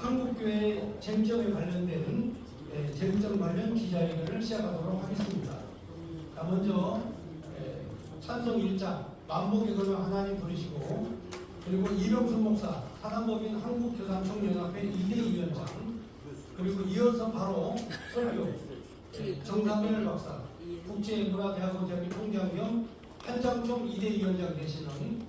한국교회 쟁점에 관련된 쟁점 관련 기자회견을 시작하도록 하겠습니다. 먼저 찬송 1장 만복의 걸음 하나님 부르시고, 그리고 이병순 목사 사단법인 한국교단총연합회 2대 위원장, 그리고 이어서 바로 설교 정상일 박사 국제문화대학원 재학교 총장 겸 한장총 2대 위원장 되시는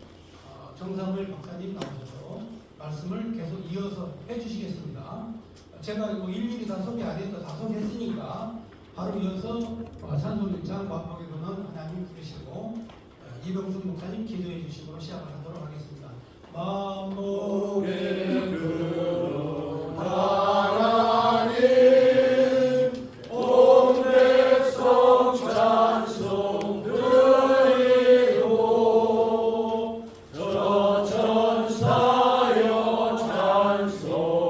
정상일 박사님 나오셔서 말씀을 계속 이어서 해주시겠습니다. 제가 일일이 다 소개 안 해도 다 소개했으니까 바로 이어서 찬송 1장 만복의 걸음 하나님 부르시고 이병순 목사님 기도해 주시고 시작을 하도록 하겠습니다. 만복의 걸음 하나님 온 백성 찬송 드리고 저 천사여 찬송하세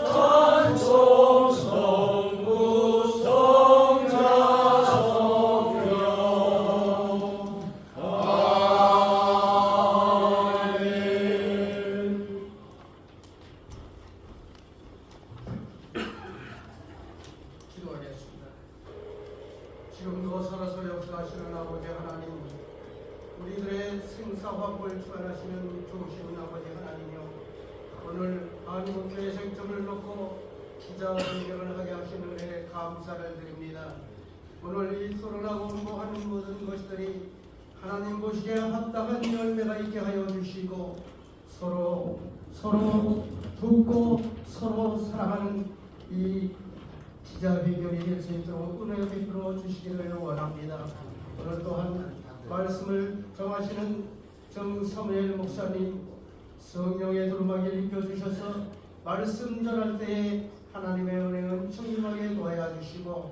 찬송 성부 성자 성령 아멘. 기도하겠습니다. 지금도 살아서 역사하시는 아버지 하나님, 우리들의 생사화복을 주관하시는 좋으신 아버지 하나님이여, 오늘 한국교회 쟁점을 놓고 기자회견을 하게 하시는 은혜에 감사를 드립니다. 오늘 이 토론하고 공부하는 모든 것들이 하나님 보시기에 합당한 열매가 있게 하여 주시고, 서로 돕고 서로 사랑하는 이 기자회견이 될 수 있도록 은혜 베풀어 주시기를 원합니다. 오늘 또한 말씀을 정하시는 정사무엘 목사님, 성령의 두루마기를 입혀주셔서 말씀 전할 때에 하나님의 은혜는 충만하게 도와야 주시고,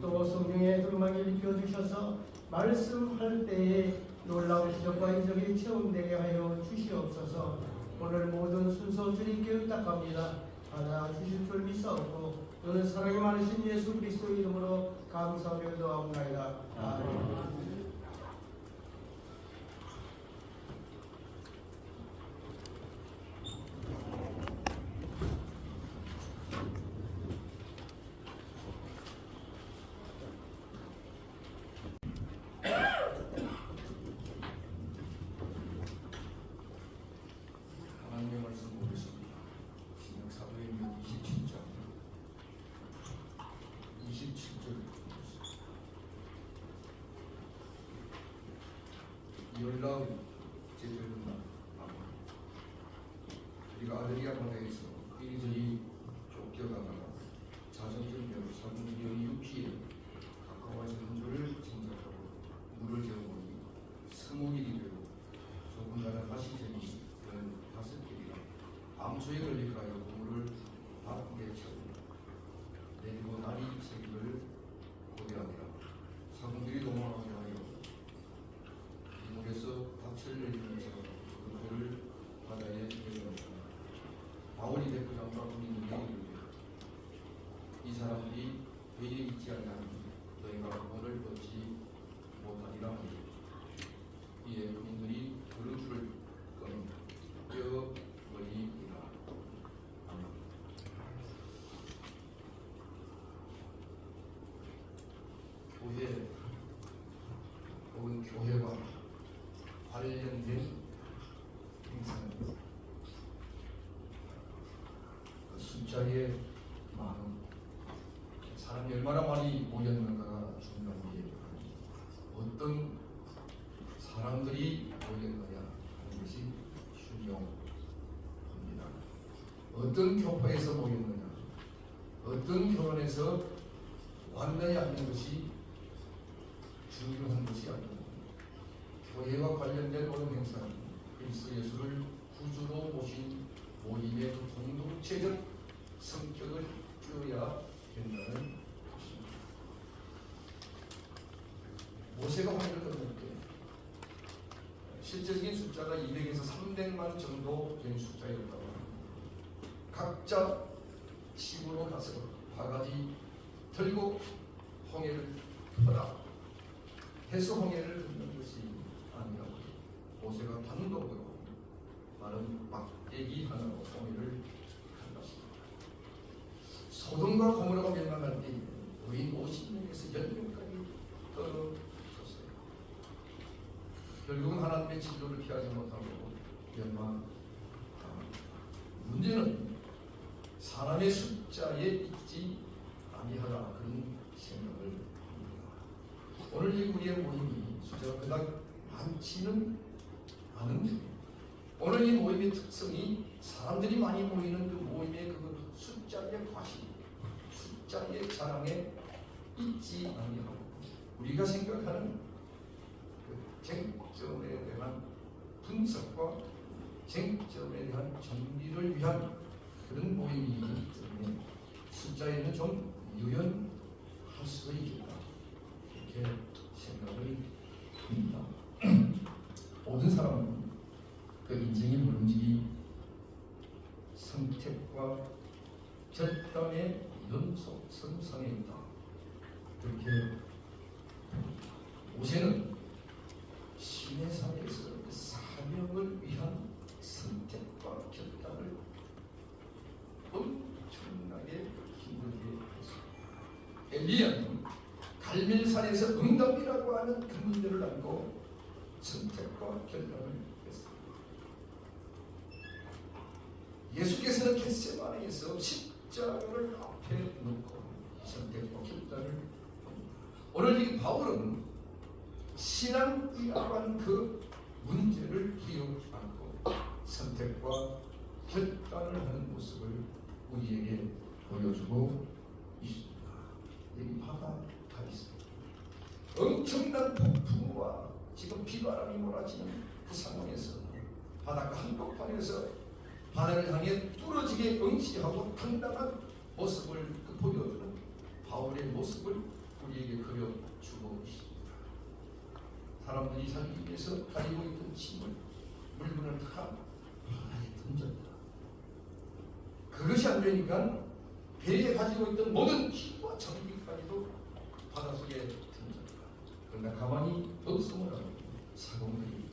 또 성령의 두루마기를 입혀주셔서 말씀할 때에 놀라운 기적과 이적이 체험되게 하여 주시옵소서. 오늘 모든 순서 주님께 의탁합니다. 받아 주실 줄 믿사옵고, 너는 사랑이 많으신 예수 그리스도 이름으로 감사하며 기도하옵나이다. 아멘. 하나님의 말씀 보겠습니다. 신약 사도행전 27장 27절을 보겠습니다. 열나흘 제되는 날 우리가 아드리아 바다에서 이리저리 쫓겨가다가 자전전대로 사분의 6기에 가까워지는 줄을 짐작하고 물을 재어보니 20일이 되고 조금가나 다시 재니 5길이라 암초에 걸릴까요? 물을 밖에 채우고 내리고 날이 새기를 고대하니라. 사공들이 도망하게 하여 이목에서 닻을 내리면서 그 돌을 바다에 내려놓고 바울이 대표장과 군인들에게 이르되 이 사람들이 배에 있지 아니하니 너희가 그거를 뻗지 못하리라 하니 이에 군인들이 그릇줄을 뼈머리이라. 아멘. 교회 혹은 교회와 관련된 행사는 숫자의 많은 사람이 얼마나 많이 모였는가가 중요한 게 아니, 어떤 사람들이 모였느냐 하는 것이 중요합니다. 어떤 교파에서 모였느냐, 어떤 결혼에서 왔느냐 하는 것이 중요한 것이 아닙니다. 교회와 관련된 모든 행사는 그리스도 예수를 구주로 모신 모임의 공동체적 성격을 띄어야 된다는 것입니다. 모세가 황제를 건널 때 실제적인 숫자가 200에서 300만 정도 되는 숫자였다고 합니다. 각자 집으로 가서 바가지 들고 홍해를 퍼라 해서 홍해를 걷는 것이 아니라 모세가 단독으로 많은 막대기 하나로 통일을 한 것입니다. 소돔과 고모라가 멸망할 때 우리 50명에서 10명까지 떨어졌어요. 결국은 하나님의 진노를 피하지 못하고 멸망. 문제는 사람의 숫자에 있지 아니하라 그런 생각을 합니다. 오늘 이 우리의 모임이 숫자가 그닥 많지는 않은데 오늘 이 모임의 특성이 사람들이 많이 모이는 그 모임의 그 숫자의 과시, 숫자의 자랑에 있지 아니하고 우리가 생각하는 그 쟁점에 대한 분석과 쟁점에 대한 정리를 위한 그런 모임이기 때문에 숫자에는 좀 유연할 수도 있겠다 이렇게 생각을 합니다. 모든 사람은 그 인생의 문제이 선택과 결단의 연속선상에 있다. 그렇게 모세는 시내산에서 그 사명을 위한 선택과 결단을 엄청나게 힘들게 했습니다. 엘리야는 갈멜산에서 응답이라고 하는 그 문제를 안고 선택과 결단을 했습니다. 예수께서는 겟세마네에서 십자가를 앞에 놓고 선택과 결단을 합니다. 오늘 이 바울은 신앙이라고 하는 그 문제를 기억하고 선택과 결단을 하는 모습을 우리에게 보여주고 있습니다. 여기 바다가 있습니다. 엄청난 폭풍과 지금 비바람이 몰아치는 그 상황에서 바닷가 한복판에서 바다를 향해 뚫어지게 응시하고 당당한 모습을 보여주는 바울의 모습을 우리에게 그려주고 있습니다. 사람들이 살기 위해서 가지고 있던 짐을 물건을 다 바다에 던졌다. 그것이 안 되니까 배에 가지고 있던 모든 힘과 장비까지도 바닷속에 던졌다. 그러나 가만히 덕성을 하고 사공들이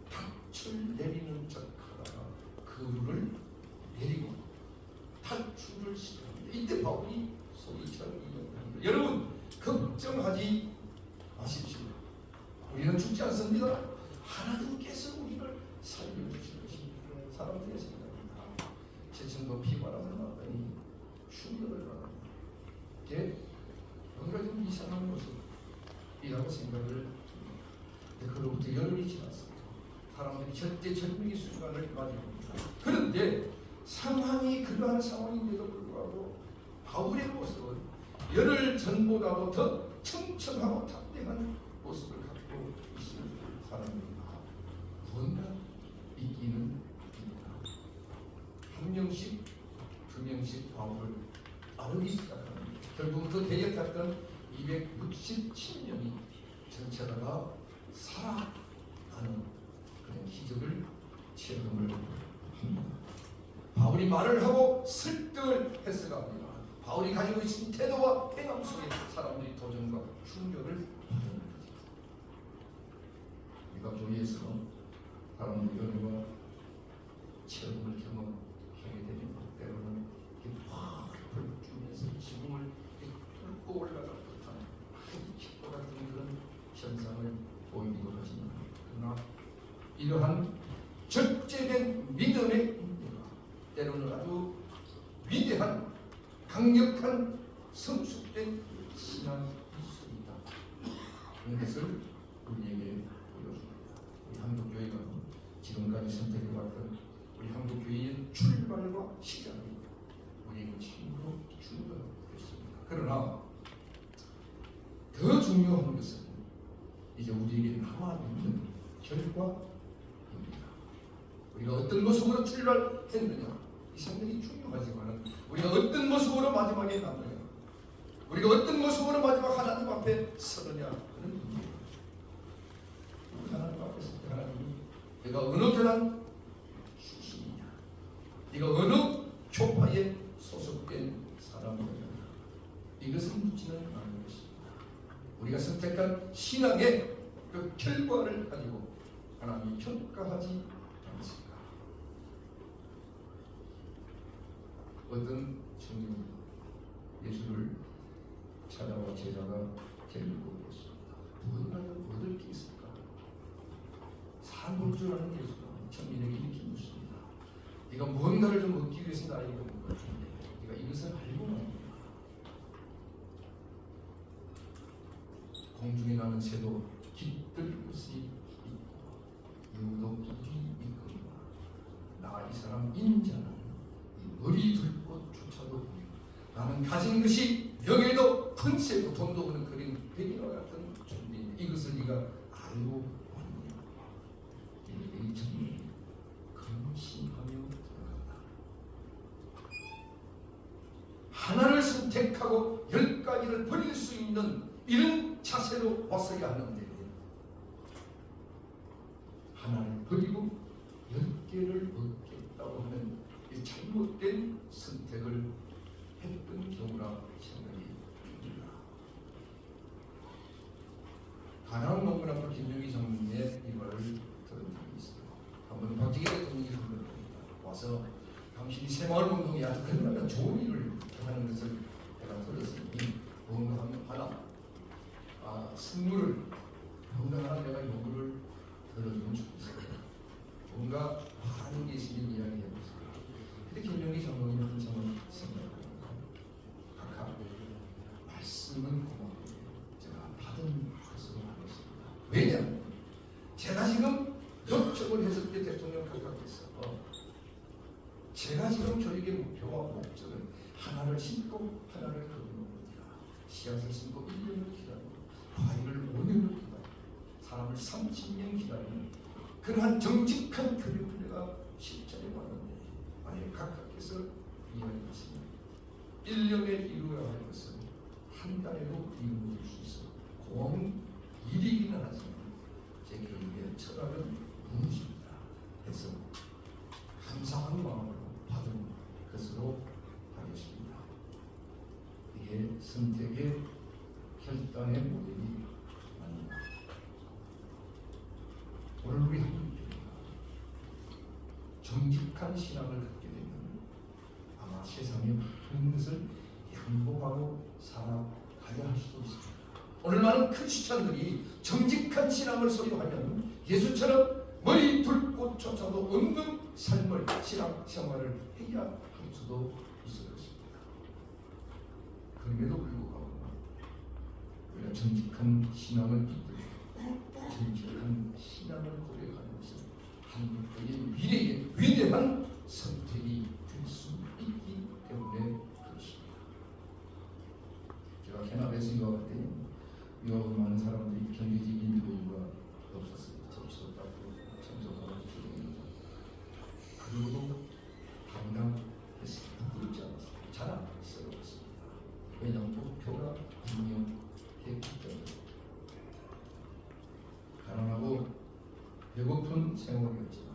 탈출 내리는 척하다가 그를 내리고 탈출을 시도합니다. 이때 바울이 소리처럼 이야기합니다. 여러분 걱정하지 마십시오. 우리는 죽지 않습니다. 하나님께서 우리를 살려주실 것입니다. 사람들의 생각입니다. 제천도 비바람을 맞더니 충격을 받았다. 이게 뭔가 좀 이상한 모습이라고 생각을 합니다. 그로부터 열흘이 지났습니다. 사람들이 절대절명의 순간을 맞이합니다. 그런데 상황이 그러한 상황인데도 불구하고 바울의 모습은 열흘 전보다도 더 청청하고 탁대한 모습을 갖고 있는 사람입니다. 뭔가 있기는 합니다. 한 명씩, 두 명씩 바울을 따르기 시작합니다. 결국 그 대적했던 267명이 전체가 살아나는 그런 기적을 체험을 합니다. 바울이 말을 하고 설득을 했어야 합니다. 바울이 가지고 있는 태도와 행함 속에 사람들이 도전과 충격을 받는 거죠. 우리가 교회에서 사람들이 연애와 체험을 경험하게 되면 때로는 확 불주면서 지붕을 뚫고 올라갈 듯한 기포 같은 그런 현상을 보이기도 하지만 그러나 이러한 절제된 믿음의 인내가 때로는 아주 위대한 강력한 성숙된 신앙이 있습니다. 그런 것을 우리에게 보여줍니다. 우리 한국교회가 지금까지 선택해왔던 우리 한국교회의 출발과 시작이 우리에게 참으로 중요했습니다. 그러나 더 중요한 것은 이제 우리에게 남아있는 결과입니다. 우리가 어떤 모습으로 출발했느냐 이 상당히 중요하지만 우리가 어떤 모습으로 마지막에 남느냐 우리가 어떤 모습으로 마지막 하나님 앞에 서느냐 그런 문제입니다. 하나님 앞에 설 때 하나님이 내가 어느 교단 출신이냐 네가 어느 교파에 소속된 사람이냐 이것을 묻지는 않는 것입니다. 우리가 선택한 신앙의 그 결과를 가지고 하나님이 평가하지 어떤 청년 예수를 찾아와 제자가 데리고 오겠습니다. 무엇이라도 얻을 게 있을까? 사람 볼 줄 아는 예수가 청년에게 이렇게 묻습니다. 네가 무언가를 좀 얻기 위해서 나에게 온 것 같은데 네가 이것을 알고 말이야. 공중에 나는 새도 깃들 곳이 있고 이유도 우리 있거니와 나 이 사람 인자는 이 머리 둘 곳조차도 나는 가진 것이 명예도 권세도 돈도 없는 그린 백이와 같은 존재인데 이것을 네가 알고 왔느냐. 이 정리 근심하며 들어간다. 하나를 선택하고 10가지를 버릴 수 있는 이런 자세로 왔어야 하는데 하나를 버리고 10개를 얻겠다고 하는 이 잘못된 선택을 했던 경우라 생각이 듭니다. 가나안 농문 앞으로 김정희 장군의 이 말을 들은 적이 있어요. 한번 박정희 대통령이 불렀습니다. 와서 당신이 새마을운동이 아주 얼마나 좋은 일을 하는 것을 내가 들었으니 뭔가 하나 승무를 뭔가 내가 요구를 들어주면 좋겠어요. 뭔가 많은 게 있으면 이야기해보세요. 근데 김정희 장관이 한참을 생각합니다. 각하 말씀은 고맙고 제가 받은 것으로 하겠습니다. 왜냐하면 제가 지금 역적을 했을 때 대통령 각하께서 제가 지금 교육의 목표와 목적은 하나를 심고 하나를 거두는 겁니다. 씨앗을 심고 1년을 기다리고 과일을 5년을 기다리고 사람을 30년 기다리는 그러한 정직한 교육을 내가 실전에 왔는데 만약에 각하께서 이야기하시면 1년에 이루어야 할 것은 한 달에도 이루어질 수 있어 고마운 일이기는 하지만 제 교육의 철학은 무엇입니다. 그래서 감사한 마음으로 받은 것으로 하겠습니다. 이게 선택의 결단의 모델이 아닙니다. 오늘 우리 한국교회가 정직한 신앙을 갖게 되면 아마 세상의 많은 것을 양보하고 살아가야 할 수도 있습니다. 오늘 많은 크리스찬들이 정직한 신앙을 소유하면 예수처럼 머리 둘 곳조차도 없는 삶을 신앙 생활을 해야 할 수도 있을 것입니다. 그럼에도 불구하고 우리가 정직한 신앙을 붙들고 정직한 신앙을 고백하는 것은 한국의 미래의 위대한 선택이 될 수 있기 때문에 그렇습니다. 제가 캐나다에서 유학할 때 유학을 많은 사람들이 경제적인 여유가 없었어요. 접수했다고 참석하고 주입니다. 그리고도 당당했습니다. 부끄럽지 않았습니다. 자랑스러웠습니다. 왜냐하면 목표가 분명했기 때문에 가난하고 배고픈 생활이었지만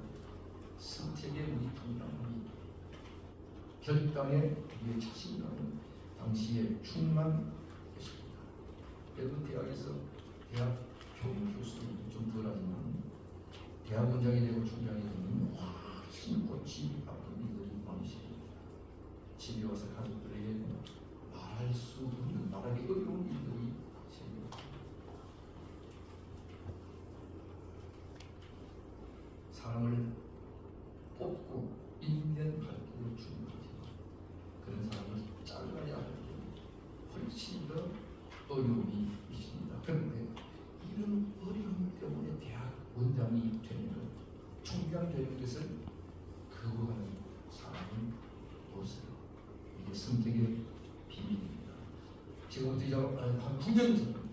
선택의 무리함이 결단에 우리의 자신감은 당시에 충만했습니다. 여러분 대학에서 대학 교수님 좀 덜하지만 대학원장이 되고 총장이 되면 훨씬 꽃이 바쁜 이들이 많으십니다. 집에 와서 가족들에게 말할 수 없는 말하기 어려운 일들이 생깁니다. 사람을 뽑고 인면 밝기로 주문하지만 그런 사람을 잘라야 할 때 훨씬 더 어려움이 있습니다. 그런데 이런 어려움 때문에 대학 원장이 되는 총장 되는 것을 거부하는 사람은 없어요. 이게 성격의 비밀입니다. 지금부터 한 9년 전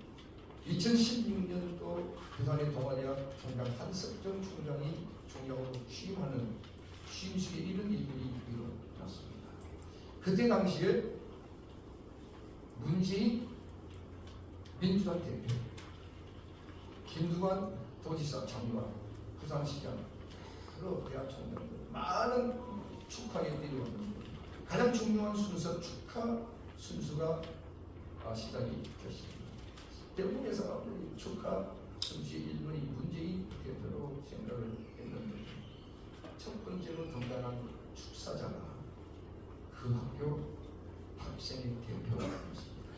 2016년도 부산의 동아대학 총장 한석정 총장이 총장으로 취임하는 취임식에 이런 일들이 일어났습니다. 그때 당시에 문재인 민주당 대표, 김두관 도지사 장관, 부산시장, 여러 대학 총장들 많은 축하에 뛰어왔는데 가장 중요한 순서 축하 순서가 시작이 됐습니다. 대부분의 사람들이 축하 순서의 1번이 문재인 대표로 생각을 했는데 첫 번째로 등단한 축사자가 그 그 학교 학생의 대표가 있습니다.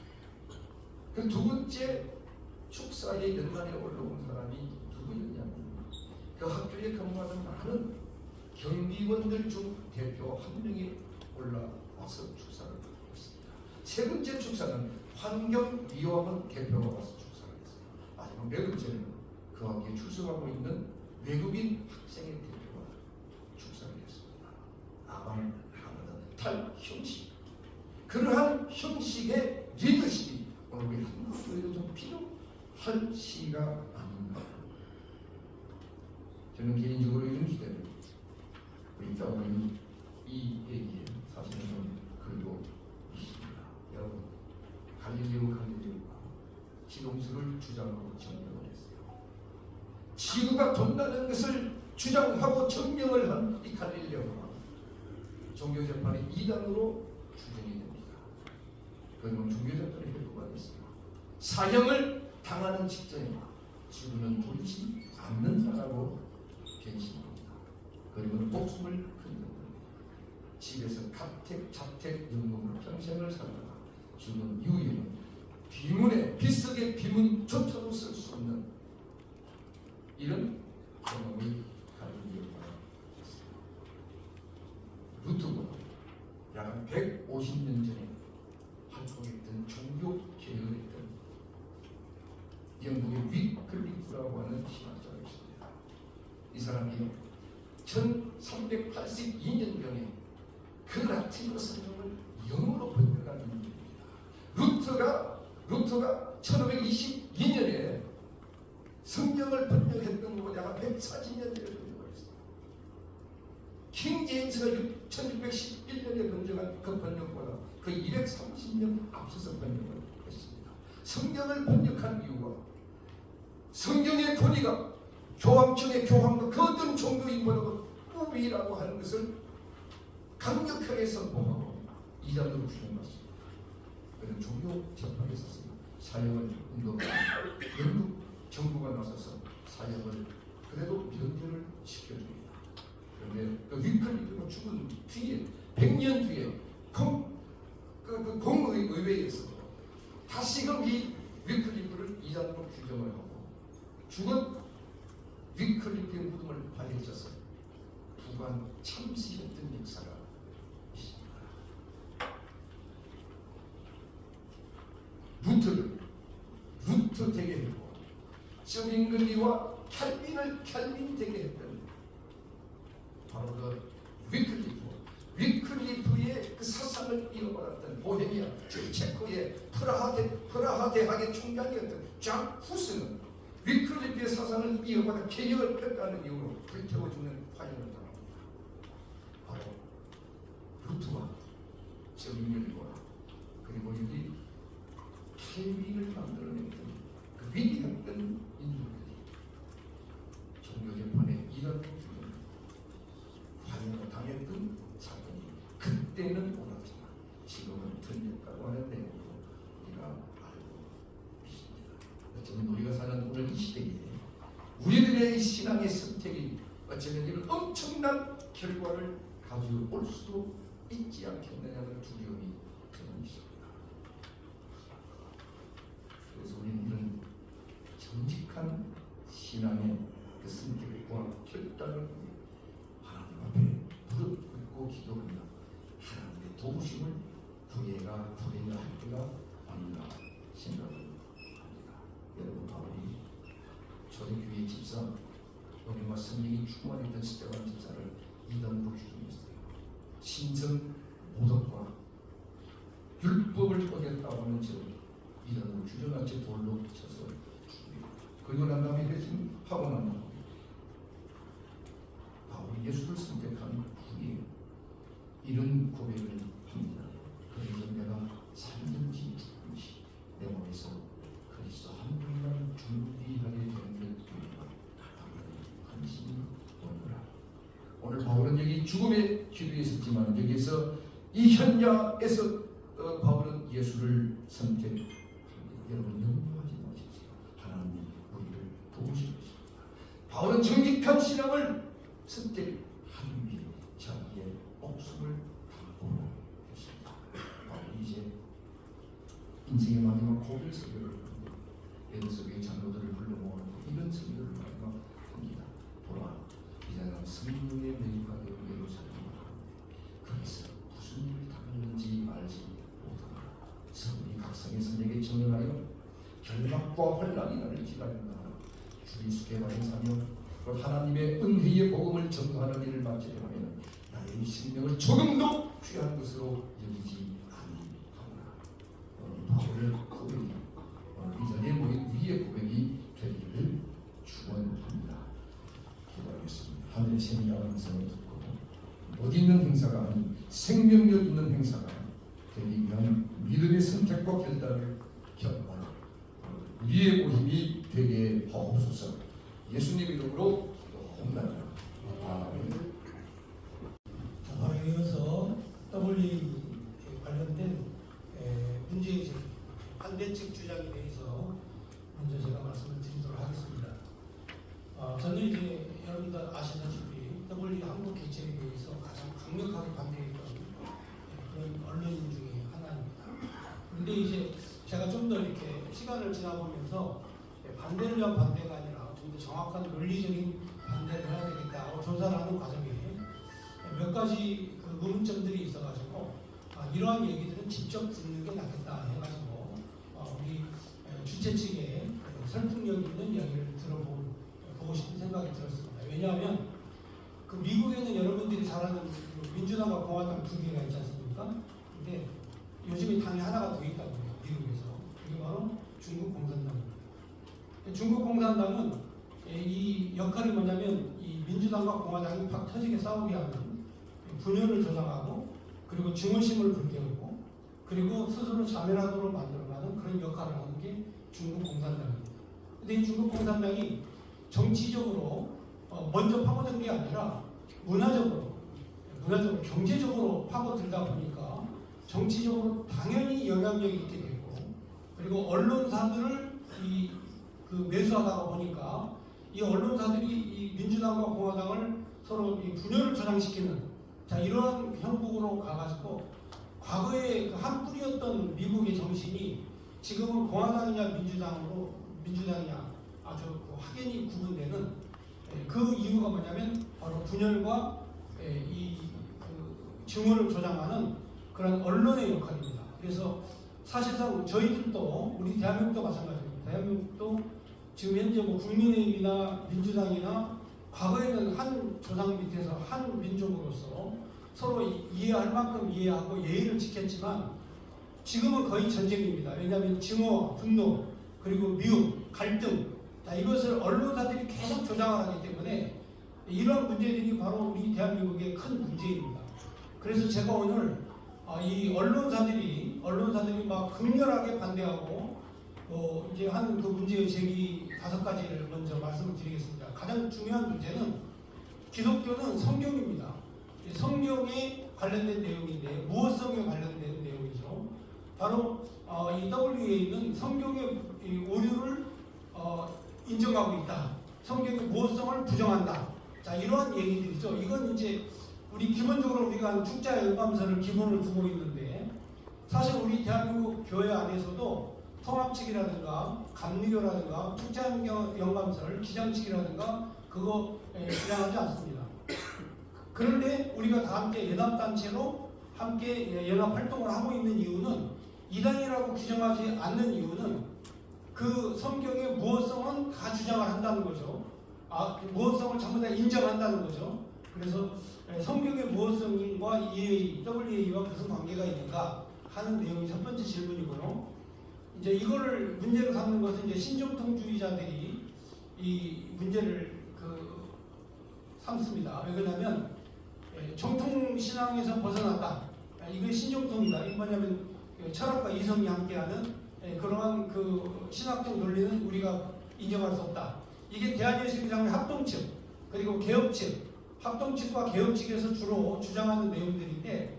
그 두 번째 축사에 연단에 올라온 사람이 누구였냐면 그 학교에 근무하는 많은 경비원들 중 대표 한 명이 올라와서 축사를 했습니다. 세 번째 축사는 환경위원회 대표가 와서 축사를 했습니다. 마지막 네 번째는 그 학교에 출석하고 있는 외국인 학생의 대표가 축사를 했습니다. 아방 하나는 탈 형식. 그러한 형식의 리더십이 오늘 우리 한국교회도 좀 필요할 시가 아닌가. 저는 개인적으로 이런 시대를 우리 따오는 이 얘기에 사실은 좀 그리고 있습니다. 여러분, 갈릴리오가 지동수를 주장하고 증명을 했어요. 지구가 돈다는 것을 주장하고 증명을 한 이 갈릴리오가 종교재판의 2단으로 추정이 됩니다. 그러면 종교재판의 회부가 됐습니다. 사형을 당하는 직전에 지구는 돌지 않는다라고 변신합니다. 그리고 목숨을 끊는 겁니다. 집에서 가택, 자택, 연금으로 평생을 살다가 죽은 이후에는 비문에 빗속의 비문조차도 쓸 수 없는 이런 경험이 갈릴리오가 있습니다. 루터가 약 150년 전에 활동했던 종교 개혁했던 영국의 위클리프라고 하는 신학자가 있습니다. 이 사람이 1382년경에 그 라틴어 성경을 영어로 번역한 인물입니다. 루터가 1522년에 성경을 번역했던 것보다 약 140년 전에 번역했습니다. 킹 제임스가 1611년에 번역한 그 번역보다 그 230년 앞서서 번역을 했습니다. 성경을 번역한 이유가 성경의 권위가 교황청의 교황과 그 어떤 종교인보다도 우위라고 하는 것을 강력하게 선포하고 이단으로 규정했습니다. 그런 종교 재판에 있어서 사형을 운동하고 영국 정부가 나서서 사형을 그래도 면제를 시켜줍니다. 그런데 그 위클리프가 죽은 뒤에 100년 뒤에 공의회에서 다시금 이 위클리프를 이단으로 규정을 하고 죽은 위클리프의 무덤을 발해쳐서 부관 참시했던 역사가 있습니다. 루터 되게 했고 서빙글리와 캘빈을 캘빈 되게 했던 바로 그 위클리프의 그 사상을 이어받았던 보헤미아 즉 체코의 프라하 대학의 총장이었던 장 후스는 위클리프의 사상을 이어받아 개혁을 했다는 이유로 불태워 죽는 화형을 당합니다. 바로 루터와 서빙글리와 그리고 여기 캘빈을 만들어냈던 그 위대했던 인물들이 종교재판에 이런 화형을 당했던 사건이 그때는 몰랐지만 지금은 틀렸다고 하는 내용으로 우리가 알고 있습니다. 어쩌면 우리가 사는 오늘 이 시대에 우리들의 신앙의 선택이 어쩌면 이런 엄청난 결과를 가지고 올 수도 있지 않겠느냐는 두려움이 드는 것입니다. 그래서 우리는 이런 정직한 신앙의 그 선택과 결단을 하나님 앞에 무릎 꿇고 기도하며 하나님의 도우심을 구해야 할 때가 아닌가 생각을 합니다. 여러분, 바울이 초대교회 집사 은혜와 성령이 충만했던 스테반 집사를 이단으로 규정했어요. 신성 모독과 율법을 어겼다고 하는 죄로 이단으로 규정한 채 돌로 쳐서 죽입니다. 그리고 난 다음에 회심하고 난 다음에 바울이 예수를 선택한 후에 이런 고백을 합니다. 그래서 내가 살든지 죽든지 내 몸에서 그리스도 한 분만 준비하게 되는 것 관심이 오느라. 오늘 바울은 여기 죽음의 기도에 있었지만 여기에서 이 현장에서 바울은 예수를 선택합니다. 여러분 염려하지 마십시오. 하나님이 우리를 도우실 것입니다. 바울은 정직한 신앙을 선택하는 위해 자기의 목숨을 담보로 했습니다. 평안이 나를 기다린다. 주 예수께 바른 사명, 곧 하나님의 은혜의 복음을 전도하는 일을 맡게 되면 나의 생명을 조금도 귀한 것으로 여기지 아니하노라. 바울의 고백이 이 자리에 모인 우리의 고백이 되기를 축원합니다. 기도하겠습니다. 하늘의 생명의 음성을 듣고 못 있는 행사가 아닌 생명력 있는 행사가 되기 위한 믿음의 선택과 결단을 경험하는 우리의 모임이 되게 하옵소서. 예수님 이름으로 기도합니다. 아멘. 바로 이어서 WA 관련된 문제의식 반대측 주장에 대해서 먼저 제가 말씀을 드리도록 하겠습니다. 저는 이제 여러분들 아시다시피 WA 한국 개최에 대해서 가장 강력하게 반대했던 그런 언론인 중에 하나입니다. 그런데 이제 제가 좀 더 이렇게 시간을 지나보면서 반대를 위한 반대가 아니라 좀 더 정확한 논리적인 반대를 해야 되겠다고 조사를 하는 과정에 몇 가지 그 의문점들이 있어가지고 이러한 얘기들은 직접 듣는 게 낫겠다 해가지고 우리 주최 측에 설득력 있는 이야기를 들어보고 싶은 생각이 들었습니다. 왜냐하면 그 미국에는 여러분들이 잘 아는 그 민주당과 공화당 두 개가 있지 않습니까? 근데 요즘에 당이 하나가 더 있다고 해요. 미국에서. 그게 바로 중국 공산당입니다. 중국 공산당은 이 역할이 뭐냐면 이 민주당과 공화당이 팍 터지게 싸우게 하는 분열을 조장하고 그리고 증오심을 불태우고 그리고 스스로 자멸하도록 만들어가는 그런 역할을 하는 게 중국 공산당입니다. 근데 이 중국 공산당이 정치적으로 먼저 파고든 게 아니라 문화적으로 경제적으로 파고들다 보니까 정치적으로 당연히 영향력이 있게 되고 그리고 언론사들을 매수하다가 보니까 이 언론사들이 이 민주당과 공화당을 서로 이 분열을 조장시키는 이러한 형국으로 가가지고 과거에 한 뿌리였던 미국의 정신이 지금은 공화당이냐 민주당이냐 아주 확연히 구분되는 그 이유가 뭐냐면 바로 분열과 증오를 조장하는 그런 언론의 역할입니다. 그래서 사실상 저희들도 우리 대한민국도 마찬가지입니다. 대한민국도 지금 현재 국민의힘이나 민주당이나 과거에는 한 조상 밑에서 한 민족으로서 서로 이해할 만큼 이해하고 예의를 지켰지만 지금은 거의 전쟁입니다. 왜냐하면 증오, 분노, 그리고 미움, 갈등 이것을 언론사들이 계속 조장을 하기 때문에 이런 문제들이 바로 우리 대한민국의 큰 문제입니다. 그래서 제가 오늘 이 언론사들이 막 극렬하게 반대하고 이제 하는 그 문제의 제기 5가지를 먼저 말씀을 드리겠습니다. 가장 중요한 문제는 기독교는 성경입니다. 성경에 관련된 내용인데 무엇성에 관련된 내용이죠. 바로 이 WA는 성경의 오류를 인정하고 있다. 성경의 무엇성을 부정한다. 자, 이러한 얘기들이죠. 이건 이제 우리 기본적으로 우리가 축자 열감서를 기본을 두고 있는데 사실 우리 대한민국 교회 안에서도 통합칙이라든가 감리교라든가 축자 영감서를 기장칙이라든가 그거 주장하지 않습니다. 그런데 우리가 다 함께 연합단체로 함께 연합활동을 하고 있는 이유는 이단이라고 규정하지 않는 이유는 그 성경의 무엇성은 다 주장을 한다는 거죠. 무엇성을 전부 다 인정한다는 거죠. 그래서 성경의 무엇성과 WA와 무슨 관계가 있는가 하는 내용이 첫 번째 질문이고요. 이제 이거를 문제로 삼는 것은 이제 신정통주의자들이 이 문제를 삼습니다. 왜 그러냐면 정통신앙에서 벗어났다. 이게 신정통이다. 이게 뭐냐면 철학과 이성이 함께하는 그러한 그 신학적 논리는 우리가 인정할 수 없다. 이게 대한예수교장의 합동측 그리고 개혁측 합동측과 개혁측에서 주로 주장하는 내용들인데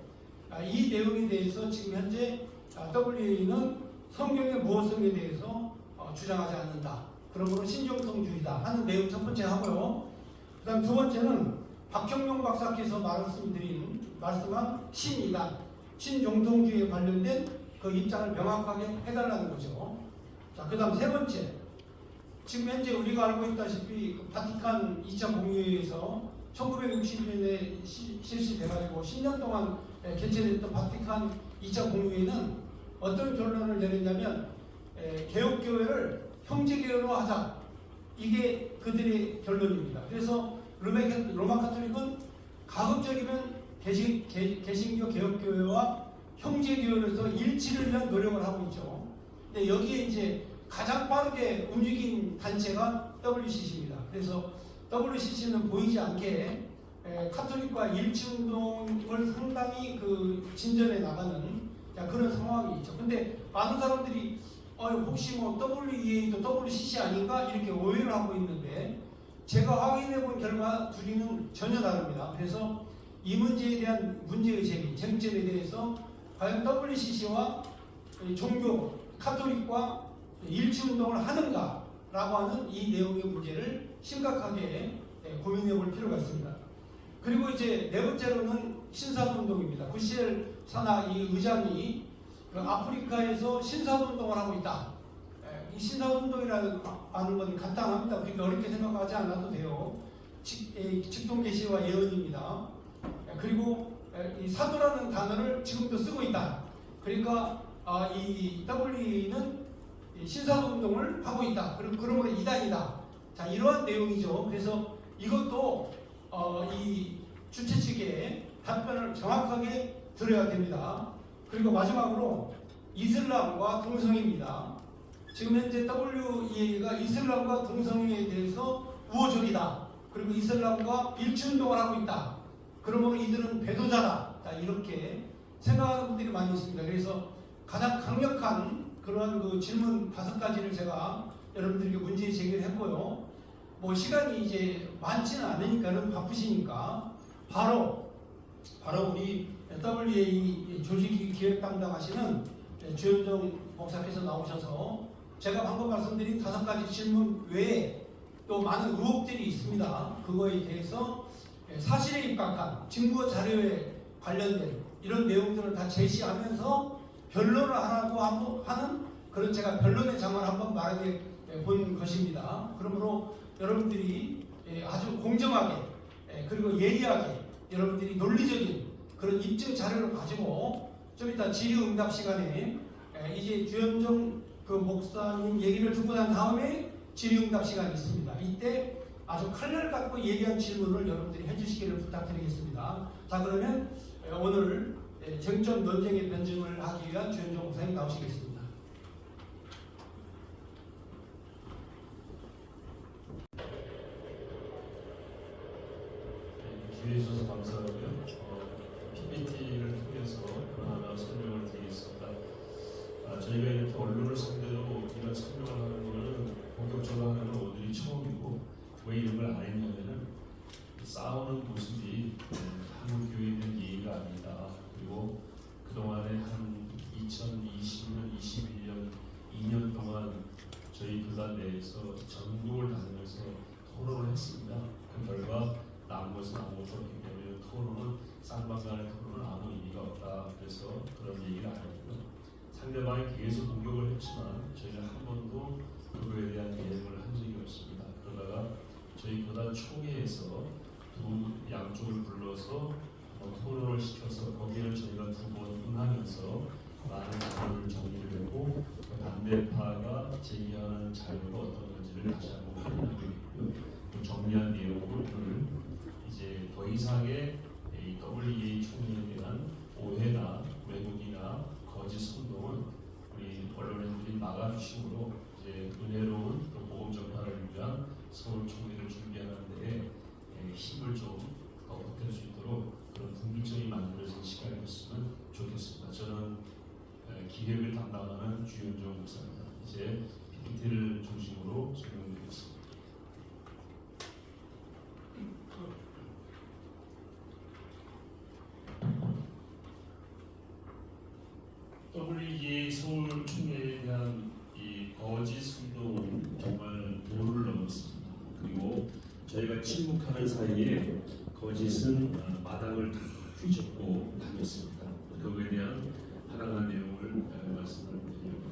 이 내용에 대해서 지금 현재 WA는 성경의 무엇성에 대해서 주장하지 않는다. 그러므로 신정통주의다 하는 내용 첫 번째 하고요. 그 다음 두 번째는 박형룡 박사께서 말씀한 신이단, 신정통주의에 관련된 그 입장을 명확하게 해달라는 거죠. 자, 그 다음 세 번째. 지금 현재 우리가 알고 있다시피 바티칸 2차 공의회에서 1960년에 실시돼가지고 10년 동안 개최됐던 바티칸 2차 공의회는 어떤 결론을 내렸냐면 개혁교회를 형제교회로 하자. 이게 그들의 결론입니다. 그래서 로마 카톨릭은 가급적이면 개신교 개혁교회와 형제교회로서 일치를 위한 노력을 하고 있죠. 근데 여기에 이제 가장 빠르게 움직인 단체가 WCC입니다. 그래서 WCC는 보이지 않게 카톨릭과 일치운동을 상당히 진전해 나가는 그런 상황이 있죠. 근데 많은 사람들이 혹시 뭐 WEA도 WCC 아닌가 이렇게 오해를 하고 있는데 제가 확인해 본 결과 둘이는 전혀 다릅니다. 그래서 이 문제에 대한 문제의 제기, 쟁점에 대해서 과연 WCC와 종교, 카톨릭과 일치운동을 하는가라고 하는 이 내용의 문제를 심각하게 고민해 볼 필요가 있습니다. 그리고 이제 네 번째로는 신사운동입니다. 구시엘 사나 이 의장이 아프리카에서 신사운동을 하고 있다. 이 신사운동이라는 건 간단합니다. 그렇게 어렵게 생각하지 않아도 돼요. 직통계시와 예언입니다. 그리고 이 사도라는 단어를 지금도 쓰고 있다. 그러니까 이 WE는 신사운동을 하고 있다. 그러므로 이단이다. 자, 이러한 내용이죠. 그래서 이것도 이 주최 측에 답변을 정확하게 들어야 됩니다. 그리고 마지막으로 이슬람과 동성애입니다. 지금 현재 WEA가 이슬람과 동성애에 대해서 우호적이다. 그리고 이슬람과 일치운동을 하고 있다. 그러므로 이들은 배도자다. 자, 이렇게 생각하는 분들이 많이 있습니다. 그래서 가장 강력한 그런 질문 5가지를 제가 여러분들에게 문제 제기를 했고요. 뭐 시간이 이제 많지는 않으니까는 바쁘시니까 바로 우리 WEA 조직 기획 담당하시는 주현정 목사께서 나오셔서 제가 방금 말씀드린 5가지 질문 외에 또 많은 의혹들이 있습니다. 그거에 대해서 사실에 입각한 증거 자료에 관련된 이런 내용들을 다 제시하면서 변론을 하라고 하는 그런 제가 변론의 장을 한번 마련해 본 것입니다. 그러므로 여러분들이 아주 공정하게 그리고 예리하게 여러분들이 논리적인 그런 입증 자료를 가지고 좀 이따 질의응답 시간에 이제 주현정 목사님 얘기를 듣고 난 다음에 질의응답 시간이 있습니다. 이때 아주 칼날 갖고 예리한 질문을 여러분들이 해주시기를 부탁드리겠습니다. 자, 그러면 오늘 쟁점 논쟁의 변증을 하기 위한 주현정 목사님 나오시겠습니다. 기회해 주셔서 감사하고요. PPT를 통해서 하나 설명을 드리겠습니다. 저희가 이렇게 언론을 상대로 이런 설명을 하는 것은 본격적으로 하는 건 오늘이 처음이고 왜 이런 걸 안 했냐면은 싸우는 모습이 한국 교회에 있는 예의가 아니다. 그리고 그동안에 한 2020년, 21년, 2년 동안 저희 교단 내에서 전국을 다니면서 토론을 했습니다. 그 결과 남은 것은 아무것도 없기 때문에 토론은 쌍방간의 토론은 아무 의미가 없다. 그래서 그런 얘기를 안 했고요. 상대방이 계속 공격을 했지만 저희는 한 번도 그거에 대한 대응을 한 적이 없습니다. 그러다가 저희 교단 총회에서 두 양쪽을 불러서 토론을 시켜서 거기를 저희가 2번 응하면서 많은 자료를 정리를 했고 반대파가 제기하는 자료가 어떤 건지를 다시 한번 확인하고 있고요. 그 정리한 내용을 이제 더 이상의 WEA 총회에 대한 오해나 왜곡이나 거짓 선동은 우리 언론인들이 막아주심으로 이제 은혜로운 보험 전파를 위한 서울 총회를 준비하는 데에 힘을 좀 더 보탤 수 있도록 그런 분기점이 만들어진 시간이 됐으면 좋겠습니다. 저는 기획을 담당하는 주현정 목사입니다. 이제 PPT를 중심으로 설명드리겠습니다. WEA 서울 총회에 대한 이 거짓 운동은 정말 도를 넘었습니다. 그리고 저희가 침묵하는 사이에 거짓은 마당을 다 휘젓고 다녔습니다. 그거에 대한 하나하나 내용을 말씀을 드리려고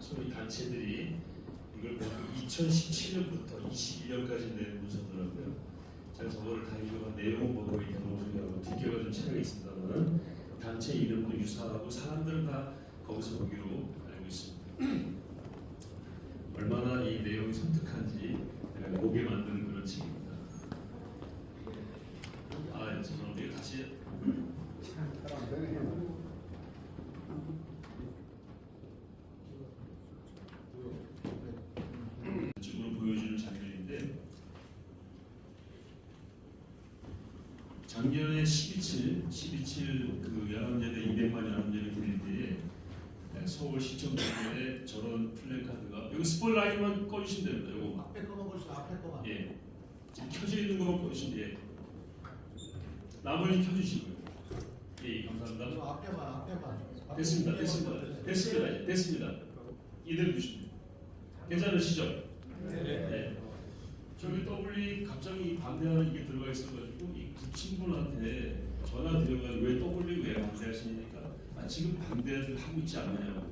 소위 단체들이 이걸 2017년부터 21년까지 낸 문서더라고요. 자, 제가 저거를 다 읽어본 내용은 뭐 거의 대동소이하고 두께가 좀 차이가 있습니다만 단체 이름도 유사하고 사람들은 다 거기서 보기로 알고 있습니다. 얼마나 이 내용이 섬뜩한지 보게 만드는 그런 책입니다. 죄송합니다. 이거 다시 이쪽으로 보여주는 장면인데 작년에 12.7 그 야간제대 200만 야간제대 드릴 때에 서울 시청 주변에 저런 플래카드가 여기 스포라이트만 꺼주시면 됩니다. 요거 앞에 거만 보시죠. 앞에 거만. 예 지금 켜져 있는 것만 꺼주시면 돼요. 나머지 켜주시고요. 예 감사합니다. 앞에만. 됐습니다. 이대로 두시면 괜찮으시죠? 네. 저기 W 갑자기 반대하는 이게 들어가 있어가지고 이 그 친구한테 전화 드려가지고 왜 W 왜 반대하시니까 지금 반대를 하고 있지 않나요?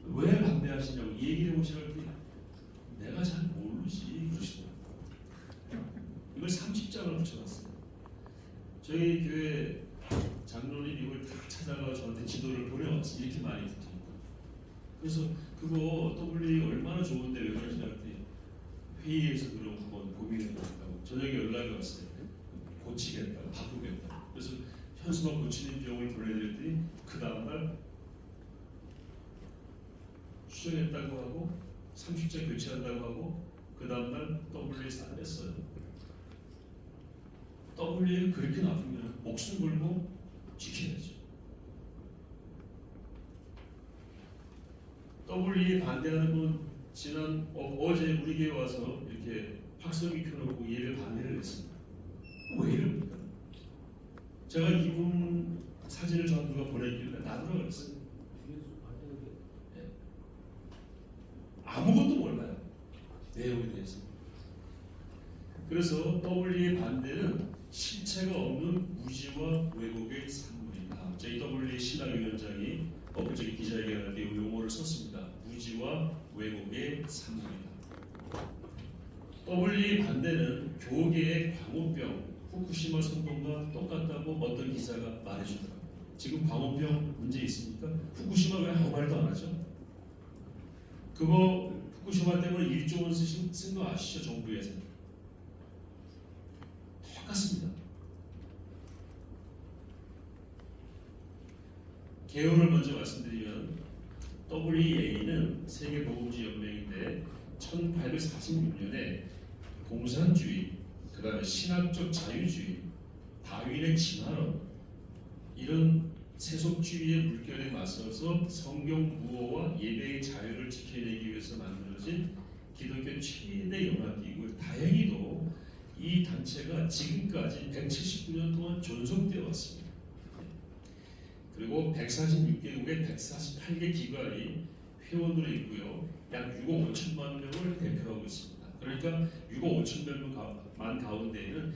왜 반대하시냐고 이 얘기를 해보시라고 했더니 내가 잘 모르지 그러시더라고요. 이걸 30장을 붙여놨어요. 저희 교회 장로님 이걸 다 찾아가 저한테 지도를 보내왔어요. 이렇게 많이 붙으니까. 그래서 그거 W 얼마나 좋은데 왜 그러시냐고 했더니 회의에서 그런 한번 고민해봤다고 저녁에 연락이 왔어요. 고치겠다고 바꾸겠다고. 그래서 현수막 고치는 비용을 보내드렸더니 그 다음날 수정했다고 하고 30장 교체한다고 하고 그 다음날 W에서 안 냈어요. W에 그렇게 나쁘면 목숨 걸고 지켜야죠. W에 반대하는 분 지난 어제 우리 교회 와서 이렇게 확성기 켜놓고 예배 반대를 했습니다. 왜 이럽니까? 제가 이분 사진을 저 누가 보내길래 놔두라고 그랬어요. 네. 아무것도 몰라요. 내용에 대해서. 그래서 W의 반대는 실체가 없는 무지와 왜곡의 산물이다. 저희 W 신학위원장이 엊그저께 기자회견할 때 용어를 썼습니다. 무지와 왜곡의 산물이다. W의 반대는 교계의 광우병, 후쿠시마 선동과 똑같다고 어떤 기자가 말해주더라고요. 지금 광우병 문제 있습니까? 후쿠시마 왜 아무 말도 안 하죠? 그거 후쿠시마 때문에 1조 원 쓴 거 아시죠? 정부에서. 똑같습니다. 개요를 먼저 말씀드리면 WEA는 세계보건주의연맹인데 1846년에 공산주의, 그 다음에 신학적 자유주의, 다윈의 진화론 이런 세속주의의 물결에 맞서서 성경 구호와 예배의 자유를 지켜내기 위해서 만들어진 기독교 최대 연합기구. 다행히도 이 단체가 지금까지 179년 동안 존속되어 왔습니다. 그리고 146개국의 148개 기관이 회원으로 있고요. 약 6억 5천만 명을 대표하고 있습니다. 그러니까 6억 5천만 가운데에는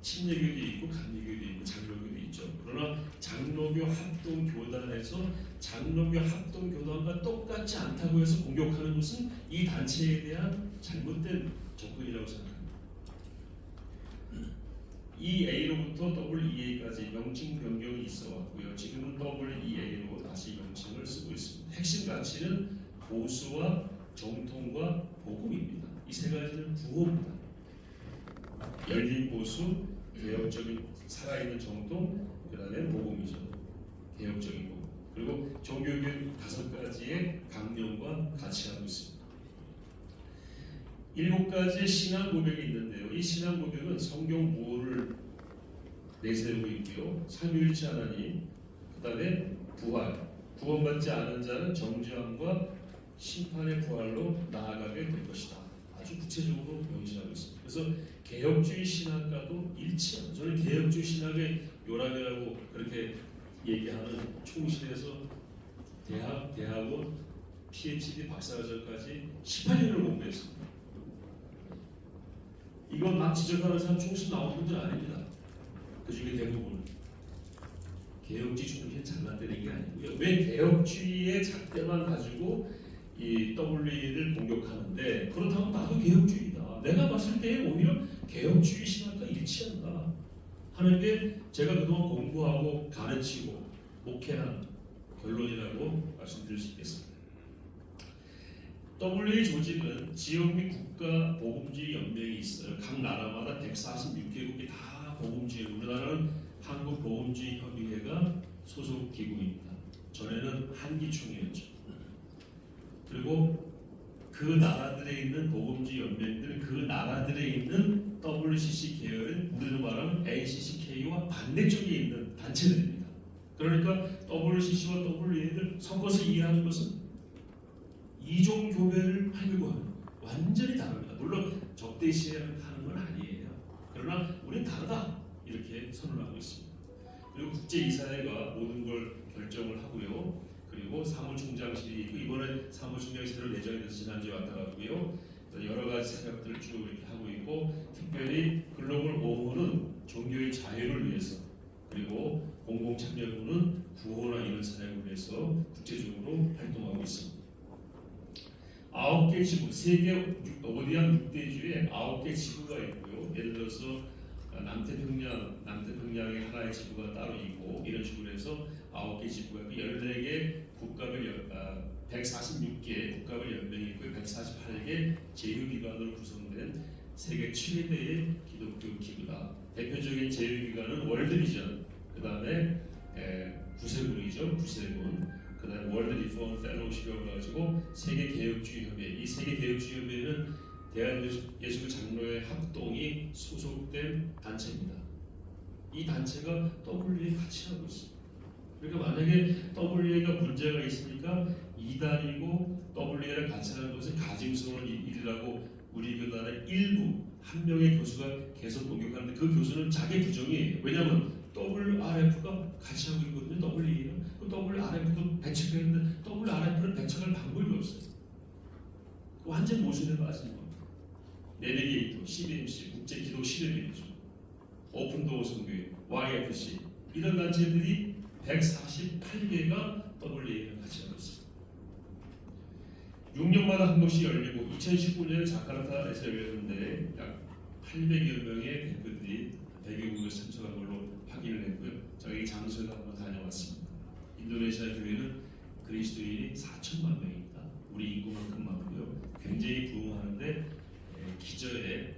침례교도 있고 감리교도 있고 장로교도 있죠. 그러나 장로교 합동교단에서 장로교 합동교단과 똑같지 않다고 해서 공격하는 것은 이 단체에 대한 잘못된 접근이라고 생각합니다. EA로부터 WEA까지 명칭 변경이 있어 왔고요. 지금은 WEA로 다시 명칭을 쓰고 있습니다. 핵심 가치는 보수와 정통과 복음입니다. 이 세 가지는 구호입니다. 열린 보수, 개혁적인 살아있는 정통, 그 다음에 복음이죠. 개혁적인 복음. 그리고 종교교육 5가지의 강령과 같이 하고 있습니다. 7가지의 신앙 고백이 있는데요. 이 신앙 고백은 성경 구호를 내세우고 있고요. 삼위일체 하나님, 그 다음에 부활, 구원받지 않은 자는 정죄함과 심판의 부활로 나아가게 될 것이다. 아주 구체적으로 명시하고 있습니다. 그래서 개혁주의 신학과도 일치합니다. 저는 개혁주의 신학의 요람이라고 그렇게 얘기하는 총실에서 대학원, PhD 박사과정까지 18년을 공부했습니다. 이건 막 지적하는 사람 총실 나온 분들 아닙니다. 그 중에 대부분 개혁주의 총실 잘못된 게 아니고요. 왜 개혁주의의 잣대만 가지고 이 WE를 공격하는데 그렇다고 나도 개혁주의다. 내가 봤을 때 오히려 개혁주의 신학과 일치한다 하는 게 제가 그동안 공부하고 가르치고 목회한 결론이라고 말씀드릴 수 있겠습니다. WA 조직은 지역 및 국가 복음주의 연맹이 있어요. 각 나라마다 146개국이 다 복음주의, 우리나라는 한국 복음주의 협의회가 소속 기구입니다. 전에는 한기총회였죠. 그리고 그 나라들에 있는 복음주의 연맹들은 그 나라들에 있는 WCC 계열은 우리로 말하면 ACCK와 반대쪽에 있는 단체들입니다. 그러니까 WCC와 WA를 섞어서 이해하는 것은 이종 교배를 하려고 하는 완전히 다릅니다. 물론 적대시해를 하는 건 아니에요. 그러나 우리는 다르다 이렇게 선언하고 있습니다. 그리고 국제이사회가 모든 걸 결정을 하고요. 그리고 사무총장실이 있고 이번에 사무총장이 새로 내정이 돼서 지난주에 왔다 갔고요. 여러 가지 생각들을 쭉 이렇게 하고 있고 특별히 글로벌 오후는 종교의 자유를 위해서 그리고 공공참여부는 구호나 이런 사역을 위해서 국제적으로 활동하고 있습니다. 9개 지구, 세계 오디안 6대주에 9개 지구가 있고요. 예를 들어서 남태평양에 하나의 지구가 따로 있고 이런 식으로 해서 9개 지구가 있고 14개 국가별 146개 국가별 연맹이 있고 148개 제휴기관으로 구성된 세계 최대의 기독교 기구다. 대표적인 제휴기관은 월드비전, 그 다음에 구세군이죠. 구세군. 그 다음에 월드 리포먼 펠로우십이라고 해가지고 세계 개혁주의 협의회. 이 세계 개혁주의 협의회는 대한예수교 장로회 합동이 소속된 단체입니다. 이 단체가 WA 같이 하고 있습니다. 그러니까 만약에 WA가 문제가 있으니까 이단이고 WA를 같이 하는 것은 가증스러운 일이라고 우리 교단의 일부 한 명의 교수가 계속 공격하는데 그 교수는 자기 부정이에요. 왜냐하면 WRF가 같이 하고 있거든요. WA랑 그 WRF도 배척했는데 WRF는 배척할 방법이 없어요. 완전 모순에 빠진 겁니다. 내비게이터, CBMC, 국제기독신협회죠. 오픈도어 선교회, YFC 이런 단체들이 148개가 WA랑 같이 하고 있습니다. 6년마다 한 번씩 열리고 2019년 자카르타에서 열렸는데 약 800여 명의 대표들이 100개국에 참석한 걸로 확인을 했고요. 저희 장소에도 한번 다녀왔습니다. 인도네시아 교회는 그리스도인이 4천만 명입니다. 우리 인구만큼 많고요. 굉장히 부흥하는데 기저에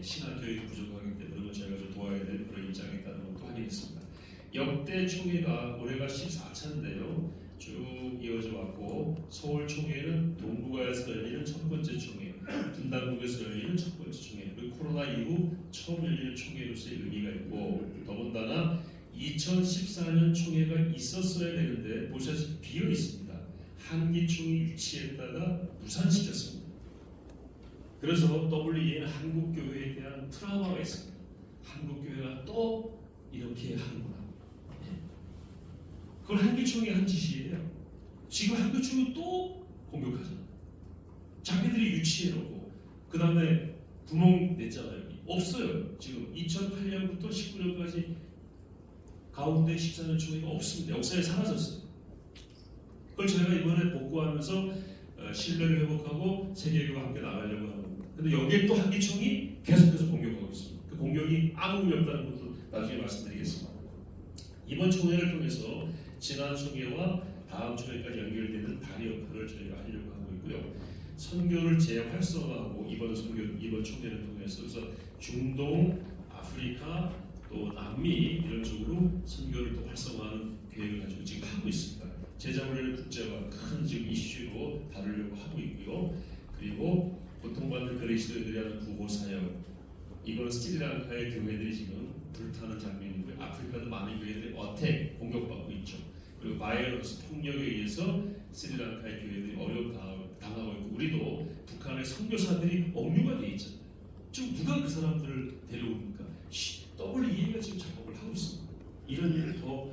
신학교육이 부족하기 때문에 저희가 좀 도와야 될 그런 입장에 있다는 것도 확인했습니다. 역대 총회가 올해가 14차인데요. 쭉 이어져 왔고 서울 총회는 동북아에서 열리는 첫 번째 총회, 분당국에서 열리는 첫 번째 총회, 그리고 코로나 이후 처음 열리는 총회로서의 의미가 있고 더군다나 2014년 총회가 있었어야 되는데 보시다시피 비어 있습니다. 한기총이 유치했다가 무산시켰습니다. 그래서 WA는 한국교회에 대한 트라우마가 있습니다. 한국교회가 또 이렇게 하는구나. 그걸 한기총이 한 짓이에요. 지금 한기총이 또 공격하잖아. 자기들이 유치해놓고 그 다음에 구멍 냈잖아요. 없어요. 지금 2008년부터 19년까지 가운데 14년 총회가 없습니다. 역사에 사라졌어요. 그걸 저희가 이번에 복구하면서 신뢰를 회복하고 세계교회와 함께 나가려고 하는 겁니다. 근데 여기에 또 한기총이 계속해서 공격하고 있습니다. 그 공격이 아무 의미 없다는 것도 나중에 말씀드리겠습니다. 이번 총회를 통해서 지난 총회와 다음 총회까지 연결되는 다리 역할을 저희가 하려고 하고 있고요. 선교를 재활성화하고 이번 총회를 통해서 그래서 중동, 아프리카, 또 남미 이런 쪽으로 선교를 또 활성화하는 계획을 가지고 지금 하고 있습니다. 제자훈련 국제화 큰 지금 이슈로 다루려고 하고 있고요. 그리고 고통받는 그리스도인들에 대한 구호 사역, 이번 스리랑카의 교회들이 지금 불타는 장면이고요. 아프리카도 많은 교회들이 어택 공격받고 있죠. 그리고 바이러스 폭력에 의해서 스리랑카의 교회들이 어려움 당하고 있고 우리도 북한의 선교사들이 억류가 돼 있잖아요. 지금 누가 그 사람들을 데려옵니까? WEA가 지금 작업을 하고 있습니다. 이런 일을 더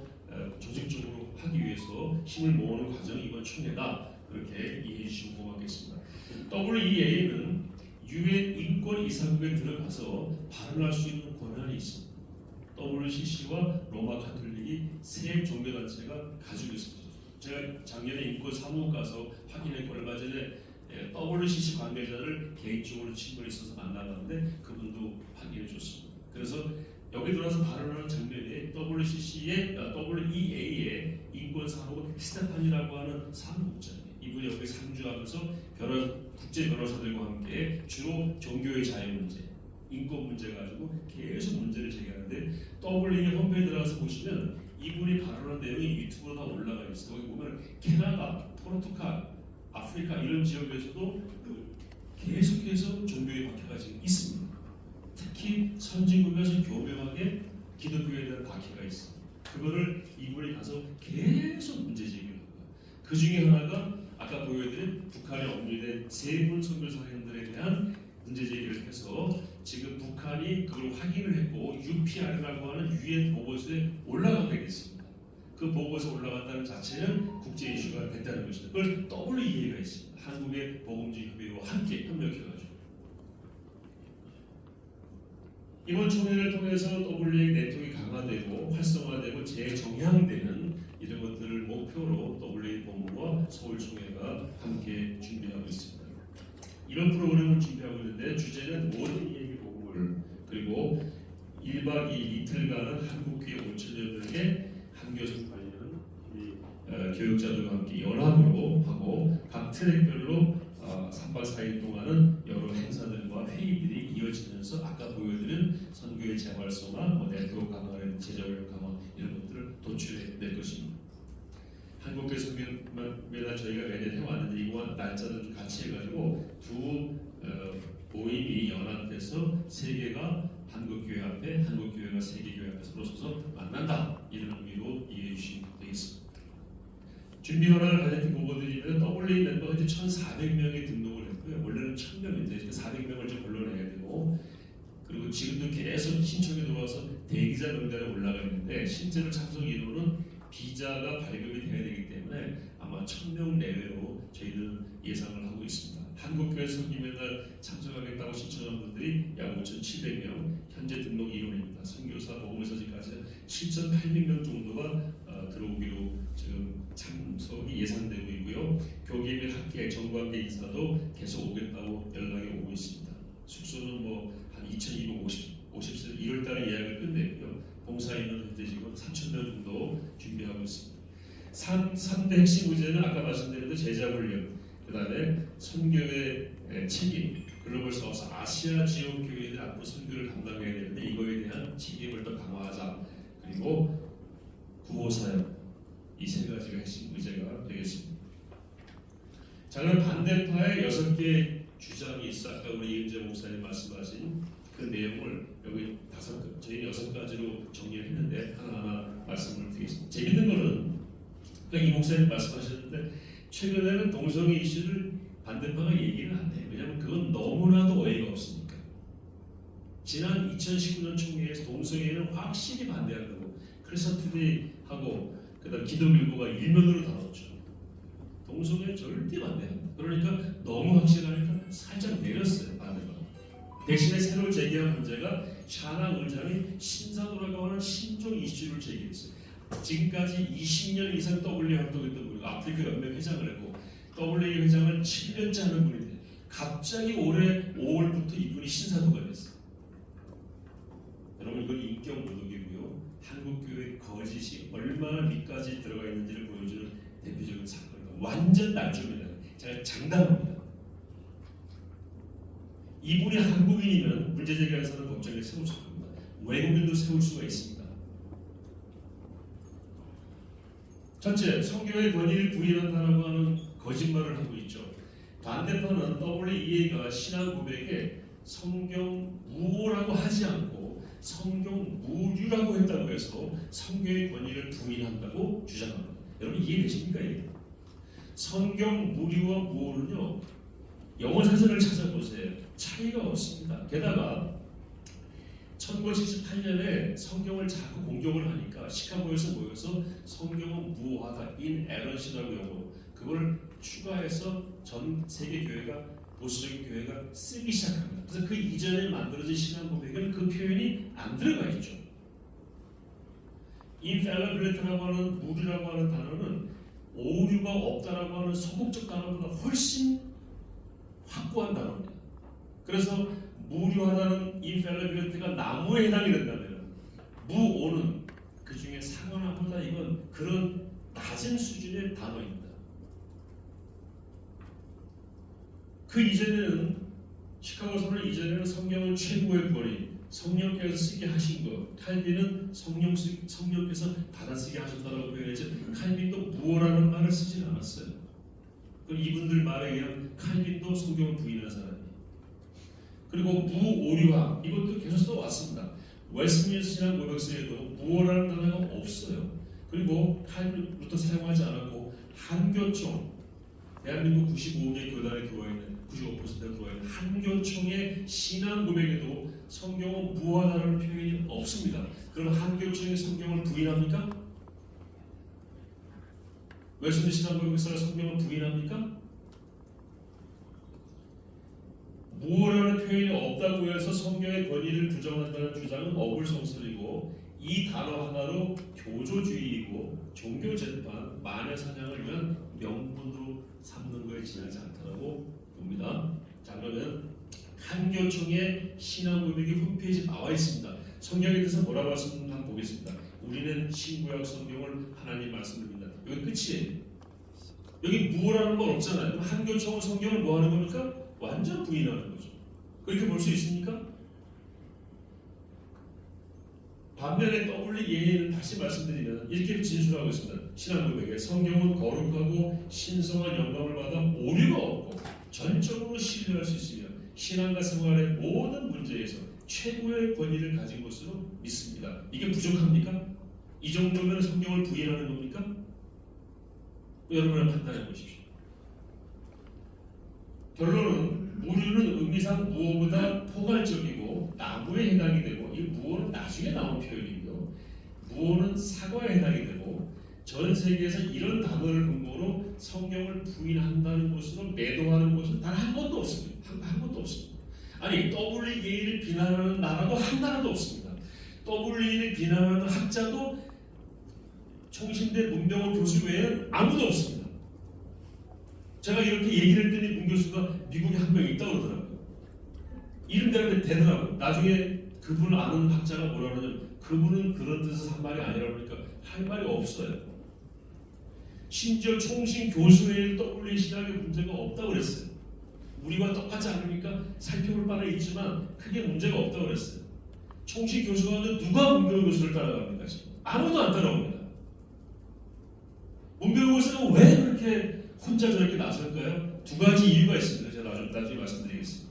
조직적으로 하기 위해서 힘을 모으는 과정이 이번 총회다. 그렇게 이해해 주시면 고맙겠습니다. WEA는 유엔 인권 이사국에 들어가서 발언할 수 있는 권한이 있습니다. WCC와 로마 가톨릭이 세 종교단체가 가지고 있습니다. 제가 작년에 인권 사무국 가서 확인했고 얼마 전에 WCC 관계자를 개인적으로 친분이 있어서 만나봤는데 그분도 확인해 줬습니다. 그래서 여기 들어와서 발언하는 장면이 WEA의 인권사무국 스테판이라고 하는 사무국장이에요. 이분이 여기 상주하면서 국제 변호사들과 함께 주로 종교의 자유 문제, 인권 문제 가지고 계속 문제를 제기하는데 WEA 홈페이지 들어가서 보시면 이분이 발언한 내용이 유튜브로 다 올라가 있어요. 여기 보면 캐나다, 포르투갈, 아프리카 이런 지역에서도 계속해서 종교의 박해가 지금 있습니다. 특히 선진국에서 교묘하게 기독교에 대한 박해가 있습니다. 그거를 이분이 가서 계속 문제 제기를 하고요. 그 중에 하나가 아까 보여드린 북한에 억류된 3분 선교사님들에 대한 문제 제기를 해서 지금 북한이 그걸 확인을 했고 UPR이라고 하는 유엔 보고서에 올라가게 됐습니다. 그 보고서에 올라간다는 자체는 국제 이슈가 됐다는 것입니다. 그걸 WEA가 있습니다. 한국의 보건주의 협의회와 함께 협력해가지고 이번 총회를 통해서 WEA 네트워크가 강화되고 활성화되고 재정향되는 이런 것들을 목표로 WEA 본부와 서울총회가 함께 준비하고 있습니다. 이런 프로그램을 준비하고 있는데 주제는 모든 이에게 복음을 그리고 1박 2일 이틀간은 한국교회 5천여 명의 한교석 관련 교육자들과 함께 연합으로 하고 각 트랙별로 3박 4일 동안은 여러 행사들과 회의들이 이어지면서 아까 보여드린 선교의 재활성화, 네트워크 강화라든지 제자교육 강화 이런 것들을 도출해낼 것입니다. 한국교회 선교회가 저희가 매년 해왔는데 이거와 날짜를 좀 같이 해가지고 두 모임이 연합돼서 세계가 한국교회 앞에 한국교회가 세계교회 앞에 서로서서 만난다 이런 의미로 이해해 주시면 되겠습니다. 준비 현황을 가장 보고드리면 WEA 멤버가 이제 1,400명이 등록을 했고요. 원래는 1,000명인데 400명을 좀 걸러내야 되고 그리고 지금도 계속 신청이 들어와서 대기자 명단에 올라가 있는데 실제로 참석 인원은 비자가 발급이 돼야 되기 때문에 아마 1,000명 내외로 저희는 예상을 하고 있습니다. 한국교회 선교회에 참석하겠다고 신청한 분들이 약 5,700명, 현재 등록 인원입니다. 선교사, 복음서지까지 7,800명 정도가 들어오기로 지금 참석이 예상되고 있고요. 교계 및 학계, 정관계 인사도 계속 오겠다고 연락이 오고 있습니다. 숙소는 뭐 한 2,250세 1월달에 예약을 끝냈고요. 봉사인은 현재 지금 3,000명 정도 준비하고 있습니다. 3대 핵심 의제는 아까 말씀드린 대로 제자훈련, 그 다음에 선교의 책임, 글로벌 사우스 아시아 지역 교회들 앞으로 선교를 감당해야 되는데 이거에 대한 책임을 더 강화하자. 그리고 구호사역 이 3가지가 핵심 의제가 되겠습니다. 작년 반대파의 6개의 주장이 있어 아까 우리 이은재 목사님 말씀하신 그 내용을 여기 저희 6가지로 정리를 했는데 하나하나 말씀을 드리겠습니다. 재밌는 거는 이 목사님 말씀하셨는데 최근에는 동성애 이슈를 반대파가 얘기를 안 해요. 왜냐하면 그건 너무나도 어이가 없으니까. 지난 2019년 총회에서 동성애는 확실히 반대한다고 크리스천투데이하고 그다음 기독일보가 일면으로 다뤘죠. 동성애 절대 반대합니다. 그러니까 너무 확실하니까 살짝 내렸어요. 반대가. 대신에 새로 제기한 문제가 샤나 의장이 신사도라고 하는 신종 이슈를 제기했어요. 지금까지 20년 이상 WEA 활동했던 분이고 아프리카 연맹 회장을 했고 WEA 회장을 7년째 하는 분인데 갑자기 올해 5월부터 이분이 신사도가 됐어요. 여러분 이건 인격 모독이고요. 한국교회 거짓이 얼마나 밑까지 들어가 있는지를 보여주는 대표적인 사건입니다. 완전 날조입니다. 제가 장담합니다. 이분이 한국인이면 문제 제기하는 법정에 세울 수 있습니다. 외국인도 세울 수가 있습니다. 첫째, 성교의 권위를 부인한다고 하는 거짓말을 하고 있죠. 반대파는 WEA가 신앙 고백에 성경 무호라고 하지 않고 성경 무류라고 했다고 해서 성경의 권위를 부인한다고 주장합니다. 여러분 이해되십니까? 성경 무류와 무호는요 영어 사전을 찾아보세요. 차이가 없습니다. 게다가 1978년에 성경을 자꾸 공격을 하니까 시카고에서 모여서 성경은 무호하다, inerrancy라고 영어로 그걸 추가해서 전 세계 교회가 보수적인 교회가 쓰기 시작합니다. 그래서 그 이전에 만들어진 신앙 고백에는 그 표현이 안 들어가 있죠. infallibility라고 하는 무리라고 하는 단어는 오류가 없다라고 하는 소극적 단어보다 훨씬 확고한 단어입니다. 그래서 무료하다는 인펠리빌리티가 나무에 해당이 된다면 무오는 그 중에 상어나 보다 이건 그런 낮은 수준의 단어입니다. 그 이전에는 시카고서를 이전에는 성경을 최고의 권위 성령께서 쓰게 하신 것 칼빈은 성령께서 받아쓰게 하셨다고 표현했죠. 칼빈도 무오라는 말을 쓰진 않았어요. 그 이분들 말에 의하면 칼빈도 성경을 부인한 사람이에요. 그리고 무오류화 이것도 계속 써왔습니다. 웨스트민스터 신학 고백서에도 무오라는 단어가 없어요. 그리고 칼빈부터 사용하지 않았고 한교총 대한민국 95개 교단에 들어와 있는 95%가 들어와 있는 한교총의 신앙 고백에도 성경은 무오하다는 표현이 없습니다. 그럼 한교총의 성경을 부인합니까? 웨스트민스터 신학 고백서가 성경을 부인합니까? 무오라는 표현이 없다고 해서 성경의 권위를 부정한다는 주장은 어불성설이고 이 단어 하나로 교조주의이고 종교재판, 마녀사냥을 위한 명분으로 삼는 거에 지나지 않다고 봅니다. 자 그러면 한교총의 신앙고백이 홈페이지에 나와 있습니다. 성경에 대해서 뭐라고 말씀하는지 한번 보겠습니다. 우리는 신구약 성경을 하나님 말씀입니다. 여기 끝이에요. 여기 무오라는 건 없잖아요. 그럼 한교총은 성경을 뭐 하는 겁니까? 완전 부인하는 거죠. 그렇게 볼 수 있습니까? 반면에 WEA는 다시 말씀드리면 이렇게 진술하고 있습니다. 신앙고백에 성경은 거룩하고 신성한 영감을 받아 오류가 없고 전적으로 신뢰할 수 있으며 신앙과 생활의 모든 문제에서 최고의 권위를 가진 것으로 믿습니다. 이게 부족합니까? 이 정도면 성경을 부인하는 겁니까? 여러분은 판단해 보십시오. 결론은 무류는 의미상 무오보다 포괄적이고 나무에 해당이 되고 이 무오는 나중에 나온 표현이고요. 무오는 사과에 해당이 되고 전 세계에서 이런 단어를 근거로 성경을 부인한다는 것으로 매도하는 것은 단 한 곳도 없습니다. 한 곳도 없습니다. 아니 WEA를 비난하는 나라도 한 나라도 없습니다. WEA를 비난하는 학자도 총신대 문병호 교수 외에는 아무도 없습니다. 제가 이렇게 얘기를 했더니 문 교수가 미국에 한 명 있다고 그러더라고요. 이름대로 되더라고요. 나중에 그분을 아는 학자가 뭐라 그러냐면 그분은 그런 뜻에서 한 말이 아니라 그러니까 할 말이 없어요. 심지어 총신 교수 외에 WEA 신학에 문제가 없다고 그랬어요. 우리와 똑같지 않으니까 살펴볼 바는 있지만 크게 문제가 없다고 그랬어요. 총신 교수가 누가 문병호 교수를 따라갑니까? 지금? 아무도 안 따라옵니다. 문병호 교수는 왜 그렇게 혼자 저렇게 나설까요? 두 가지 이유가 있습니다. 제가 나중에 말씀드리겠습니다.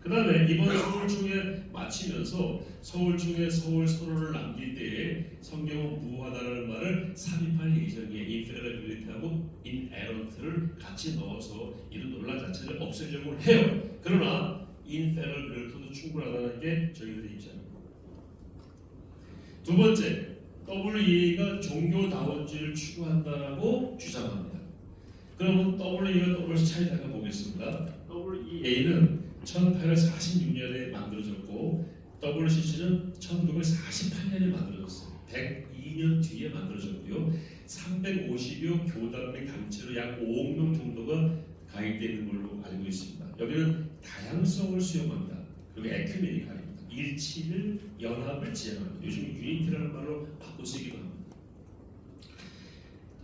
그 다음에 이번 서울총회 마치면서 서울총회 서울 선언을 남길 때에 성경은 무오하다라는 말을 삽입할 예정이에요. 인펠리빌리티하고 인에런트를 같이 넣어서 이런 논란 자체를 없애려고 해요. 그러나 인펠리빌리티도 충분하다는 게 저희들의 입장입니다. 두 번째, WEA가 종교다원주의를 추구한다라고 주장합니다. 그러면 WEA와 WC 차이다가 보겠습니다. WEA는 1846년에 만들어졌고 WCC는 1948년에 만들어졌어요. 102년 뒤에 만들어졌고요. 350여 교단의 단체로 약 5억 명 정도가 가입되어 있는 걸로 알고 있습니다. 여기는 다양성을 수용합니다. 그리고 에큐메니칼입니다. 일치를 연합을 지향합니다. 요즘 유니티라는 말로 바꿔 쓰기도 합니다.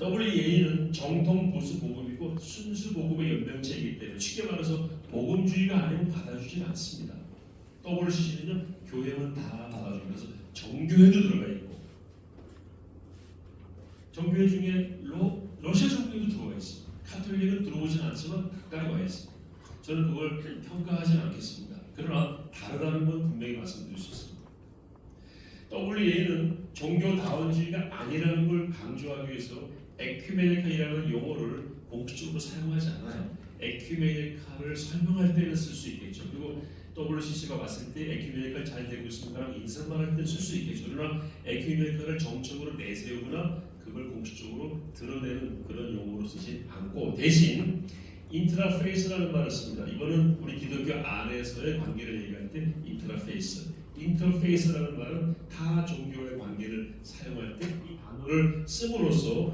WEA는 정통 보수 복음이고 순수 복음의 연명체이기 때문에 쉽게 말해서 복음주의가 아니면 받아주지 않습니다. WCC는요 교회는 다 받아주면서 정교회도 들어가 있고 정교회 중에 러시아 정교회도 들어가 있습니다. 카톨릭은 들어오진 않지만 가까이 와 있습니다. 저는 그걸 평가하지 않겠습니다. 그러나 다르다는 건 분명히 말씀드릴 수 있습니다. WEA는 종교다원주의가 아니라는 걸 강조하기 위해서 에큐메니카이라는 용어를 공식적으로 사용하지 않아요. 에큐메니카를 설명할 때는 쓸 수 있겠죠. 그리고 WCC가 왔을 때 에큐메니카 잘 되고 있습니다라고 인사만 할 때 쓸 수 있겠죠. 그러나 에큐메니카를 정적으로 내세우거나 그걸 공식적으로 드러내는 그런 용어로 쓰지 않고 대신 인트라페이스라는 말을 씁니다. 이거는 우리 기독교 안에서의 관계를 얘기할 때 인트라페이스. 인터페이스라는 말은 타 종교의 관계를 사용할 때 이 단어를 씀으로써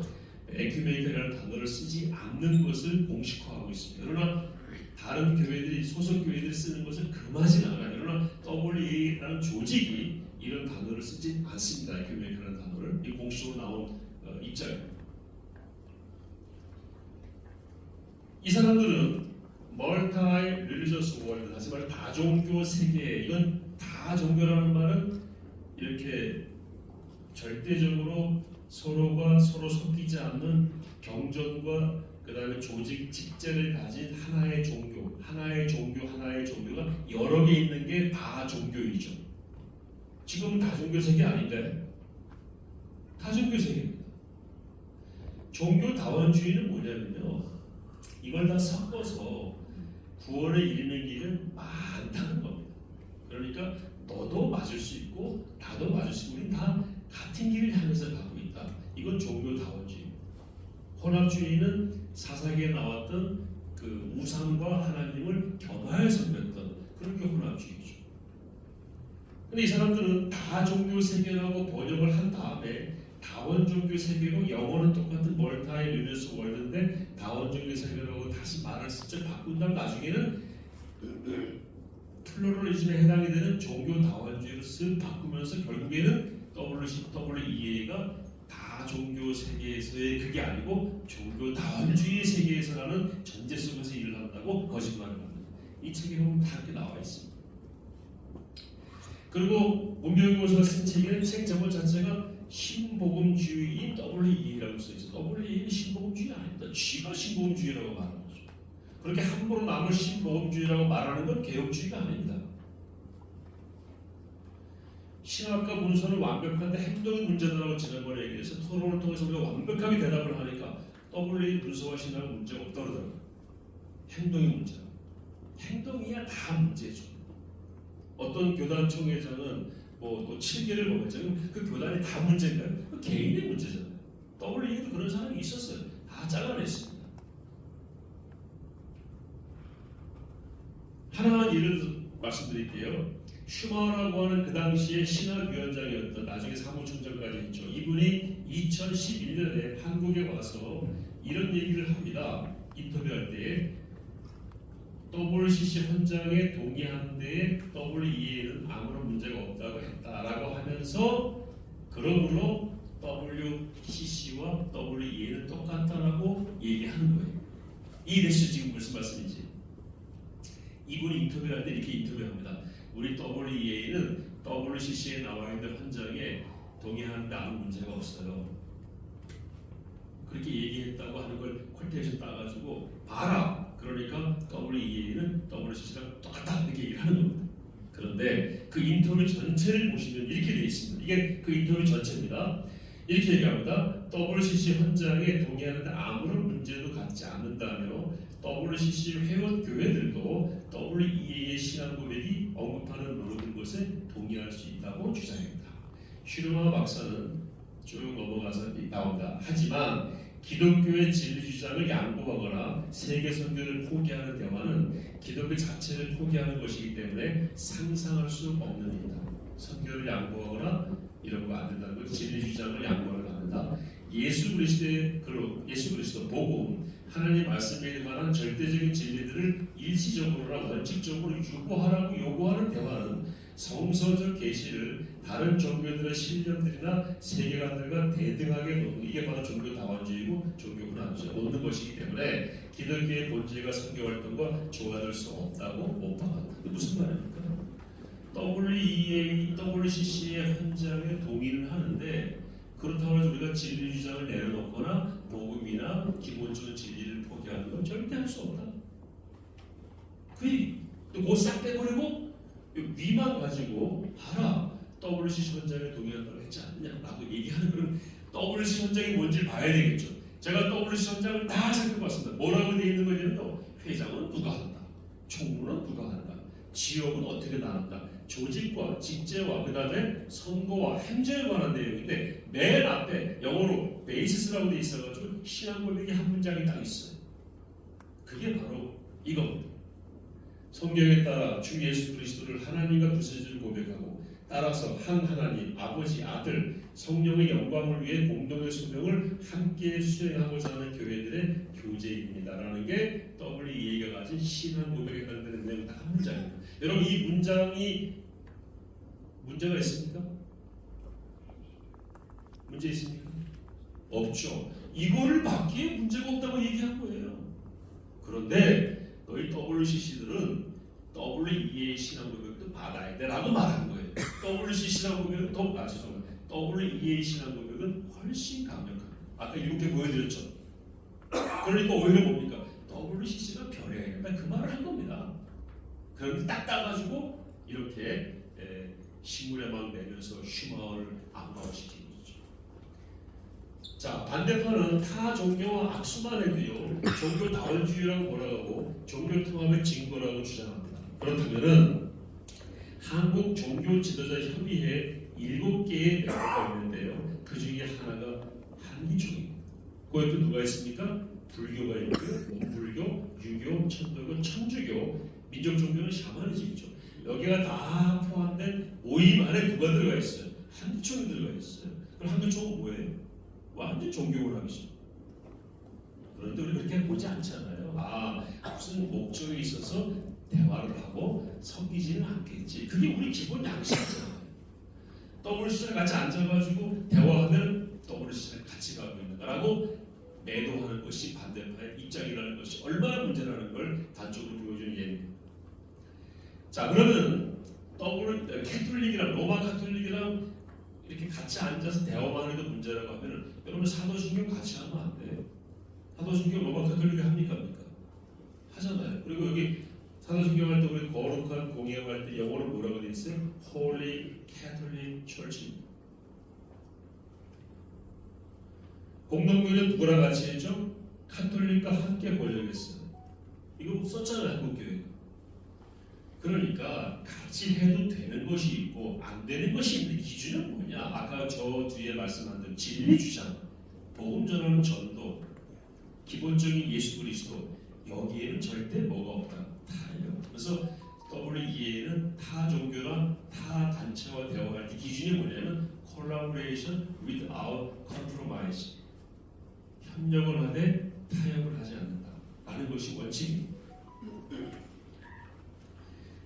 에큐메니컬이라는 단어를 쓰지 않는 것을 공식화하고 있습니다. 그러나 다른 교회들이 소속 교회들이 쓰는 것을 금하진 않아요. 그러나 WEA라는 조직이 이런 단어를 쓰지 않습니다. 에큐메니컬이라는 단어를 이 공식으로 나온 입장입니다. 이 사람들은 멀타이 릴리저스 월드, 다시 말해 다종교 세계, 이건 다종교라는 말은 이렇게 절대적으로 서로가 서로 섞이지 않는 경전과 그 다음에 조직 직제를 가진 하나의 종교, 하나의 종교가 여러 개 있는 게 다종교이죠. 지금은 다종교 세계 아닌가요? 다종교 세계입니다. 종교 다원주의는 뭐냐면요, 이걸 다 섞어서 구원에 이르는 길은 많다는 겁니다. 그러니까 너도 맞을 수 있고 나도 맞을 수 있고 우리는 다 같은 길을 향해서 가고 있다. 이건 종교 다원주의입니다. 혼합주의는 사사기에 나왔던 그 우상과 하나님을 겸하여서 섬겼던 그런 게 혼합주의죠. 근데 이 사람들은 다종교 세계라고 번역을 한 다음에 다원종교 세계로 영어는 똑같은 멀타이 릴리저스 월드인데 다원종교 세계라고 다시 말을 슬쩍 바꾼 다음 나중에는 플루럴리즘에 해당이 되는 종교 다원주의로 쓱 바꾸면서 결국에는 WEA가 다종교 세계에서의 그게 아니고 종교 다원주의 세계에서라는 전제 속에서 일을 한다고 거짓말을 합니다. 이 책에 보면 다 이렇게 나와 있습니다. 그리고 문병교사가 쓴 책에는 책 제목 자체가 신복음주의인 WEA라고 써있어요. WEA는 신복음주의 아닙니다. 쥐가 신복음주의라고 말하는 거죠. 그렇게 함부로 남을 신복음주의라고 말하는 건 개혁주의가 아닙니다. 신학과 문서는 완벽한데 행동이 문제다라고 지난번에 얘기해서 토론을 통해서 우리가 완벽하게 대답을 하니까 WEA 문서와 신학은 문제가 없다고 그러더라고요. 행동이 문제다. 행동이야 다 문제죠. 어떤 교단 총회장은 또 7개를 먹었잖아요. 그 교단이 다 문제인가요? 그 개인의 문제잖아요. WEA도 그런 사람이 있었어요. 다 잘라냈습니다. 하나만 예를 말씀드릴게요. 슈마라고 하는 그 당시에 신학위원장이었던, 나중에 사무총장까지 했죠. 이분이 2011년에 한국에 와서 이런 얘기를 합니다. 인터뷰할 때 WCC 헌장에 동의한 데에 WEA는 아무런 문제가 없다고 했다라고 하면서, 그러므로 WCC와 WEA는 똑같다라고 얘기하는 거예요. 이해되시죠? 지금 무슨 말씀인지. 이분이 인터뷰할 때 이렇게 인터뷰합니다. 우리 WEA는 WCC에 나와 있는 헌장에 동의하는데 아무 문제가 없어요. 그렇게 얘기했다고 하는 걸 콜테이션 따가지고 봐라. 그러니까 WEA는 WCC랑 똑같다 이렇게 얘기를 하는 겁니다. 그런데 그 인터뷰 전체를 보시면 이렇게 되어 있습니다. 이게 그 인터뷰 전체입니다. 이렇게 얘기합니다. WCC 헌장에 동의하는데 아무런 문제도 갖지 않는다며 WCC 회원 교회들도 WEA의 신앙 고백이 언급하는 모든 것에 동의할 수 있다고 주장합니다. 슈르마 박사는 쭉 넘어가서 나온다. 하지만 기독교의 진리 주장을 양보하거나 세계 선교를 포기하는 대화는 기독교 자체를 포기하는 것이기 때문에 상상할 수 없는 일이다. 선교를 양보하거나 이런 거 안 된다는 것, 진리 주장을 양보하는 안 된다. 예수 그리스도 복음, 하나님 말씀에 관한 절대적인 진리들을 일시적으로나 원칙적으로 유보하라고 요구하는 대화는 성서적 계시를 다른 종교들의 신념들이나 세계관들과 대등하게 놓는, 이게 바로 종교 다원주의고 종교 혼합주의 놓는 것이기 때문에 기독교의 본질과 선교 활동과 조화될 수 없다고 못박한다. 무슨 말입니까? WEA, WCC의 헌장에 동의를 하는데 그렇다고 해서 우리가 진리 주장을 내려놓거나 복음이나 기본적인 진리를 포기하는 건 절대 할 수 없다. 그곧 싹 빼버리고 위만 가지고 봐라. WCC 헌장에 동의한다고 했지 않느냐라고 얘기하는 그런 WCC 헌장이 뭔지 봐야 되겠죠. 제가 WCC 헌장을 다 살펴봤습니다. 뭐라고 되어 있는 거냐면요. 회장은 누가 한다. 총무는 누가 한다. 지역은 어떻게 나눈다. 조직과 직제와 그 다음에 선거와 행정에 관한 내용인데 맨 앞에 영어로 베이시스라고 되어 있어가지고 신앙 고백이 한 문장이 딱 있어요. 그게 바로 이겁니다. 성경에 따라 주 예수 그리스도를 하나님과 부서지를 고백하고 따라서 한 하나님 아버지 아들 성령의 영광을 위해 공동의 소명을 함께 수행하고자 하는 교회들의 교제입니다라는 게 WEA가 가진 신앙 고백에 해당되는 내용 딱 한 문장입니다. 여러분 이 문장이 문제가 있습니까? 문제 있습니까? 없죠. 이거를 받기에 문제가 없다고 얘기한 거예요. 그런데 너희 WCC들은 WEA 신앙 고백도 받아야 돼라고 말한 거예요. WCC 신앙 고백은 WEA 신앙 고백은 훨씬 강력합니다. 아까 이렇게 보여드렸죠. 그러니까 오히려 뭡니까? WCC가 변해야 된다 그 말을 한 겁니다. 그런데 딱 따가지고 이렇게 신문에 막 내면서 슈마를 악마화시키는 거죠. 자 반대편은 타 종교와 악수만 해도요 종교 다원주의라고 몰아가고 종교 통합의 증거라고 주장합니다. 그렇다면은 한국 종교 지도자 협의회 7개의 멤버가 있는데요. 그 중에 하나가 한기총입니다. 거기 또 누가 있습니까? 불교가 있고요. 원불교, 유교, 천도교, 천주교, 민족 종교는 샤머니즘이죠. 여기가 다 포함된 모임 안에 누가 들어가 있어요? 한기총이 들어가 있어요. 그럼 한기총은 뭐예요? 완전 종교오락이죠. 그런데 우리 그렇게 보지 않잖아요. 무슨 목적이 있어서 대화를 하고 섞이지는 않겠지. 그게 우리 기본 양식이잖아요. WCC를 같이 앉아가지고 대화하면 WCC를 같이 가고 있는가라고 매도하는 것이 반대파의 입장이라는 것이 얼마나 문제라는 걸 단적으로 보여주는 예입니다. 자 그러면 캐톨릭이랑 로마 카톨릭이랑 이렇게 같이 앉아서 대화만 해도 문제라고 하면 여러분 사도신경 같이 하면 안 돼요. 사도신경 로마 카톨릭이 합니까? 하잖아요. 그리고 여기 사도신경 할 때 우리 거룩한 공예할 때 영어로 뭐라고 돼 있어요? Holy Catholic Church입니다. 공동묘는 누구랑 같이 했죠? 카톨릭과 함께 권력했어요. 이거 썼잖아요 한국교회. 그러니까 같이 해도 되는 것이 있고 안 되는 것이 있는데 기준은 뭐냐? 아까 저 뒤에 말씀한 대로 진리 주장, 복음 전하는 전도, 기본적인 예수 그리스도 여기에는 절대 뭐가 없다. 다예요. 그래서 WEA는 타 종교나 타 단체와 대화할 때 기준이 뭐냐면 collaboration without compromise. 협력을 하되 타협을 하지 않는다라는 것이 원칙입니다.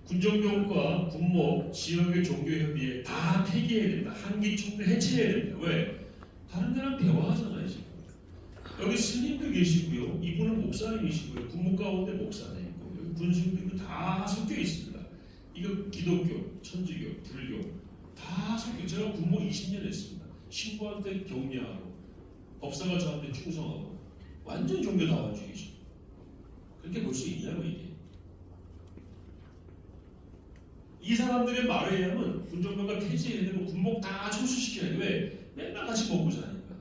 군정교과, 군목, 지역의 종교협의회 다 폐기해야 된다. 한기총회 해체해야 된다. 왜? 다른 데랑 대화하잖아요 지금. 여기 스님도 계시고요. 이분은 목사님이시고요. 군목 가운데 목사님이고 여기 군수님도 다 섞여 있습니다. 이거 기독교, 천주교, 불교 다 섞여. 제가 군목 20년 했습니다. 신부한테 격려하고 법사가 저한테 충성하고 완전 종교 다원주의죠. 그렇게 볼 수 있냐고 이게. 이 사람들의 말에 의하면 군정교가 폐지해야 되고 군목 다 철수시켜야 돼. 왜? 맨날 같이 먹고 자니까.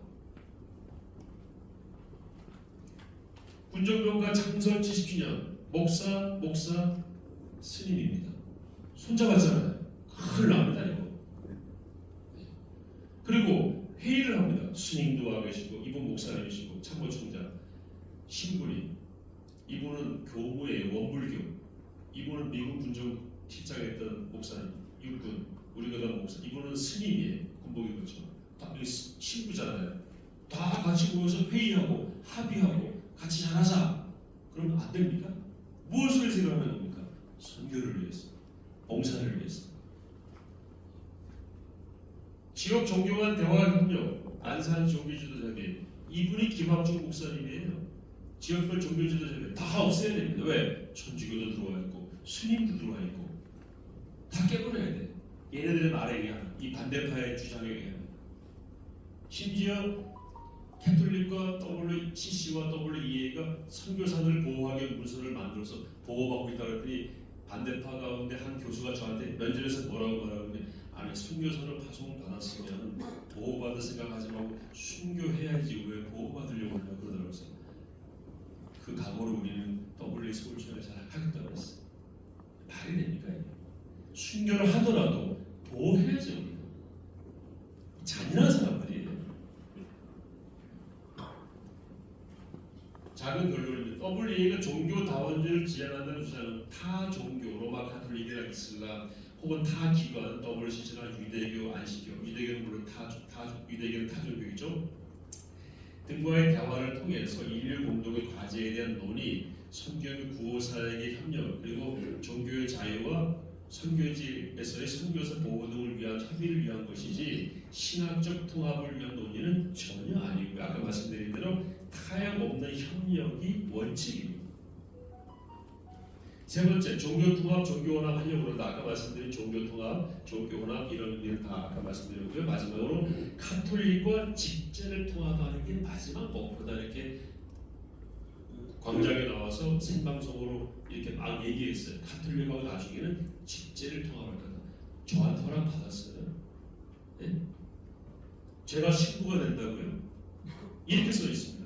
군정교가 창설 70주년 목사 스님입니다. 손잡았잖아요. 큰일 납니다 이거. 그리고 회의를 합니다. 스님도 와 계시고 이분 목사님이시고 참모총장 신부님 이분은 교무의 원불교 이분은 미국 군정 실장했던 목사님 육군 우리 교단 목사 이분은 스님이에요. 군복이 그렇죠. 다 신부잖아요. 다 같이 모여서 회의하고 합의하고 같이 잘하자. 그러면 안 됩니까? 무엇을 생각하는 겁니까? 선교를 위해서 봉사를 위해서 지역 종교 간 대화 협력 안산 종교지도자회 이분이 김학중 목사님이에요. 지역별 종교지도자회 다 없애야 됩니다. 왜? 천주교도 들어와 있고 스님도 들어와 있고 다 깨버려야 돼. 얘네들의 말에 의하면 이 반대파의 주장에 의하면 심지어 캐톨릭과 WCC와 WEA가 선교사들을 보호하기 위한 문서를 만들어서 보호받고 있다고 했더니 반대파 가운데 한 교수가 저한테 면접에서 뭐라고 말하는데 아니 선교사를 파송받았으면 보호받을 생각하지 말고 순교해야지 왜 보호받으려고 하냐 그러더라고요. 그 각오로 우리는 WEA 서울청에 잘 하겠다고 했어요. 말이 됩니까? 순교를 하더라도 보호해야죠. 우리가. 잔인한 사람들이에요. 작은 결론입니다. WEA가 종교 다원주의를 지향한다는 주장은 타 종교, 로마 카톨릭이나 이슬람, 혹은 타 기관, WCC나 유대교, 안식교, 유대교는 물론 유대교는 타종교이죠. 등과의 대화를 통해서 인류 공동의 과제에 대한 논의, 선교의 구호 사역의 협력, 그리고 종교의 자유와 선교지에서의 선교사 보호 등을 위한 협의를 위한 것이지 신학적 통합을 위한 논의는 전혀 아니고요. 아까 말씀드린 대로 타협 없는 협력이 원칙입니다. 세 번째, 종교통합, 종교혼합 하려고 그런다. 아까 말씀드린 종교통합, 종교혼합 이런 일을 다 아까 말씀드렸고요. 마지막으로 카톨릭과 직제를 통합하는 게 마지막 목표다. 이렇게 광장에 나와서 생방송으로 이렇게 막 얘기했어요. 카톨릭하고 나중에는 직제를 통합할 거다. 저한테 허락 받았어요. 네? 제가 신부가 된다고요? 이렇게 써 있습니다.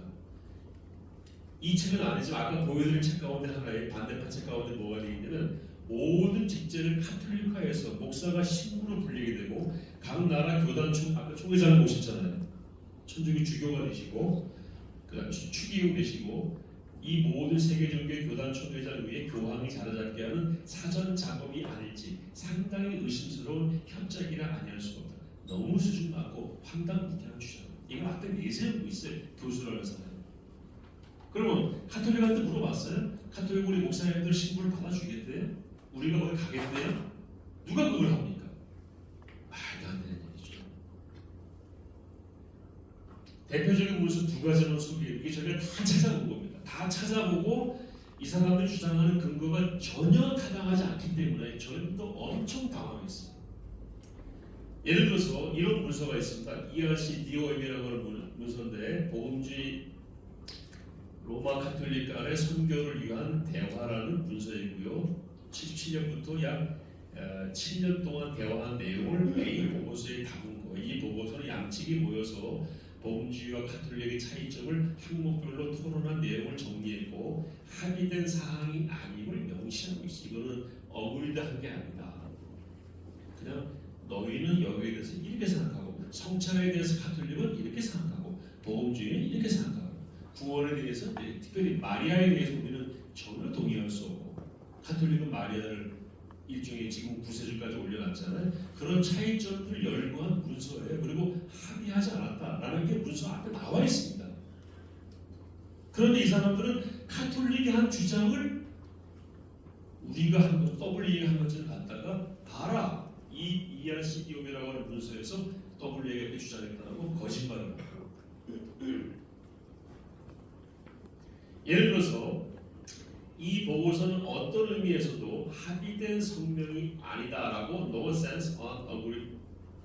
이 책은 아니지만 아까 보여드린 책 가운데 하나의 반대편 책 가운데 뭐가 되어 있냐면 모든 직제를 카톨릭화해서 목사가 신부로 불리게 되고 각 나라 교단 아까 총회장을 모셨잖아요. 천주교 주교가 되시고 그다음 추기고 되시고 이 모든 세계 종교의 교단 총회장 위에 교황이 자리 잡게 하는 사전 작업이 아닐지 상당히 의심스러운 협작이라 아니할 수가 없다. 너무 수준 낮고 황당무계한 주장. 이걸 앞에 내세우고 있어요. 교수라는 사람. 그러면 카톨릭한테 물어봤어요? 카톨릭 우리 목사님들 신부를 받아주겠대요? 우리가 거기 가겠대요? 누가 그걸 합니까? 말도 안 되는 얘기죠. 대표적인 문서 두 가지만 소개해. 이게 저희가 다 찾아본 겁니다. 다 찾아보고 이 사람들이 주장하는 근거가 전혀 타당하지 않기 때문에 저희도 엄청 당황했어요. 예를 들어서 이런 문서가 있습니다. ERC DOM이라고 하는 문서인데 복음주의 로마 카톨릭 간의 선교를 위한 대화라는 문서이고요. 77년부터 약 7년 동안 대화한 내용을 A 보고서에 담은 거예요. 이 보고서는 양측이 모여서 복음주의와 카톨릭의 차이점을 항목별로 토론한 내용을 정리했고 합의된 사항이 아님을 명시하고 있어요. 이거는 어그리드한 게 아니다. 그냥 너희는 여기에 대해서 이렇게 생각하고 성찬에 대해서 카톨릭은 이렇게 생각하고 복음주의는 이렇게 생각하고 구원에 대해서 특별히 마리아에 대해서 우리는 전혀 동의할 수 없고 카톨릭은 마리아를 일종의 지금 구세주까지 올려놨잖아요. 그런 차이점을 열거한 문서예요. 그리고 합의하지 않았다라는 게 문서 앞에 나와 있습니다. 그런데 이 사람들은 카톨릭이 한 주장을 우리가 한 것, WE가 한 것을 갖다가 봐라. 이 ERCDOM이라고 하는 문서에서 WE가 이렇게 주장했다고 거짓말을 합니다. 예를 들어서 이 보고서는 어떤 의미에서도 합의된 성명이 아니다라고 no sense on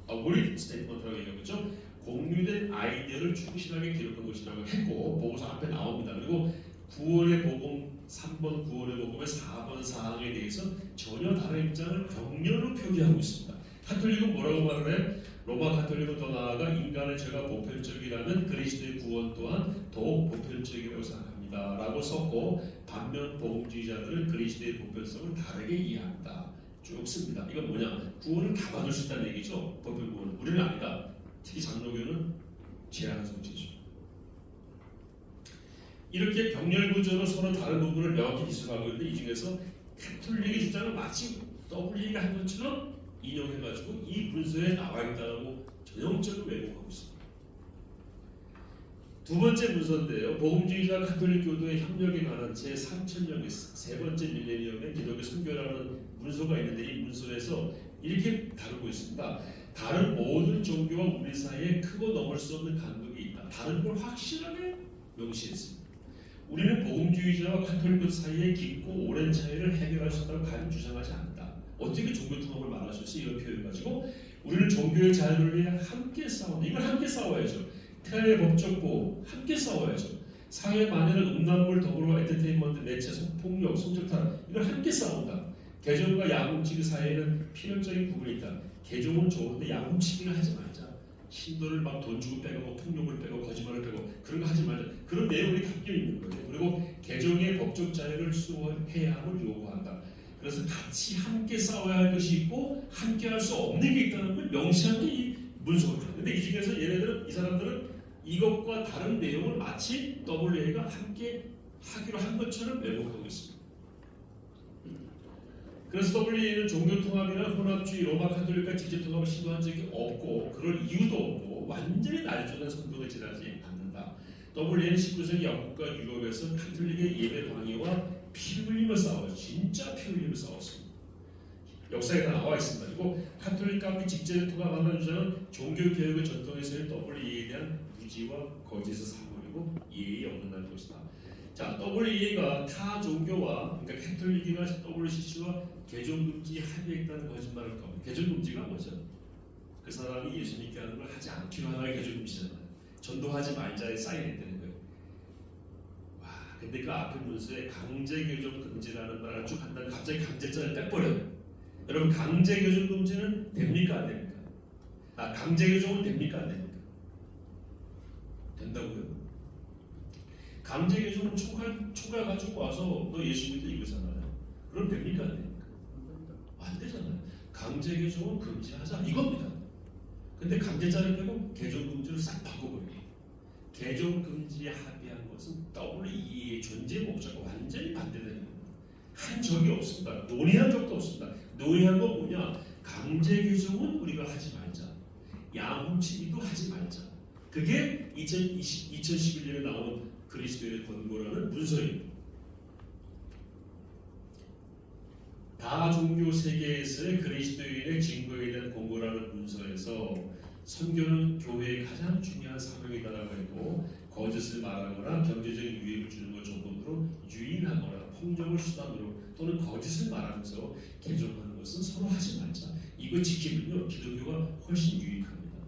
agreed statement라고 얘기하죠. 공유된 아이디어를 충실하게 기록한 것이라고 했고 보고서 앞에 나옵니다. 그리고 9월의 복음 3번 9월의 복음의 4번 사항에 대해서 전혀 다른 입장을 격려로 표기하고 있습니다. 카톨릭은 뭐라고 말을 해? 로마 카톨릭은 더 나아가 인간의 죄가 보편적이라면 그리스도의 구원 또한 더욱 보편적이라고 생각합니다. 라고 썼고 반면 복음주의자들은 그리스도의 보편성을 다르게 이해한다. 쭉 씁니다. 이건 뭐냐? 구원을 다 받을 수 있다는 얘기죠. 보편 구원. 우리는 아니다. 특히 장로교는 제한 성체죠. 이렇게 병렬 구조로 서로 다른 부분을 명확히 지적하고 있는데 이 중에서 카톨릭의 주장을 마치 WE가 한 것처럼 인용해가지고 이 문서에 나와 있다고 전형적으로 왜곡하고 있습니다. 두 번째 문서인데요. 복음주의자 카톨릭 교도의 협력에 관한 제3000년의 세 번째 밀레니엄의 기독교 선교라는 문서가 있는데 이 문서에서 이렇게 다루고 있습니다. 다른 모든 종교와 우리 사이에 크고 넘을 수 없는 간극이 있다. 다른 걸 확실하게 명시했습니다. 우리는 복음주의자와 카톨릭 사이에 깊고 오랜 차이를 해결할 수 있다고 가히 주장하지 않는다. 어떻게 종교 통합을 말할 수 있어? 이런 표현을 가지고 우리는 종교의 자유를 위해 함께 싸운다. 이걸 함께 싸워야죠. 태아의 법적 보호 함께 싸워야죠. 사회 만연한 음란물 더불어 엔터테인먼트, 매체, 폭력, 성적 탄압 이걸 함께 싸운다. 개종과 야금치기 사이에는 필연적인 부분이 있다. 개종은 좋은데 야금치기를 하지 말자. 신도를 막 돈 주고 빼고 폭력을 빼고 거짓말을 빼고 그런 거 하지 말자. 그런 내용이 담겨 있는 거예요. 그리고 개종의 법적 자유를 수호해야 함을 요구한다. 그래서 같이 함께 싸워야 할 것이 있고 함께 할 수 없는 게 있다는 걸 명시한 게 이 문서거든요. 근데 이 중에서 얘네들은 이 사람들은 이것과 다른 내용을 마치 WE가 함께 하기로 한 것처럼 왜곡하고 있습니다. 그래서 WEA는 종교 통합이나 혼합주의 로마 카톨릭과 직접 통합을 시도한 적이 없고 그럴 이유도 없고 완전히 날조된 성도를 지나지 않는다. WEA는 19세기 영국과 유럽에서 카톨릭의 예배 방해와 피 흘림을 싸웠죠. 진짜 피 흘림을 싸웠습니다. 역사에 다 나와 있습니다. 그리고 카톨릭과 직접 통합하는 주장은 종교개혁의 전통에서의 WEA에 대한 무지와 거짓의 사고이고 예의 없는 것이다. 자, WEA가 타 종교와 그러니까 카톨릭이나 WCC와 개종금지 합의했다는 거짓말을 겁니다. 개종금지가 뭐죠? 그 사람이 예수 믿게 하는 걸 하지 않기로 하나의 개종금지잖아요. 전도하지 말자에 사인했다는 거예요. 와, 근데 그 앞에 문서에 강제개종금지라는 말을 쭉 한다면 갑자기 강제자를 빼버려요. 여러분, 강제개종금지는 됩니까 안 됩니까? 강제개종은 됩니까 안 됩니까? 된다고요? 강제개종은 초가 가지고 와서 너 예수 믿어 이거잖아요. 그럼 됩니까 안 됩니까? 안 되잖아요. 강제개종은 금지하자 이겁니다. 근데 강제자를 빼고 개종금지를 싹 바꿔버려요. 개종금지에 합의한 것은 WEA의 존재 목적과 완전히 반대되는 겁니다. 한 적이 없습니다. 논의한 적도 없습니다. 논의한 건 뭐냐? 강제개종은 우리가 하지 말자. 양훔치기도 하지 말자. 그게 2011년에 나온 그리스도의 권고라는 문서입니다. 다종교 세계에서의 그리스도인의 증거에 대한 권고라는 문서에서 선교는 교회의 가장 중요한 사명이다라고 했고 거짓을 말하거나 경제적인 유익을 주는 것 조건으로 유인하거나 폭력을 수단으로 또는 거짓을 말하면서 개종하는 것은 서로 하지 말자. 이거 지키면요 기독교가 훨씬 유익합니다.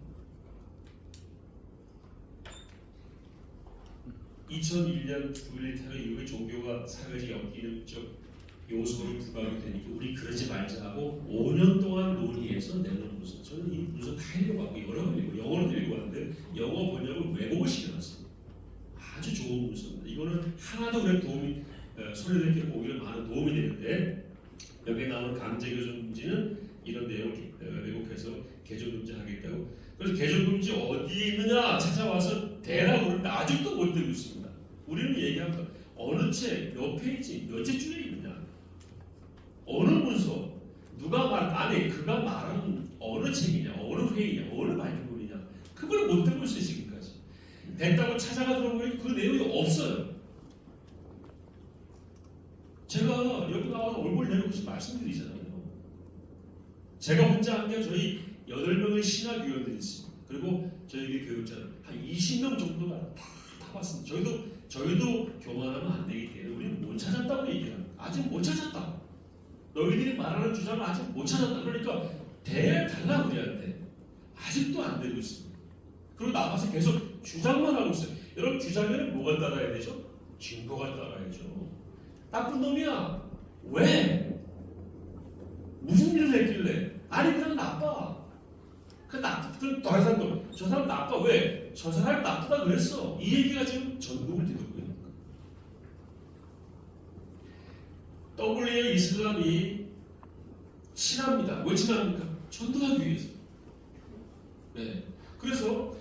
2001년 9.11 테러 이후에 종교가 사회적 역기능적 요소를 부각이 되니까 우리 그러지 말자 하고 5년 동안 논의해서 내놓은 문서. 저는 이 문서 다 읽어봤고 여러 번 읽고 영어로도 읽어봤는데 영어 번역을 외국어 시켜놨어요. 아주 좋은 문서입니다. 이거는 하나도 그래 도움이 소리내기로 오히려 많은 도움이 되는데 여기에 나오는 강제개종금지는 이런 내용을 왜곡해서 개종금지하겠다고. 그래서 개종금지 어디에 있느냐 찾아와서 대라고 그러는데 아직도 못 들고 있습니다. 우리는 얘기합니다. 어느 책, 몇 페이지, 몇째 줄에 있느냐, 어느 문서, 누가 아니 그가 말하는 어느 책이냐, 어느 회의냐, 어느 발표문이냐, 그걸 못 들고 있어요 지금까지. 됐다고 찾아가 들어보니 그 내용이 없어요. 제가 여기 나와서 얼굴 내놓고 말씀드리잖아요. 제가 혼자 한 게 저희 8명의 신학위원들이 있습니다. 그리고 저희 교육자 한 20명 정도가 다 타봤습니다. 저희도 교만하면 안 되기 때문에 우리는 못 찾았다고 얘기합니다. 아직 못 찾았다. 너희들이 말하는 주장을 아직 못 찾았다. 그러니까 대달라 우리한테. 아직도 안 되고 있습니다. 그리고 나가서 계속 주장만 하고 있어요. 여러분 주장에는 뭐가 따라야 되죠? 증거가 따라야죠. 나쁜 놈이야. 왜? 무슨 일을 했길래? 아니 그냥 나빠. 더 이상 저 사람 나빠. 왜? 저 사람 나쁘다 그랬어. 이 얘기가 지금 전국을 뒤덮고 있는 거예요. WEA 이슬람이 친합니다. 왜 친합니까? 전도하기 위해서. 네. 그래서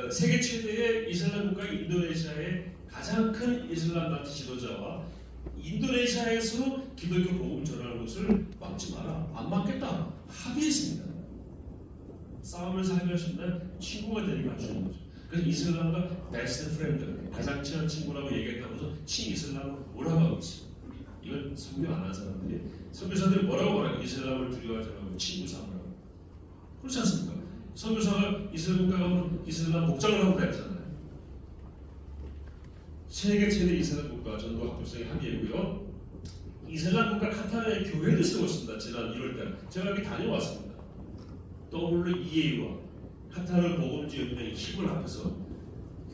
세계 최대의 이슬람 국가 인도네시아의 가장 큰 이슬람 단체 지도자와 인도네시아에서 기독교 복음 전하는 것을 막지 마라. 안 막겠다. 합의했습니다. 싸우면서 합의하셨는데 친구가 되니까 하시는 거죠. 그래서 이슬람과 베스트 프렌드, 가장 친한 친구라고 얘기했다면서 친이슬람을 몰아가고 있습니다. 이건 설명 안 한 사람들이 선교사들이 뭐라고 말해요? 이슬람을 두려워하지 말고 친구 삼으라고. 그렇지 않습니까? 선교사가 이슬람 국가 가면 이슬람 복장을 하고 다녔잖아요. 세계 최대 이슬람 국가 전도 합법성의 합의이고요. 이슬람 국가 카타르의 교회도 세웠습니다. 지난 1월달 제가 여기 다녀왔습니다. WEA와 카타르 복음지 연맹의 힘을 합해서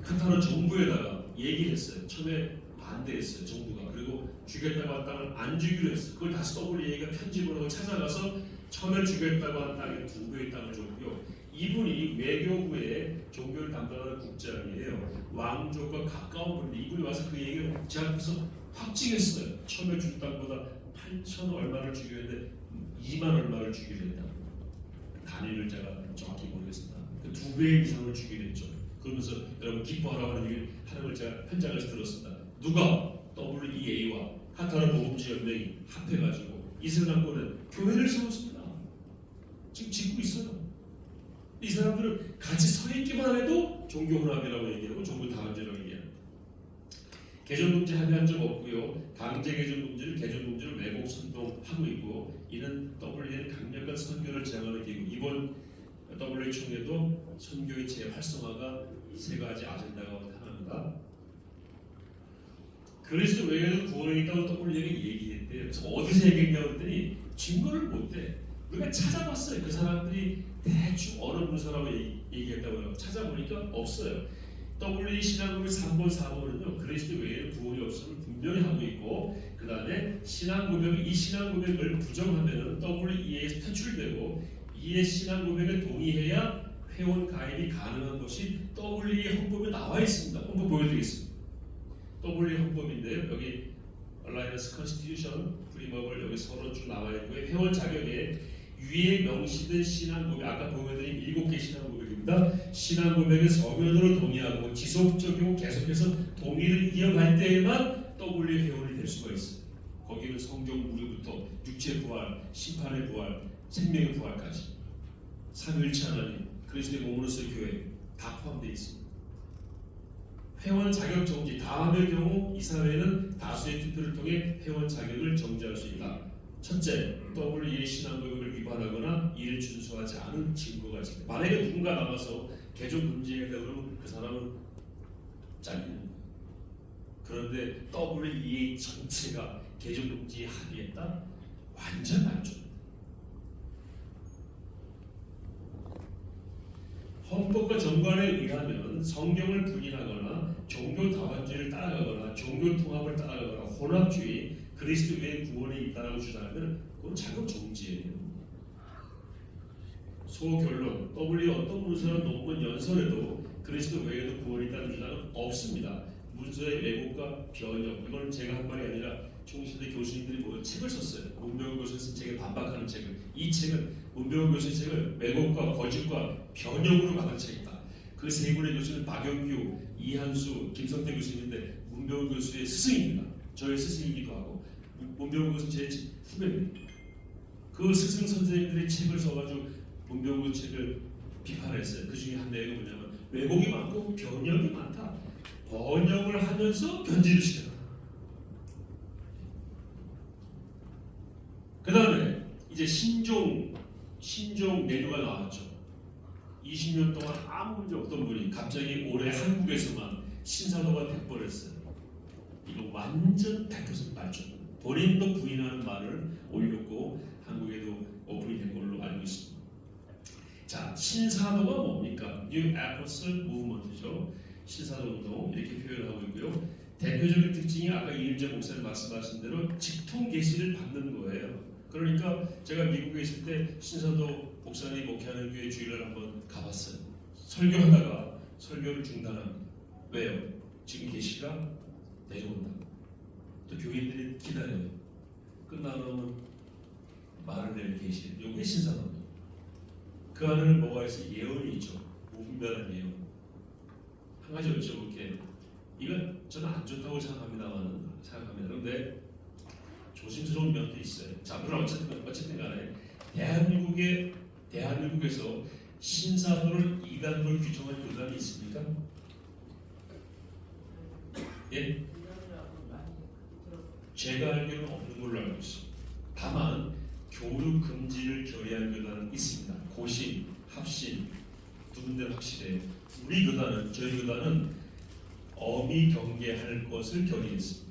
카타르 정부에다가 얘기를 했어요. 처음에 반대했어요. 정부가. 그리고 주겠다고 한 땅을 안 주기로 했어요. 그걸 다시 WEA가 편집을 하고 찾아가서 처음에 주겠다고 한 땅에 2배의 땅을 줬고요. 이분이 외교부의 종교를 담당하는 국장이에요. 왕족과 가까운 분인데 이분이 와서 그 얘기를 제 앞에서 확 찍었어요. 처음에 준 땅보다 8천 얼마를 주기로 했는데 2만 얼마를 주기로 했다. 단위를 제가 정확히 모르겠습니다. 그 2배 이상을 주기로 했죠. 그러면서 여러분 기뻐하라고 하는 얘기를 하는 걸 제가 현장에서 들었습니다. 누가 WEA와 카타르 복음지 연맹이 합해가지고 이슬람권은 교회를 세웠습니다. 지금 짓고 있어요. 이 사람들은 같이 서 있기만 해도 종교 혼합이라고 얘기하고 종교 다원제라고 얘기해요. 개정금지 합의한 적 없고요. 강제 개정금지를 개정금지로 왜곡 선동하고 있고, 이는 WA는 강력한 선교를 제한하는 기구. 이번 WA 총회도 선교의 재활성화가 세 가지 아젠다가 하나입니다. 그리스도 외에도 구원이 있다고 WA가 얘기했대요. 그래서 어디서 얘기했냐고 그랬더니 증거를 못 대. 우리가 찾아봤어요. 그 사람들이 대충 어느 문서라고 얘기했다고 찾아보니까 없어요. WA 신앙고백 3번, 4번은요 그리스도 외에는 구원이 없음을 분명히 하고 있고, 그 다음에 이 신앙고백을 부정하면 WEA에서 퇴출되고, 이의 신앙고백에 동의해야 회원 가입이 가능한 것이 WEA 헌법에 나와 있습니다. 헌법 보여드리겠습니다. WEA 헌법인데요, 여기 Alliance Constitution 프리머블 여기 서로 쭉 나와 있고요. 회원 자격에 위에 명시된 신앙고백, 아까 보여드린 7개 신앙고백입니다. 신앙고백을 서면으로 동의하고 지속적이고 계속해서 동의를 이어갈 때에만 WA 회원이 될 수가 있어요. 거기는 성경 무료부터 육체 부활, 심판의 부활, 생명의 부활까지 삼위일체 하나님, 그리스도의 몸으로서의 교회 다 포함되어 있습니다. 회원 자격 정지, 다음의 경우 이 사회는 다수의 투표를 통해 회원 자격을 정지할 수 있다. 첫째, WEA 신앙고백을 위반하거나 이를 준수하지 않은 증거가 있습니다. 만약에 누군가 나가서 개종 금지해야 그러면 그 사람은 잘리는 거예요. 그런데 WEA 전체가 개종 금지에 합의했다? 완전 안좋. 헌법과 정관에 의하면 성경을 부인하거나 종교 다원주의를 따라가거나 종교 통합을 따라가거나 혼합주의, 그리스도 외에 구원이 있다라고 주장하면 그건 자격 정지예요. 소결론, WEA 어떤 문서나 논문 연설에도 그리스도 외에도 구원이 있다는 주장은 없습니다. 문서의 왜곡과 변형, 이건 제가 한 말이 아니라 총신대 교수님들이 모여 책을 썼어요. 문병호 교수의 쓴 책에 반박하는 책을. 이 책은 문병호 교수의 책을 왜곡과 거짓과 변형으로 만든 책이다. 그 세 분의 교수는 박영규, 이한수, 김성태 교수님인데 문병호 교수의 스승입니다. 저의 스승이기도 하고 문병호 교수 제 후배입니다. 그 스승 선생님들이 책을 써가지고 문병호 책을 비판했어요. 그 중에 한 내용이 뭐냐면 왜곡이 많고 변형이 많다. 번역을 하면서 견지를 시켜라. 그 다음에 이제 신종 내류가 나왔죠. 20년 동안 아무 문제 없던 분이 갑자기 올해 한국에서만 신사도가 돼버렸어요. 이거 완전 100% 발전. 본인도 부인하는 말을 올렸고 한국에도 오픈이 된 걸로 알고 있습니다. 자, 신사도가 뭡니까? New Apostle Movement죠. 신사도 운동 이렇게 표현하고 있고요. 대표적인 특징이 아까 이은재 목사님 말씀하신 대로 직통 계시를 받는 거예요. 그러니까 제가 미국에 있을 때 신사도 목사님 목회하는 교회 주일날 한번 가봤어요. 설교하다가 설교를 중단합니다. 왜요? 지금 계시가 내려온다. 또 교인들이 기다려요. 끝나면 말을 낼 계시. 이게 신사도입니다. 그 안에는 뭐가 있어요? 예언이 있죠. 무분별한 예언. 한 가지 여쭤볼게요. 이건 저는 안 좋다고 생각합니다. 그런데 조심스러운 면도 있어요. 자, 그럼 어쨌든 간에 대한민국에서 신사도를 이단으로 규정한 교단이 있습니까? 예? 제가 알기로는 없는 걸로 알고 있습니다. 다만 교류 금지를 결의한 교단은 있습니다. 고신, 합신 두 군데는 확실해요. 저희 교단은 엄히 경계할 것을 결의했습니다.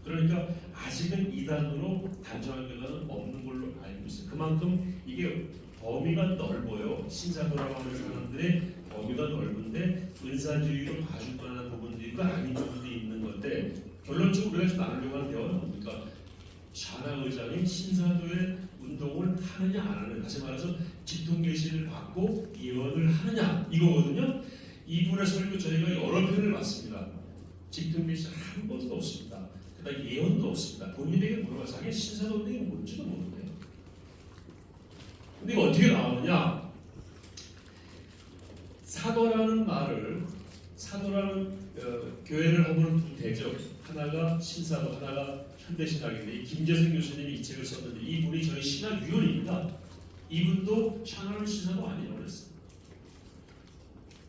그러니까 아직은 이단으로 단정한 교단은 없는 걸로 알고 있어요. 그만큼 이게 범위가 넓어요. 신사도라고 하는 사람들의 범위가 넓은데 은사주의로 봐줄 만한 부분도 있고 아닌 부분도 있는 건데, 결론적으로 우리가 지금 나누려고 하는 대화는 뭡니까? 샤나 의장이 신사도의 운동을 하느냐 안 하느냐, 다시 말해서 직통계시를 받고 예언을 하느냐 이거거든요. 이분의 설교 저희가 여러 편을 봤습니다. 직통계시 한 번도 없습니다. 그다음 예언도 없습니다. 본인에게 물어봐. 자기 신사도 운동이 뭔지도 모르네요. 근데 이거 어떻게 나오느냐? 사도라는 교회를 하고는 두 대죠. 하나가 신사도, 하나가 현대신학인데 이 김재생 교수님이 이 책을 썼는데 이분이 저희 신학 위원입니다. 이분도 샤넬은 신사도 아니라고 그랬어요.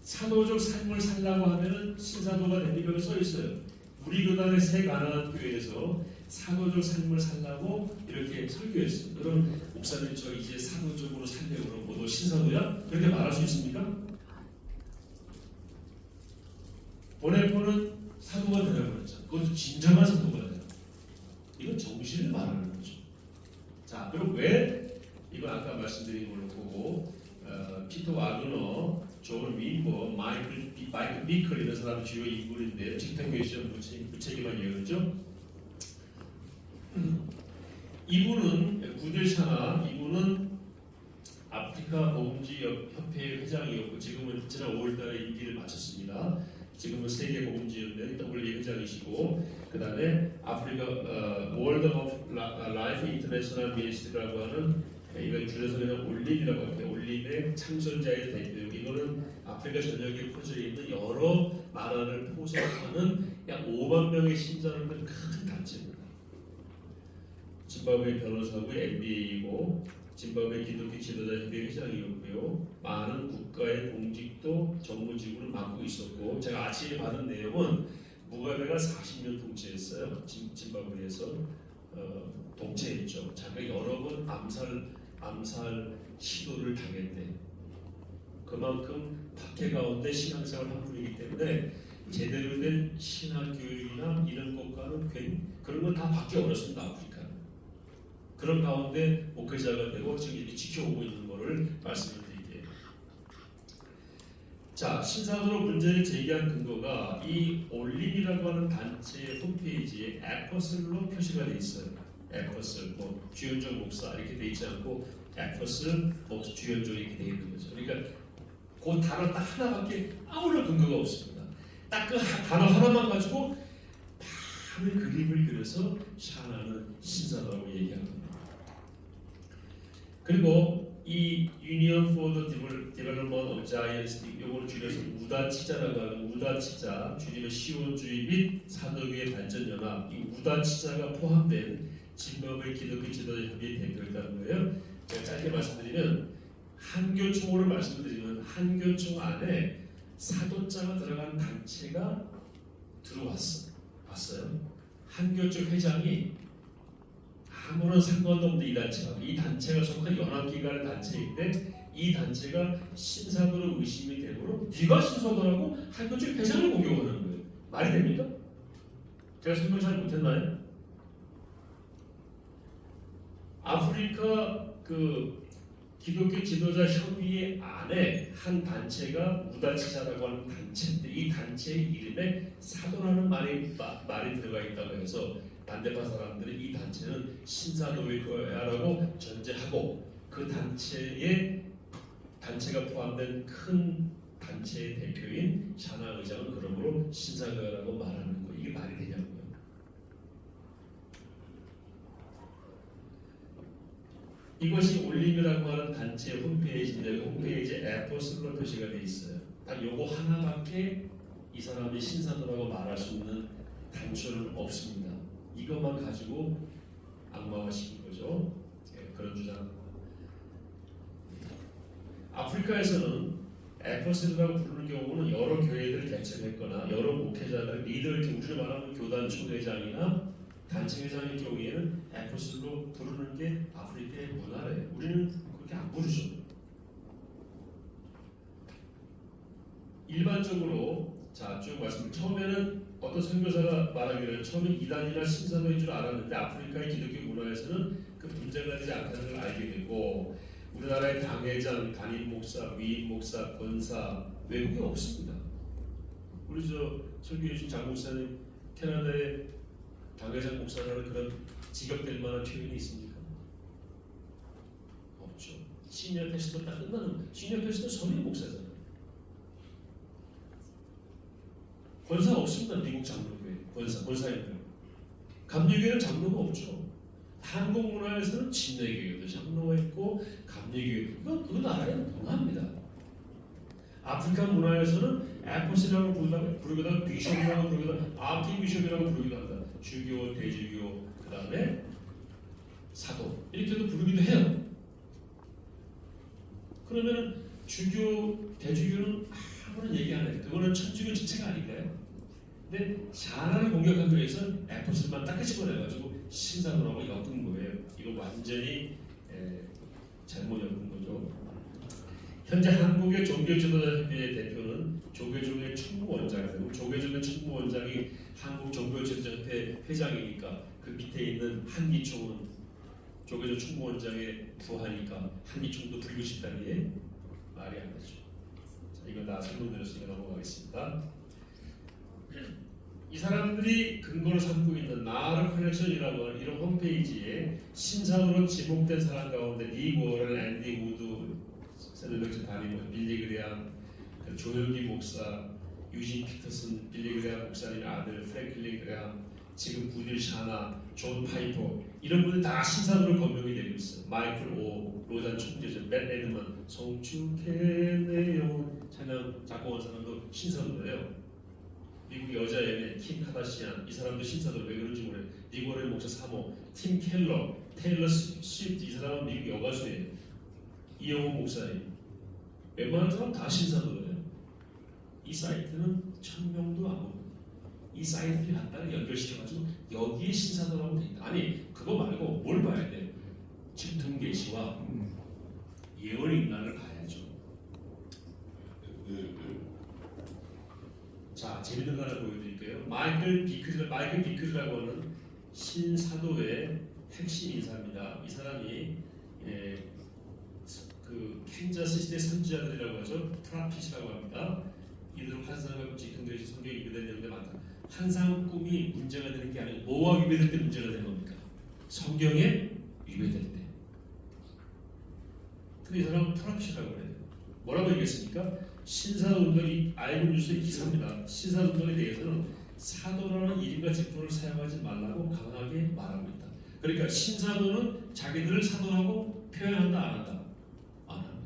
사도적 삶을 살라고 하면은 신사도가 됩니까? 써 있어요. 우리 교단의 새 가나안 교회에서 사도적 삶을 살라고 이렇게 설교했어요. 여러분, 목사님 저 이제 사도적으로 살려고 그러고 너 신사도야? 그렇게 말할 수 있습니까? 보네포는 사도가 되라고 그랬죠. 그것도 진정한 사도가 돼요. 이건 정신을 말하는 거죠. 자, 그럼 왜 이건 아까 말씀드린 걸로 보고 피터 와그너, 존 윈버, 마이클 비클 이런 사람 주요 인물인데 집행교회 시험 부채기만 예언이죠. 이분은 구델샤나 이분은 아프리카 보금지 협회의 회장이었고 지금은 지난 5월달에 임기를 마쳤습니다. 지금은 세계 보금지연대 WA 회장이시고 그 다음에 아프리카 월드 오브 라이프 인터내셔널 미니스트리라고 하는 이걸 줄여서 그냥 올림이라고 합니다. 올림의 창설자의 대표. 이거는 아프리카 전역에 퍼져 있는 여러 나라를 포섭하는 약 5만 명의 신자를 둔 큰 단체입니다. 짐바브웨 변호사고의 MBA이고 짐바브웨 기독교 지도자 협회 회장이었고요. 많은 국가의 공직도 정무직으로 맡고 있었고 제가 아침에 받은 내용은 무가베가 40년 통치했어요. 짐바브웨에서 통치했죠. 자기가 여러 번 암살 시도를 당했대. 그만큼 박해 가운데 신앙생활을 한 분이기 때문에 제대로 된 신학 교육이나 이런 것과는 그런 건 다 받기 어렵습니다. 아프리카는. 그런 가운데 목회자가 되고 지금 이렇게 지켜오고 있는 것을 말씀을 드릴게요. 자, 신사도로 문제를 제기한 근거가 이 올림이라고 하는 단체의 홈페이지에 에퍼슬로 표시가 되어 있어요. 에퍼슬, 뭐 주현종 목사 이렇게 되어 있지 않고 에퍼슬, 뭐 주현종 이렇게 되어 있는 거죠. 그러니까 그 단어 딱 하나밖에 아무런 근거가 없습니다. 딱 그 단어 하나만 가지고 많은 그림을 그려서 샤나는 신사도라고 얘기합니다. 그리고 이 Union for the Development of Giants, 이거를 줄여서 우다치자라고 하는 우다치자, 줄이면 시온주의 및 사도교의 발전연합, 이 우다치자가 포함된 짐바브웨 기독교 지도자 협의회 대표였다는 거예요. 제가 짧게 말씀드리면 한교총으로 말씀드리면 한교총 안에 사도자가 들어간 단체가 들어왔어. 봤어요? 한교총 회장이 아무런 상관도 없는 이 단체가 이 단체가 속한 연합기관의 단체인데 이 단체가 신사도로 의심이 되므로 네가 신사도라고 한교총 회장을 공격하는 거예요. 말이 됩니까? 제가 설명 잘 못했나요? 아프리카 그 기독교 지도자 협의회 안에 한 단체가 우다치자라고 하는 단체인데 이 단체의 이름에 사도라는 말이 들어가 있다고 해서 반대파 사람들이 이 단체는 신사도일 거야라고 전제하고 그 단체가 포함된 큰 단체의 대표인 샤나 의장은 그러므로 신사도라고 말하는 거 이게 말이 되냐고요. 이것이 올림이라고 하는 단체 홈페이지인데 홈페이지에 에퍼슬로 표시가 되어 있어요. 딱 요거 하나밖에 이 사람이 신사도라고 말할 수 있는 단초는 없습니다. 이것만 가지고 악마화시킨 거죠. 그런 주장. 아프리카에서는 에퍼슬이라고 부르는 경우는 여러 교회들을 개척했거나 여러 목회자들, 리더를 우리가 말하는 교단 총회장이나 단체 회장의 경우에는 에퍼슬로 부르는 게 아프리카의 문화래요. 우리는 그렇게 안 부르죠. 일반적으로 자, 쭉 말씀. 처음에는 어떤 선교사가 말하기를 처음에 이단이나 신사도인 줄 알았는데 아프리카의 기독교 문화에서는 그 문제가 되지 않다는 걸 알게 되고 우리나라의 당회장, 담임 목사, 위임 목사, 권사 외국에 없습니다. 우리 저 설교해 주신 장 목사님 캐나다의 당회장 목사라는 그런 직업될 만한 표현이 있습니까? 없죠. 시니어 패스터 딱 끝나는 시니어 패스터 선임 목사잖아요. 권사 없습니다. 미국 장로교회 권사님들. 감리교회는 장로가 없죠. 한국 문화에서는 침례교회도 장로가 있고 감리교회 그 나라에는 동합니다. 아프리카 문화에서는 에포스라고 부르기도 하고 비숍이라고 부르기도 하고 아키비숍이라고 부르기도 합니다. 주교, 대주교, 그 다음에 사도 이렇게도 부르기도 해요. 그러면 주교, 대주교는 아무런 얘기 안 해요. 그거는 천주교 지체가 아닐까요? 근데 샤나를 공격하기 위해서 에포스만 딱 집어내가지고 신사도라고 엮은 거예요. 이거 완전히 잘못 엮은 거죠. 현재 한국의 종교지도자협회의 대표는 조계종의 총무원장이고 조계종의 총무원장이 한국 종교지도자협회 회장이니까 그 밑에 있는 한기총은 조계종 총무원장의 부하니까 한기총도 불고 싶다는 게 말이 안 되죠. 자, 이건 다 설명드렸으니까 넘어가겠습니다. 이 사람들이 근거로 삼고 있는 나르 커넥션이라고 하는 이런 홈페이지에 신사도로 지목된 사람 가운데 닉 워런, 앤디 우드, 셀레백션 다니고 빌리 그레함, 조현기 목사, 유진 피터슨, 빌리 그레함 목사님의 아들 프랭클린 그레함, 지금 부딜 샤나, 존 파이퍼 이런 분들 다 신사도로 건명이 되고 있어요. 마이클 오, 로잔 총재전, 맷 에드먼, 성축해 영혼 찬양 작곡한 사람도 신사도예요. 미국 여자 연예 킴 카다시안 이 사람도 신사도 왜 그런지 모르겠어요. 니고레 목사 사모, 팀 켈러, 테일러 스위프트 이 사람은 미국 여가수예요. 이영호 목사님 웬만한 사람 다 신사도예요. 이 사이트는 1000명도 안 옵니다. 이 사이트를 갖다가 연결시켜가지고 여기에 신사도라고 돼 있다. 아니 그거 말고 뭘 봐야 돼? 집통계시와 예언인간을 봐야죠. 자, 재밌는 거 하나 보여드릴게요. 마이클 비클이라고 하는 신사도의 핵심 인사입니다. 이 사람이 그 캔자스 시대 선지자들이라고 하죠. 프라핏이라고 합니다. 이들 환상과 직통되시 성경에 위배된 내용들 많다. 환상 꿈이 문제가 되는 게 아니고 뭐가 위배될 때 문제가 되는 겁니까? 성경에 위배될 때. 근데 이 사람은 프라핏이라고 해요. 뭐라고 얘기했습니까? 신사운동이 알고 뉴스의 기사입니다. 신사운동에 대해서는 사도라는 이름과 직분을 사용하지 말라고 강하게 말하고 있다. 그러니까 신사도는 자기들을 사도라고 표현한다 안 한다? 안 한다.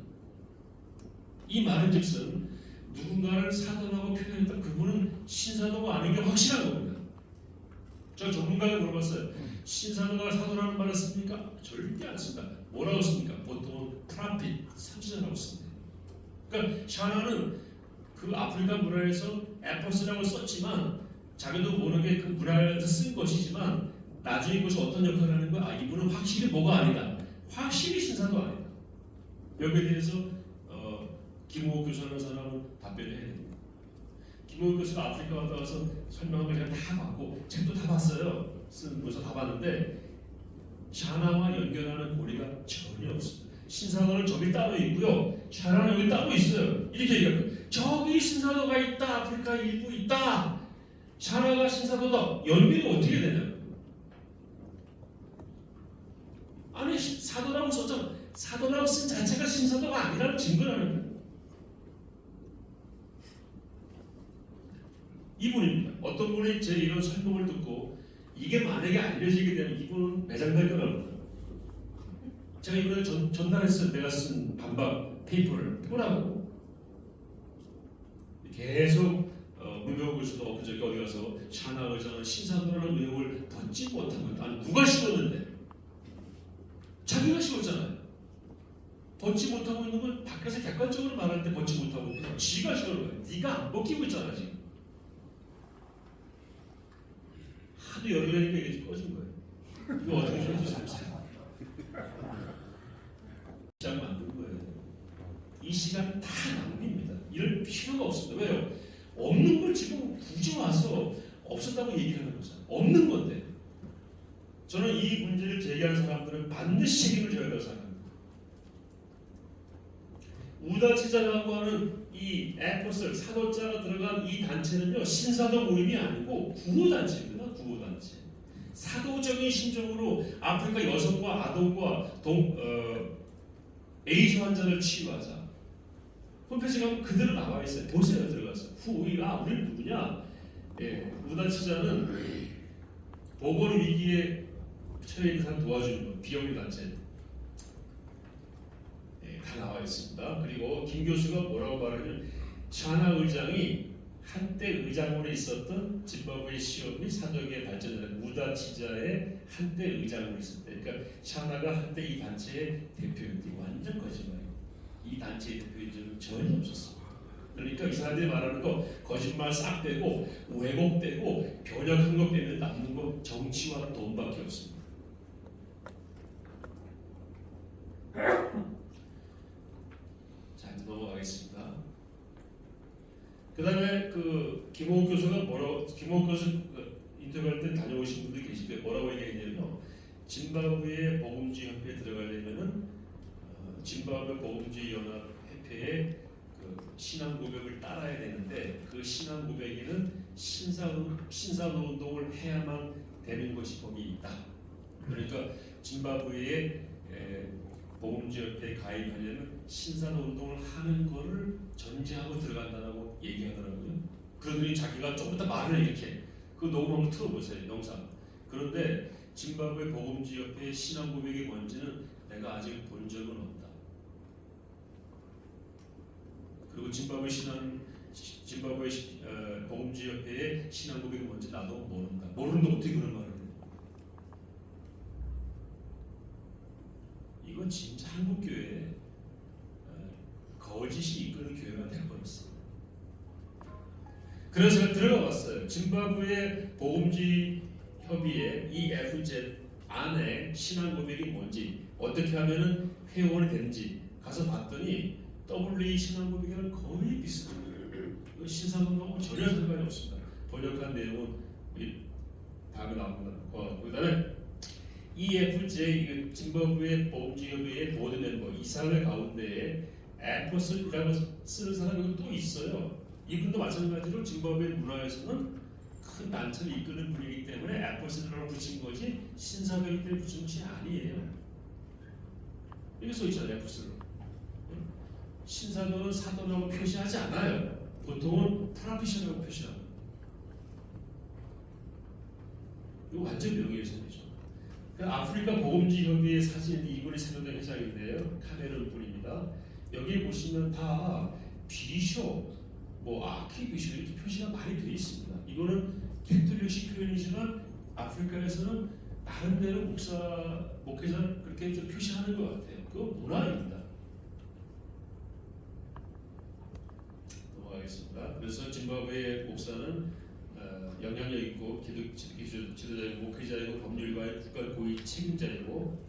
이 말은즉슨 누군가를 사도라고 표현했다. 그분은 신사도가 아닌 게 확실한 겁니다. 저 전문가가 물어봤어요. 신사도가 사도라는 말을 씁니까? 절대 안 씁니다. 뭐라고 씁니까? 보통은 프라핏, 선지자라고 씁니다. 그러니까 샤나는 그 아프리카 문화에서 에포스라고 썼지만 자기도 모르게 그 문화에서 쓴 것이지만 나중에 이것이 어떤 역할을 하는 거야? 아, 이분은 확실히 뭐가 아니다. 확실히 신사도 아니다. 여기에 대해서 김호국 교수라는 사람은 답변을 해요. 김호국 교수가 아프리카 갔다 와서 설명한 걸 제가 다 봤고 책도 다 봤어요. 쓴 거서 다 봤는데 샤나와 연결하는 고리가 전혀 없습니다. 신사도는 저기 따로 있고요. 샤나는 여기 따로 있어요. 이렇게 얘기해요. 저기 신사도가 있다. 아프리카 일부 있다. 샤나가 신사도다. 연결이 어떻게 되냐? 아니 사도라고 썼잖아. 사도라고 쓴 자체가 신사도가 아니라는 증거라는 거예요. 이분입니다. 어떤 분이 제 이런 설명을 듣고 이게 만약에 알려지게 되면 이분은 매장될 거라고. 제가 이번에 전달했어요. 내가 쓴 반박 페이퍼를 보라고. 계속 문병호 교수도 엊그저께 어디 가서 샤나 의장은 신사도라는 내용을 덧지 못한 것. 아니 누가 실었는데? 자기가 실었잖아요. 벗지 못하고 있는 건 밖에서 객관적으로 말할 때 벗지 못하고 있는 건 지가 실은 거예요. 네가 안 벗기고 있잖아 지금. 하도 열으려니까 이게 꺼진 거예요. 이거 어떻게 좀 해주세요. 시간 만든 거예요. 이 시간 다 낭비입니다. 이럴 필요가 없습니다. 왜요? 없는 걸 지금 굳이 와서 없었다고 얘기를 하는 거잖아요. 없는 건데. 저는 이 문제를 제기하는 사람들은 반드시 책임을 져야 한다고 생각합니다. 우다치자라고 하는 이 에포스 사도자가 들어간 이 단체는요 신사도 모임이 아니고 구호단체입니다. 구호단체. 사도적인 심정으로 아프리카 여성과 아동과 에이즈 환자를 치유하자. 홈페이지 가면 그대로 나와 있어요. 보세요. 들어가서 우리는 누구냐? 예, 우다치자는 보건 위기에 처해 있는 사람 도와주는 거 비영리 단체. 다 나와 있습니다. 그리고 김 교수가 뭐라고 말하냐면 샤나 의장이 한때 의장으로 있었던 짐바브웨 시험이 사적에 발전된 무다치자의 한때 의장으로 있었대. 그러니까 샤나가 한때 이 단체의 대표였대. 완전 거짓말이에요. 이 단체의 대표인 적은 전혀 없었어. 그러니까 이 사람들이 말하는 거 거짓말 싹 빼고 왜곡 빼고 변역한 거 빼면 남는 거 정치와 돈밖에 없습니다. 자, 이제 넘어가겠습니다. 그 다음에 그 김홍욱 교수가 김홍욱 교수 인터뷰할 때 다녀오신 분들이 계실 거예요. 뭐라고 얘기했냐면요. 짐바브웨 복음주의 협회에 들어가려면은 짐바브웨 복음주의 연합 협회의 그 신앙 고백을 따라야 되는데 그 신앙 고백에는 신사도 운동을 해야만 되는 것이 거기 있다. 그러니까 짐바브웨의 복음주의 협회에 가입하려면 신사도 운동을 하는 거를 전제하고 들어간다고 얘기하더라고요. 그러더니 자기가 좀 이따 말을 이렇게 그 녹음 한번 틀어보세요. 영상. 그런데 짐바브웨 복음주의 협회의 신앙 고백이 뭔지는 내가 아직 본 적은 없다. 그리고 짐바브웨 복음주의 협회의 신앙 고백이 뭔지 나도 모른다. 모르는데 어떻게 그런 말을 해? 이건 진짜 한국교회에 거짓이 이끄는 교회가 되어버렸어. 그래서 제가 들어가 봤어요. 짐바브웨 복음주의 협의회 EFZ 안에 신앙 고백이 뭔지 어떻게 하면은 회원이 되는지 가서 봤더니 WE 신앙 고백이랑 거의 비슷해요. 신사동하고 전혀 상관이 없습니다. 번역한 내용은 우리 다음에 나옵니다. 그 다음에 EFJ 짐바브웨 복음주의 협의회 보드 멤버 이사회 가운데에 애퍼슨이라고 쓰는 사람이 또 있어요. 이분도 마찬가지로 짐바브웨 문화에서는 큰 단체를 이끄는 분이기 때문에 애퍼슨이라고 붙인 거지 신사회기 때문에 붙인 것이 아니에요. 여기 써 있잖아요. 애퍼슨. 신사도는 사도라고 표시하지 않아요. 보통은 프라피셔라고 표시합니다. 이거 완전 명예훼손이죠. 아프리카 복음주의 협의회 사진이 이번에 새로운 회장인데요. 카메룬 분입니다. 여기 보시면 다 비숍, 아키비숍 이렇게 표시가 많이 되어 있습니다. 이거는 캐톨릭식 표현이지만 아프리카에서는 나름대로 목회자 그렇게 좀 표시하는 것 같아요. 그거 문화입니다. 넘어가겠습니다. 그래서 짐바브웨 목사는 영향력 있고 지도자이고 목회자이고 법률가의 국가 고위 책임자이고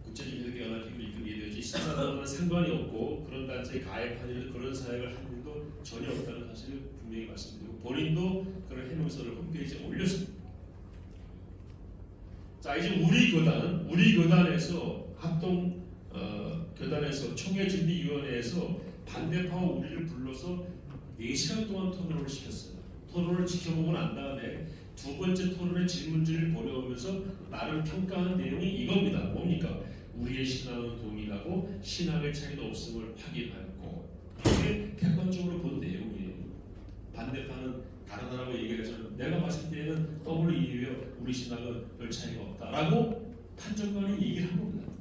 국제적 기독교 연합회를 이끌게 되지 신사도와는 상관이 없고 그런 단체에 가입한 일도 그런 사역을 한 일도 전혀 없다는 사실을 분명히 말씀드리고 본인도 그런 해명서를 홈페이지에 올렸습니다. 자, 이제 우리 교단에서 합동 교단에서 총회준비위원회에서 반대파와 우리를 불러서 4시간 동안 토론을 시켰어요. 토론을 지켜보고 난 다음에 두 번째 토론의 질문지를 보내오면서 나를 평가하는 내용이 이겁니다. 뭡니까? 우리의 신앙은 동일하고 신앙의 차이도 없음을 확인하였고 이게 객관적으로 본 내용이에요. 반대파는 다르다라고 얘기해서 내가 봤을 때는 WE와 우리 신앙은 별 차이가 없다라고 판정관이 얘기를 한 겁니다.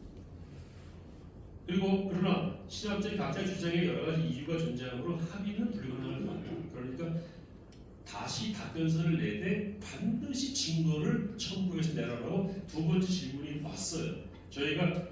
그리고 그러나 신학적인 각자 주장에 여러 가지 이유가 존재하므로 합의는 불가능할 것 같다. 그러니까 다시 답변서를 내되 반드시 증거를 첨부해서 내라라고 두 번째 질문이 왔어요. 저희가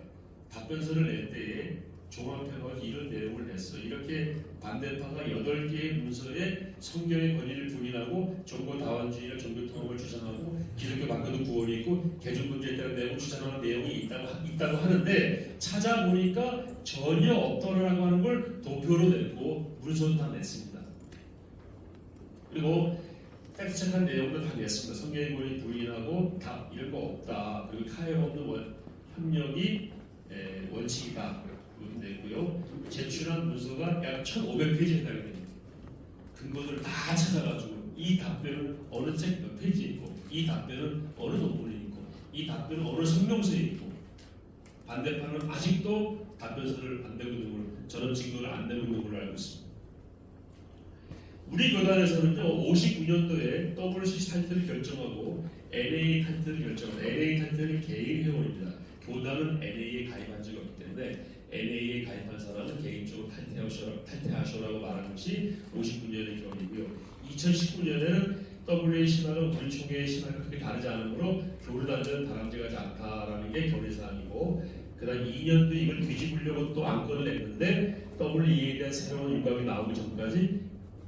답변서를 낼 때에 종합해가지고 이런 내용을 냈어요. 이렇게 반대파가 8개의 문서에 성경의 권위를 부인하고 종교다원주의나 종교통합을 주장하고 기독교 바꿔도 구원이 있고 개종문제에 따른 내용을 주장하는 내용이 있다고 하는데 찾아보니까 전혀 없더라고 하는 걸 도표로 냈고 문서도 다 냈습니다. 그리고 팩트체크한 내용도 다 냈습니다. 성경의 권위 부인하고 다 이런 거 없다. 그리고 타협 없는 협력이 원칙이다. 냈고요. 제출한 문서가 약 1,500페이지에 해당이 됩니다. 근거들을 다 찾아가지고 이 답변은 어느 책 몇 페이지에 있고 이 답변은 어느 논문에 있고 이 답변은 어느 성명서에 있고 반대파는 아직도 답변서를 안 내고 있는 걸 저런 증거를 안 내고 있는 걸로 알고 있습니다. 우리 교단에서는요 59년도에 WC 타이틀을 결정하고 NA 타이틀을 결정하고 NA 타이틀은 개인 회원입니다. 교단은 NA에 가입한 적이 없기 때문에 NA에 가입한 사람은 개인적으로 탈퇴하셔라고 말한 것이 59년의 결의고요. 2019년에는 WA 신화는 우리 총회의 신화가 크게 다르지 않으므로 교류단체는 바람직하지 않다라는 게 결의사항이고, 그다음 2년도 이걸 뒤집으려고 또 안건을 냈는데 WE에 대한 새로운 일감이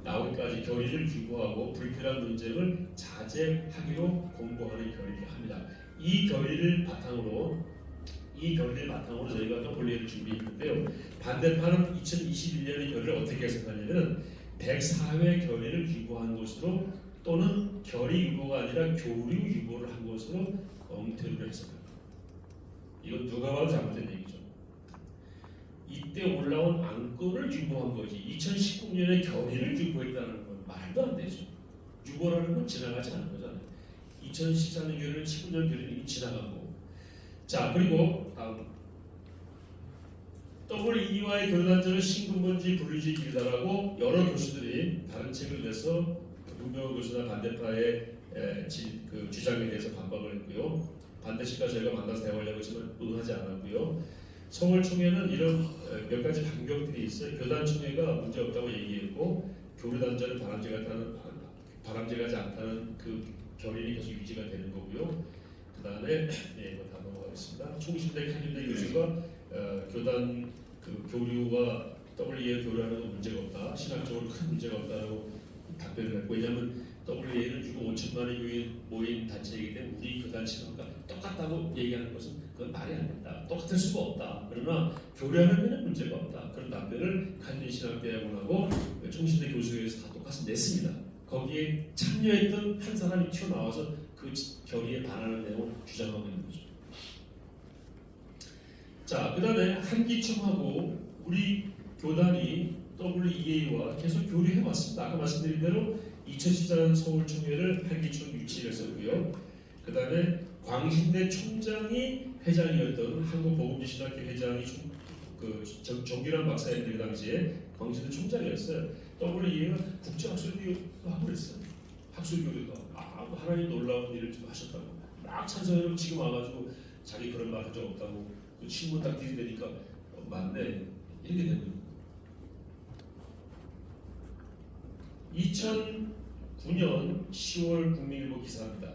나오기까지 결의를 규모하고 불필요한 논쟁을 자제하기로 공고하는 결의를 합니다. 이 결의를 바탕으로 저희가 WE를 준비했는데요. 반대파는 2021년의 결의를 어떻게 해석하냐면 104회 결의를 유보한 것으로 또는 결의 유보가 아니라 교류 유보를 한 것으로 엉터리로 해석합니다. 이건 누가 봐도 잘못된 얘기죠. 이때 올라온 안건을 유보한 거지 2019년에 결의를 유보했다는 건 말도 안 되죠. 유보라는 건 지나가지 않은 거잖아요. 2014년 결의는 19년 결의는 이미 지나가고. 자, 그리고 다음 WE와의 교류단체는 신근본주의 분류주의 길다라고 여러 교수들이 다른 책을 내서 문병호 교수나 반대파의 주장에 대해서 반박을 했고요. 반대식과 저희가 만나서 대화하려고 했지만 논하지 않았고요. 서울총회는 이런 몇 가지 반격들이 있어요. 교단총회가 문제없다고 얘기했고 교류단체는 바람직하지 않다는 그 결의는 계속 유지가 되는 거고요. 그 다음에 이거 다 넘어가겠습니다. 총신대 칸윤대 교수가 교단 교류와 WE와 교류하는 건 문제가 없다. 신학적으로 큰 문제가 없다라고 답변을 했고, 왜냐하면 WE는 유고 5천만 원이 모인 단체이기 때문에 우리 교단 신학과 똑같다고 얘기하는 것은 그건 말이 안 된다. 똑같을 수가 없다. 그러나 교류하는 데는 문제가 없다. 그런 답변을 칸윤 신학대학원하고 총신대 교수회에서 다 똑같이 냈습니다. 거기에 참여했던 한 사람이 튀어나와서 그 결의에 반하는 내용을 주장하고 있는 거죠. 자, 그 다음에 한기총하고 우리 교단이 WEA와 계속 교류해왔습니다. 아까 말씀드린 대로 2014년 서울총회를 한기총 유치했었고요. 그 다음에 광신대 총장이 회장이었던 한국복음주신학교 회장이 정규란 박사님 그 당시에 광신대 총장이었어요. WEA가 국제학술교도 하고 그랬어요. 학술교류도 하나님 놀라운 일을 좀 하셨다고 막 찬성해놓고 지금 와가지고 자기 그런 말 한 적 없다고 신문 딱 들이대니까 맞네 이렇게 되는 거예요. 2009년 10월 국민일보 기사입니다.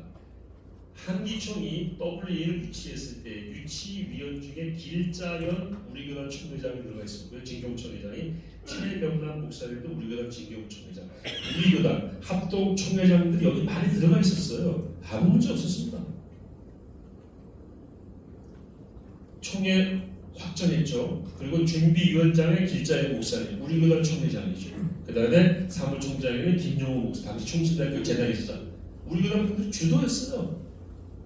한기총이 WE를 유치했을 때 유치위원 중에 길자연 우리교단 총회장이 들어가 있었고요. 진경총 회장이 최병남 목사님도 우리교단 진경총 회장, 우리교단 합동 총회장들이 여기 많이 들어가 있었어요. 아무 문제 없었습니다. 총회 확정했죠. 그리고 준비위원장의 길자연 목사님, 우리교단 총회장이죠. 그 다음에 사무총장에는 김용호 목사, 당시 총신대학교 재단이시자 우리교단 분들이 주도했어요.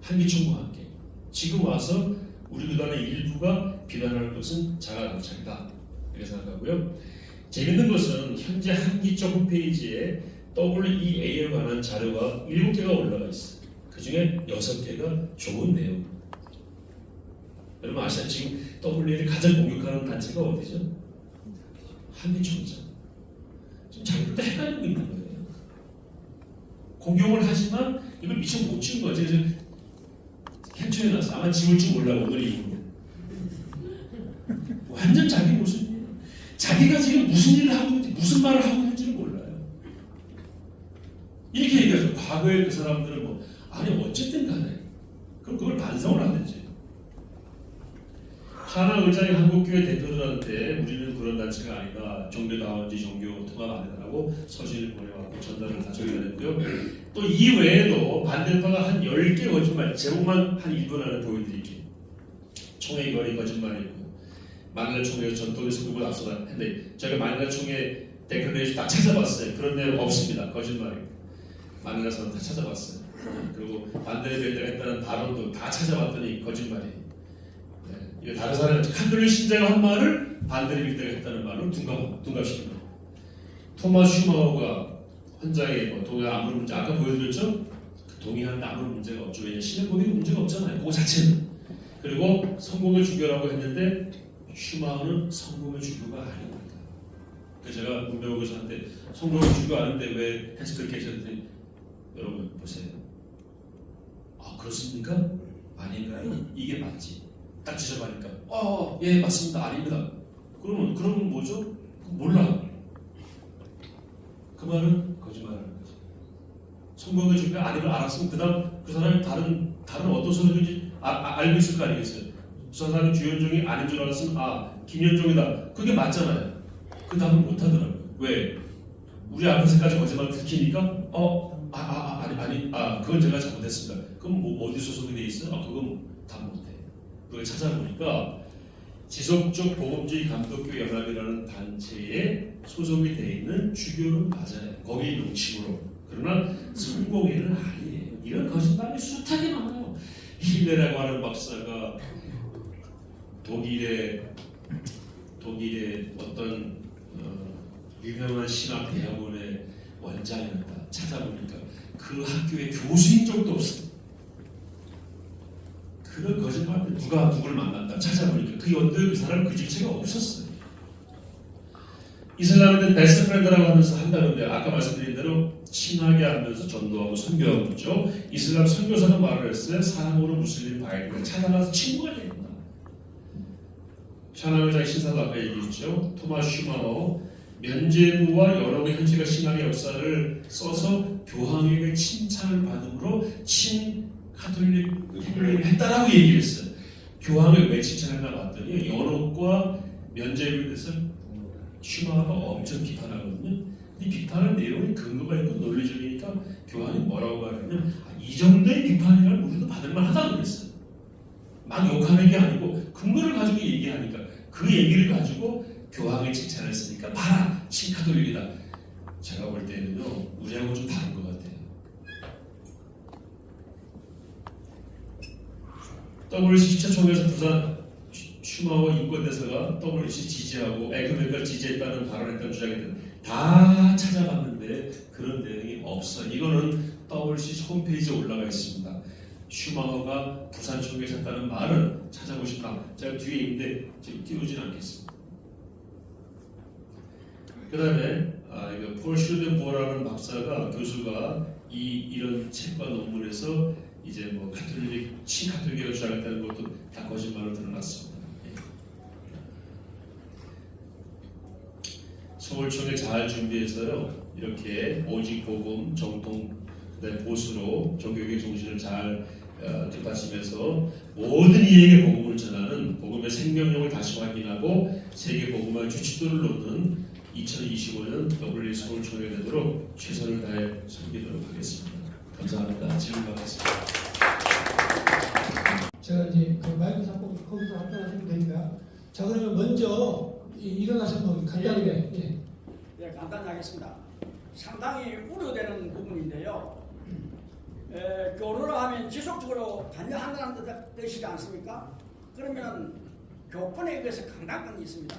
한기총과 함께. 지금 와서 우리교단의 일부가 비난하는 것은 자가당착이다 이렇게 생각하고요. 재밌는 것은 현재 한기총 홈페이지에 WEA에 관한 자료가 7개가 올라가 있어요. 그 중에 6개가 좋은 내용. 여러분 아시죠? 지금 WEA를 가장 공격하는 단체가 어디죠? 한기총이죠. 지금 자기들도 헷갈리고 있는 거예요. 공격을 하지만 이걸 미처 못 친 거죠. 캡처해놨어. 아마 지울 줄 몰라 오늘이. 완전 자기 모습이에요. 자기가 지금 무슨 일을 하고 있는지 무슨 말을 하고 있는지를 몰라요. 이렇게 얘기하죠. 과거에 그 사람들은 아니 어쨌든 간에 그럼 그걸 반성을 하든지. 하나 의장이 한국교회 대표들한테 우리는 그런 단체가 아니다. 종교다운지 종교 통합 아니다라고 서신을 보내왔고 전달을 다 전달했고요. 또 이 외에도 반대파가 한 10개 거짓말, 제목만 한 1분 안에 보여드릴게요. 총회 결의 거짓말이고 마닐라 총회에서 전통의 소급을 앞서다 했는데 저희가 마닐라 총회 댓글에서 다 찾아봤어요. 그런 내용 없습니다. 거짓말이고 마닐라에서 다 찾아봤어요. 그리고 반대에 했다는 발언도 다 찾아봤더니 거짓말이에요. 이거 다른 사람 카톨릭 신자가 한 말을 반대를 했다는 말로 둔갑시킨 거예요. 토마스 슈마우가 현장에 동의한 아무런 문제 아까 보여드렸죠? 동의하는데 아무런 문제가 없죠. 왜냐하면 신의 고백이 문제가 없잖아요. 그거 자체는. 그리고 성공의 주교라고 했는데 슈마우는 성공의 주교가 아닙니다. 그래서 제가 문병호 교수한테 성공의 주교 아닌데 왜 해서 그렇게 하셨더니 여러분 보세요. 아 그렇습니까? 아닌가요? 이게 맞지. 딱 지적하니까 예 맞습니다 아닙니다. 그러면 뭐죠? 몰라. 그 말은 거짓말하는 거지. 선거의 준비가 아니면 알았으면 그다음 그 사람이 다른 어떤 소리든지 알고 있을 거 아니겠어요. 저 사람이 주현종이 아닌 줄 알았으면 김현종이다. 그게 맞잖아요. 그 다음은 못하더라고요. 왜? 우리 앞에서까지 거짓말 들키니까 그건 제가 잘못했습니다. 그럼 뭐 어디 소속이 돼 있어요? 그건 다 못해. 그걸 찾아보니까 지속적 복음주의 감독교 연합이라는 단체에 소속이 돼 있는 주교는 맞아요. 거기 명칭으로. 그러나 성공회는 아니에요. 이런 거짓말이 숱하게 많아요. 힐레라고 하는 박사가 독일의 어떤 유명한 신학 대학원의 원장이었다. 찾아보니까 그 학교에 교수인 적도 없어요. 그런 거짓말 누가 누구를 만난다 찾아보니까 그 연도에 그 사람 그 직책이 없었어요. 이슬람인들 베스트 프렌드라고 하면서 한다는데 아까 말씀드린 대로 친하게 하면서 전도하고 선교하고 있죠. 이슬람 선교사가 말을 했어요. 사람으로 무슬림 바이를 찾아가서 친구가 됩니다. 샤나회장 신사도 아까 얘기했죠. 토마스 슈마노 면제부와 여러 현실과 신앙의 역사를 써서 교황에게 칭찬을 받음으로 친카톨릭 행위를 했다라고 얘기를 했어요. 교황을 왜 칭찬했나 봤더니 연옥과 면제부에 대해서 슈마노가 엄청 비판하거든요. 이 비판의 내용이 근거가 있고 논리적이니까 교황이 뭐라고 말하냐면 이 정도의 비판이라면 우리도 받을만 하다고 그랬어요. 막 욕하는 게 아니고 근거를 가지고 얘기하니까 그 얘기를 가지고 교황을 칭찬했으니까 봐라 친카톨릭이다. 제가 볼 때는요 우리하고 좀 다른 것 같아요. WC 10차 총회에서 부산 슈마워 인권대사가 WC 지지하고 에크메카를 지지했다는 발언했던 주장이든 다 찾아봤는데 그런 내용이 없어. 이거는 WC 홈페이지에 올라가 있습니다. 슈마허가 부산 총회에 섰다는 말은 찾아보시면 제가 뒤에 있는데 지금 띄우진 않겠습니다. 그 다음에 이거 폴 슈덴보어라는 박사가 교수가 이런 책과 논문에서 이제 뭐 카톨릭 친카톨릭이라고 주장했다는 것도 다 거짓말로 드러났습니다. 서울총회 잘 준비해서요 이렇게 오직 복음 정통 보수로 종교의 정신을 잘 뒷받침해서 모든 이에게 복음을 전하는 복음의 생명력을 다시 확인하고 세계 복음화의 주춧돌을 놓는 2025년 WA 서울총회 되도록 최선을 다해 섬기도록 하겠습니다. 감사합니다. 질문 받겠습니다. 제가 이제 그 마이크 잡고 거기서 답변하시면 되니까 자 그러면 먼저 일어나신 분 간단하게 예, 간단히 하겠습니다. 상당히 우려되는 부분인데요. 교류를 하면 지속적으로 관여한다는 뜻이지 않습니까? 그러면 교권에 의해서 강당권이 있습니다.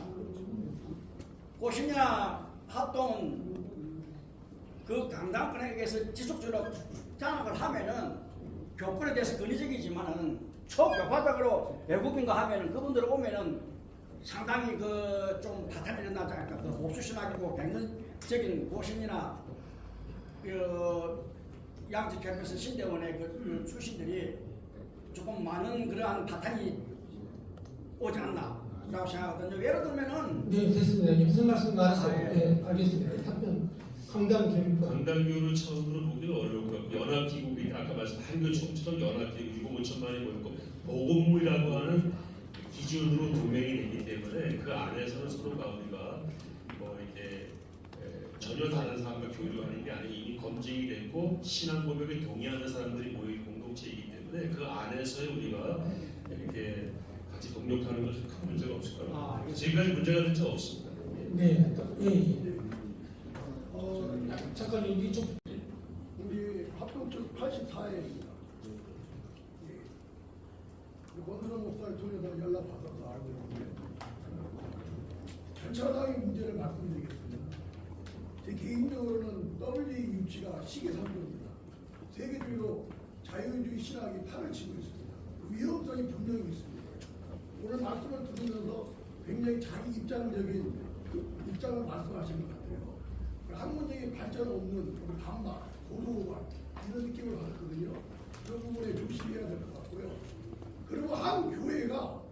고신이나 합동은 그 강당권에 의해서 지속적으로 장악을 하면은 교권에 대해서 권위적이지만은 초교파적으로 외국인과 하면은 그분들 오면은 상당히 그 좀 파탄이 일어나지 않을까. 그 옥수신학이고 백년적인 고신이나 그 양지 캠퍼스 신대원의 그 출신들이 조금 많은 그러한 파탄이 오지 않나라고 생각하거든요. 예를 들면은 네 됐습니다. 무슨 말씀 나왔어요? 네 알겠습니다. 답변 강당교육과 강당교를 처음으로 보기는 어려울 것 같고 연합기구이 아까 말씀한 한교총처럼 연합기구 5천만이 모였고 보건무라고 하는 기준으로 동맹이 되기 때문에 그 안에서는 서로가 우리가 뭐 이렇게 전혀 다른 사람과 교류하는 게 아니고 이미 검증이 됐고 신앙 고백에 동의하는 사람들이 모인 공동체이기 때문에 그 안에서의 우리가 이렇게 같이 동력하는 것은 큰 문제가 없을 거라고 지금까지 문제가 된 적 없습니다. 네. 잠깐 여기 좀 우리 합동적 84회입니다. 권순원 목사를 통해서 연락받아서 알고 있는데 전차당의 문제를 말씀드리겠습니다. 제 개인적으로는 WUG가 시계상조입니다. 세계적으로 자유주의 신학이 판을 치고 있습니다. 위험성이 분명히 있습니다. 오늘 말씀을 들으면서 굉장히 자기 입장적인 입장을 말씀하신 것 같아요. 학문적인 발전 없는 반박, 고도고발 이런 느낌을 받았거든요. 그 부분에 조심해야 될 것 같고요. 그리고 한 교회가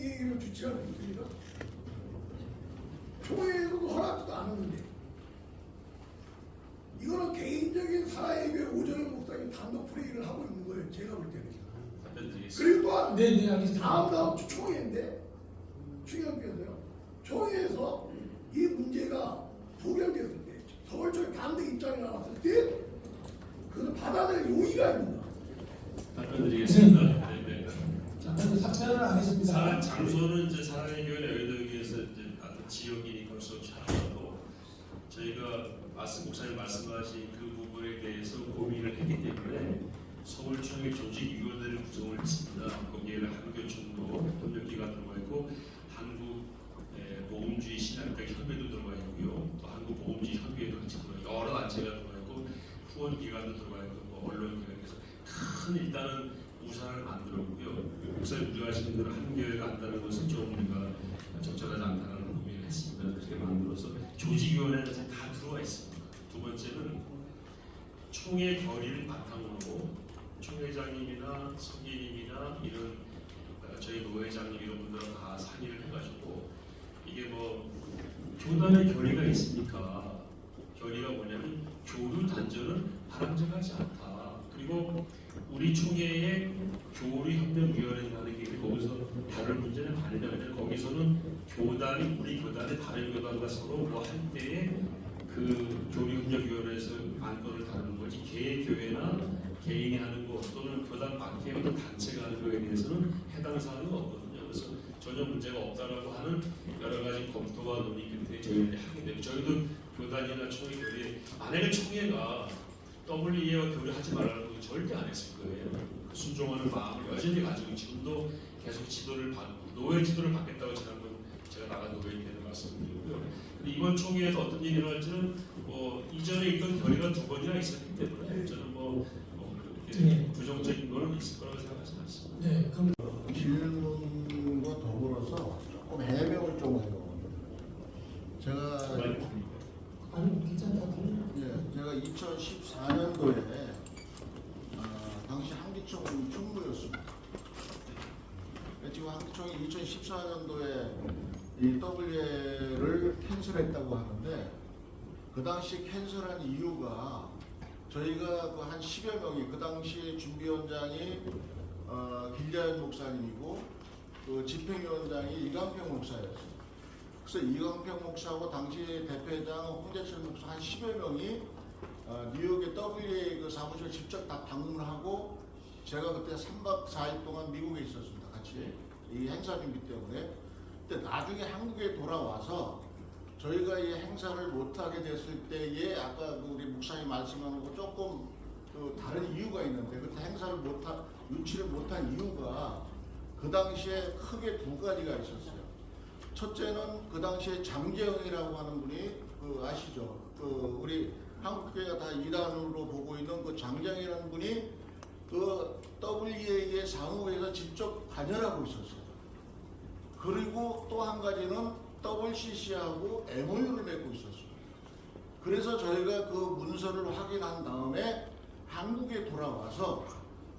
얘기를 주체할 수 있습니까? 총회에서도 허락지도 않았는데 이거는 개인적인 사회교회 오전을 목사님 단독 프레이를 하고 있는 거예요. 제가 볼 때는. 답변 드리겠습니다. 그리고 또한 네, 알겠습니다. 다음 주 총회인데 중요한게요. 총회에서 이 문제가 부결되었을 때 서울청의 반대 입장이 나왔을 때 그것을 받아들일 용의가 있는가? 답변 드리겠습니다. 네, 네. 자, 먼저 답변을 하겠습니다. 장소는 이제 사랑의 교회 여의도에서 이제 같은 지역이니까 그래서 찾아도 저희가 목사님 말씀하신 그 부분에 대해서 고민을 했기 때문에 서울청의 조직위원회를 구성을 했습니다. 거기에는 한교총도 협력기관 들어가 있고 한국 보험주의 신학교 협회도 들어가 있고요. 또 한국 보험주의 협회도 같이 들어가 있고 여러 단체가 들어가 있고 후원기관도 들어가 있고 뭐 언론기관에서 큰 일단은 우산을 만들었고요. 목사님 우려하시는 대로 한교회가 한다는 것은 좀 우리가 적절하지 않다는 고민을 했습니다. 그렇게 만들어서 조직위원회는 다 들어와 있습니다. 두 번째는 총회 결의를 바탕으로 총회장님이나 성기님이나 이런 저희 노회장님 이런 분들은 다 상의를 해가지고 이게 뭐 교단의 결의가 있으니까 결의가 뭐냐면 교류 단절은 바람직하지 않다. 그리고 우리 총회의 교류협력위원회라는 게 거기서 다룰 문제는 아니다. 그냥 거기서는 교단이 우리 교단의 다른 교단과 서로 뭐 할 때에 그 교류협력위원회에서 안건을 다루는 거지 개교회나 개인이 하는 거 또는 교단 밖에 어떤 단체가 하는 거에 대해서는 해당 사항이 없거든요. 그래서 전혀 문제가 없다라고 하는 여러 가지 검토와 논의 끝에 저희들이 하게 되고 저희도 교단이나 총회 교회 만약에 총회가 WEA와 교류하지 말라는 거 절대 안 했을 거예요. 순종하는 마음을 여전히 가지고 지금도 계속 지도를 노예 지도를 받겠다고 지난번 제가 나간 노예 때는 말씀드리고요. 이번 총회에서 어떤 일이 일어날지는 뭐 이전에 있던 결의가 두 번이나 있었기 때문에 저는 뭐 그렇게 네. 부정적인 거는 있을 거라고 생각하지 않습니다. 네, 그럼 질문과 더불어서 조금 해명을 좀 해요. 제가 아니 괜찮다고. 예, 제가 2014년도에 당시 한기총 총무였습니다. 지금 한기총이 2014년도에 이 WA를 캔슬했다고 하는데 그 당시 캔슬한 이유가 저희가 그 한 10여 명이 그 당시 준비위원장이 길자연 목사님이고 그 집행위원장이 이강평 목사였어요. 그래서 이강평 목사하고 당시 대표회장 홍재철 목사 한 10여 명이 뉴욕의 WA 그 사무실 직접 다 방문하고 제가 그때 3박 4일 동안 미국에 있었습니다. 같이 이 행사 준비 때문에. 근데 나중에 한국에 돌아와서 저희가 이 행사를 못하게 됐을 때에 아까 우리 목사님 말씀하는 거 조금 그 다른 이유가 있는데 그때 행사를 유치를 못한 이유가 그 당시에 크게 두 가지가 있었어요. 첫째는 그 당시에 장재영이라고 하는 분이 그 아시죠? 그 우리 한국교회가 다 이단으로 보고 있는 그 장재영이라는 분이 그 WA의 사무회에서 직접 관여하고 있었어요. 그리고 또 한 가지는 WCC하고 MOU를 맺고 있었어요. 그래서 저희가 그 문서를 확인한 다음에 한국에 돌아와서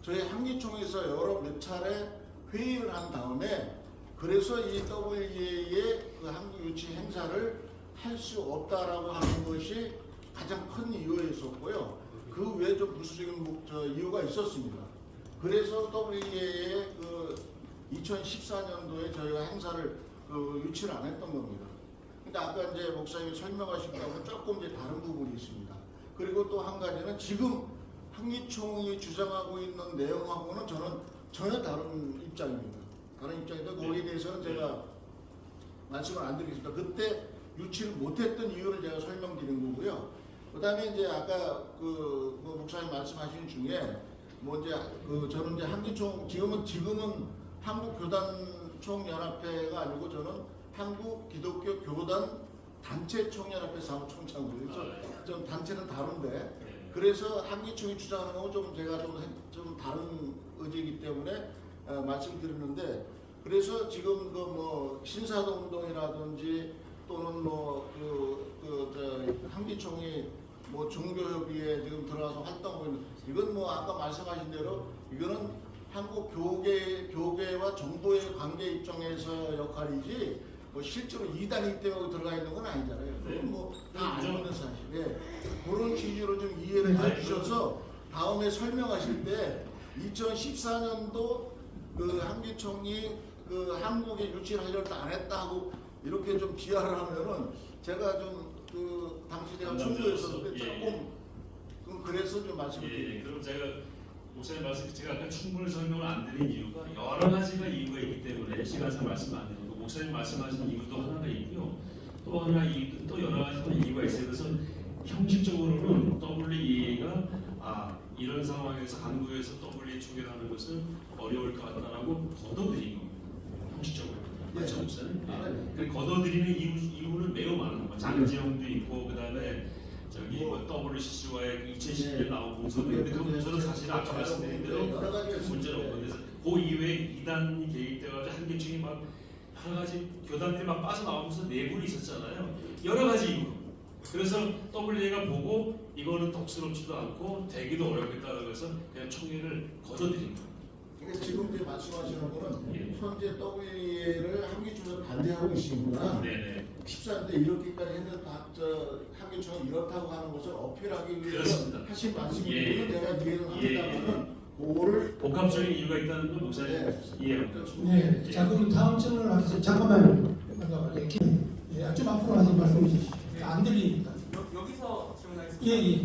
저희 한기총에서 여러 몇 차례 회의를 한 다음에 그래서 이 WA의 그 한국 유치 행사를 할 수 없다라고 하는 것이 가장 큰 이유였었고요. 그 외에 좀 부수적인 이유가 있었습니다. 그래서 WA의 그 2014년도에 저희가 행사를 유치를 안 했던 겁니다. 근데 아까 이제 목사님이 설명하신 거하고 조금 이제 다른 부분이 있습니다. 그리고 또 한 가지는 지금 한기총이 주장하고 있는 내용하고는 저는 전혀 다른 입장입니다. 다른 입장인데 거기에 대해서는 제가 말씀을 안 드리겠습니다. 그때 유치를 못했던 이유를 제가 설명드린 거고요. 그다음에 이제 아까 그 목사님 말씀하신 중에 뭐 이제 저는 이제 한기총 지금은 한국교단총연합회가 아니고 저는 한국기독교 교단 단체총연합회 사무총장이고요. 그래서 좀 단체는 다른데 그래서 한기총이 주장하는 거는 좀 제가 좀 다른 의지이기 때문에 말씀드렸는데 그래서 지금 그 뭐 신사동 운동이라든지 또는 뭐 한기총이 뭐 종교협의회에 지금 들어가서 활동하고 있는 이건 뭐 아까 말씀하신 대로 이거는 한국 교계와 정부의 관계 입장에서 역할이지 뭐 실제로 이단이기 때문에 들어가 있는 건 아니잖아요. 그건 뭐다 알고 있는 사실. 예. 그런 취지로 좀 이해를 해주셔서 다음에 설명하실 때 2014년도 그 한기총이 그 한국에 유치를 하려고 안 했다 하고 이렇게 좀 비하를 하면은 제가 좀 그 당시 제가 충고했었는데 조금 그래서 좀 말씀을 드립니다. 그럼 제가 목사님 말씀 제가 아까 충분히 설명을 안 드린 이유가 여러 가지가 이유가 있기 때문에 시간상 말씀 안 드리고 목사님 말씀하신 이유도 하나가 있고요. 또 하나 또 여러 가지 또 이유가 있어요. 그래서 형식적으로는 WEA가 이런 상황에서 한국에서 WEA 초기화하는 것은 어려울 것 같다라고 걷어들인 겁니다. 형식적으로. 맞죠, 목사님? 그 걷어들이는 이유는 매우 많은 거예요. 장지영도 있고 그다음에 저기 WCC와의 2011년 나온 공소도 있는데 그 공소는 사실 아까 말씀드린 대로 문제는 없고 그래서 그 이외에 이단이 개입돼가지고 한계층이 막 여러 가지 교단들이 막 빠져나오면서 내분이 있었잖아요. 여러 가지 이유. 그래서 WA가 보고 이거는 덕스럽지도 않고 되기도 어렵겠다고 해서 그냥 총회를 걷어들인 거예요. 그러니까 지금 이제 말씀하시는 거는 현재 WA를 한기총에서 반대하고 있으니까 네네. 14대 이렇게까지 했는데 한기총이 이렇다고 하는 것을 어필하기 위해서 그렇습니다. 하신 말씀이고 예. 내가 이해를 합니다만은 그거를 복합적인 이유가 있다는 건 목사님 이해합니다. 네, 자 그럼 다음 질문을 하겠습니다. 잠깐만요. 예, 좀 앞으로 하시 말씀해 주시죠. 안 들리니까. 여기서 질문하겠습니다. 예, 예.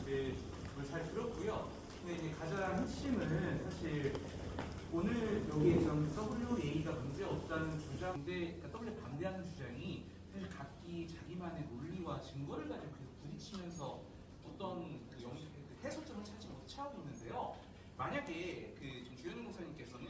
네, 잘 들었고요. 근데 이제 가장 핵심은 사실 오늘 여기에서는 WA가 문제 없다는 주장인데, 그러니까 WA 반대하는 주장이 사실 각기 자기만의 논리와 증거를 가지고 계속 부딪히면서 어떤 그 해소점을 찾지 못하고 있는데요. 만약에 그 지금 주현웅 목사님께서는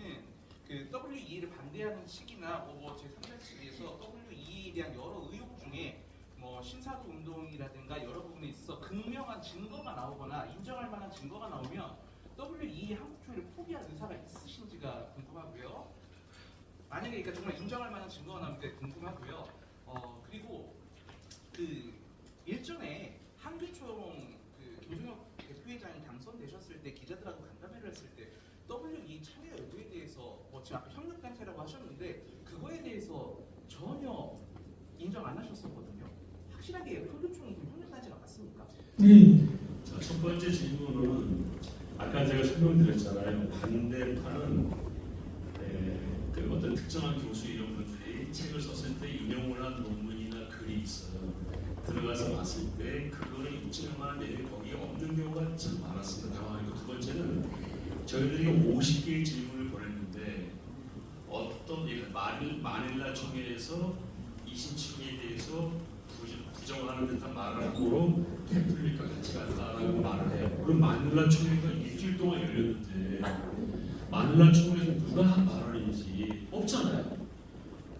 그 WEA를 반대하는 측이나 제3자 측에서 WEA에 대한 여러 의혹 중에 뭐 신사도 운동이라든가 여러 부분에 있어서 극명한 증거가 나오거나 인정할 만한 증거가 나오면 WEA 한국 교회를 포기할 의사가 있으신지가 궁금하고요. 만약에 그러니까 정말 인정할 만한 증거가 나올 때 궁금하고요. 그리고 그 일전에 한교총 그 김종혁 대표회장이 당선되셨을 때 기자들하고 간담회를 했을 때 WEA 참여 여부에 대해서 지금 아까 협력단체라고 하셨는데 그거에 대해서 전혀 인정 안 하셨었거든요. 확실하게 한교총이 협력단체가 맞습니까? 자, 첫 번째 질문은 아까 제가 설명드렸잖아요. 반대파는 그 어떤 특정한 교수 이런 분들이 책을 썼을 때 인용을 한 논문이나 글이 있어요. 들어가서 봤을 때 그거를 입증할 만한 내용이 거기에 없는 경우가 참 많았습니다. 당황하고 두 번째는 저희들이 50개의 질문을 보냈는데 어떤 마닐라 총회에서 이신칭에 대해서 부정하는 듯한 말을 하고 캐톨릭과 같이 간다라고 말을 해요. 그럼 마닐라 총회가 일주일 동안 열렸는데 마닐라 총회에서 누가 한 발언인지 없잖아요.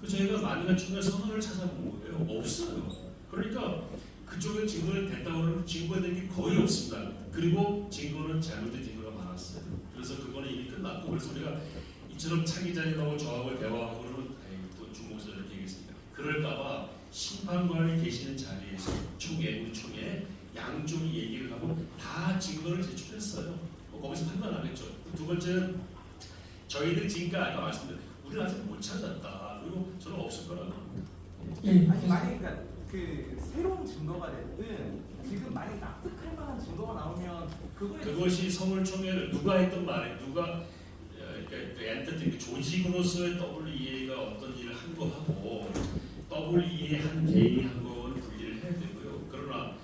그 저희가 마닐라 총회 선언을 찾아본 거예요. 없어요. 그러니까 그쪽에 증거를 댔다고 하면 증거가 된 게 거의 없습니다. 그리고 증거는 잘못된 증거가 많았어요. 그래서 그거는 이미 끝났고 그래서 우리가 이처럼 차 기자님하고 저하고 대화하고는 또 주목해서 이렇게 얘기했습니다. 그럴까봐 심판관이 계시는 자리에서 우리 총회 양쪽이 얘기를 하고 다 증거를 제출했어요. 거기서 판단 안 했죠. 두 번째는 저희들 지금까지 아까 말씀드린 우리는 아직 못 찾았다. 그리고 저는 없을 거라고. 예. 아니 만약에 그러니까 그 새로운 증거가 됐든 지금 만약 납득할 만한 증거가 나오면 그것이 서울총회를 누가 했던 말에 누가 엔터테인 조직으로서의 WEA가 어떤 일을 한 거하고 WEA 한 개인이 한 거는 분리를 해야 되고요. 그러나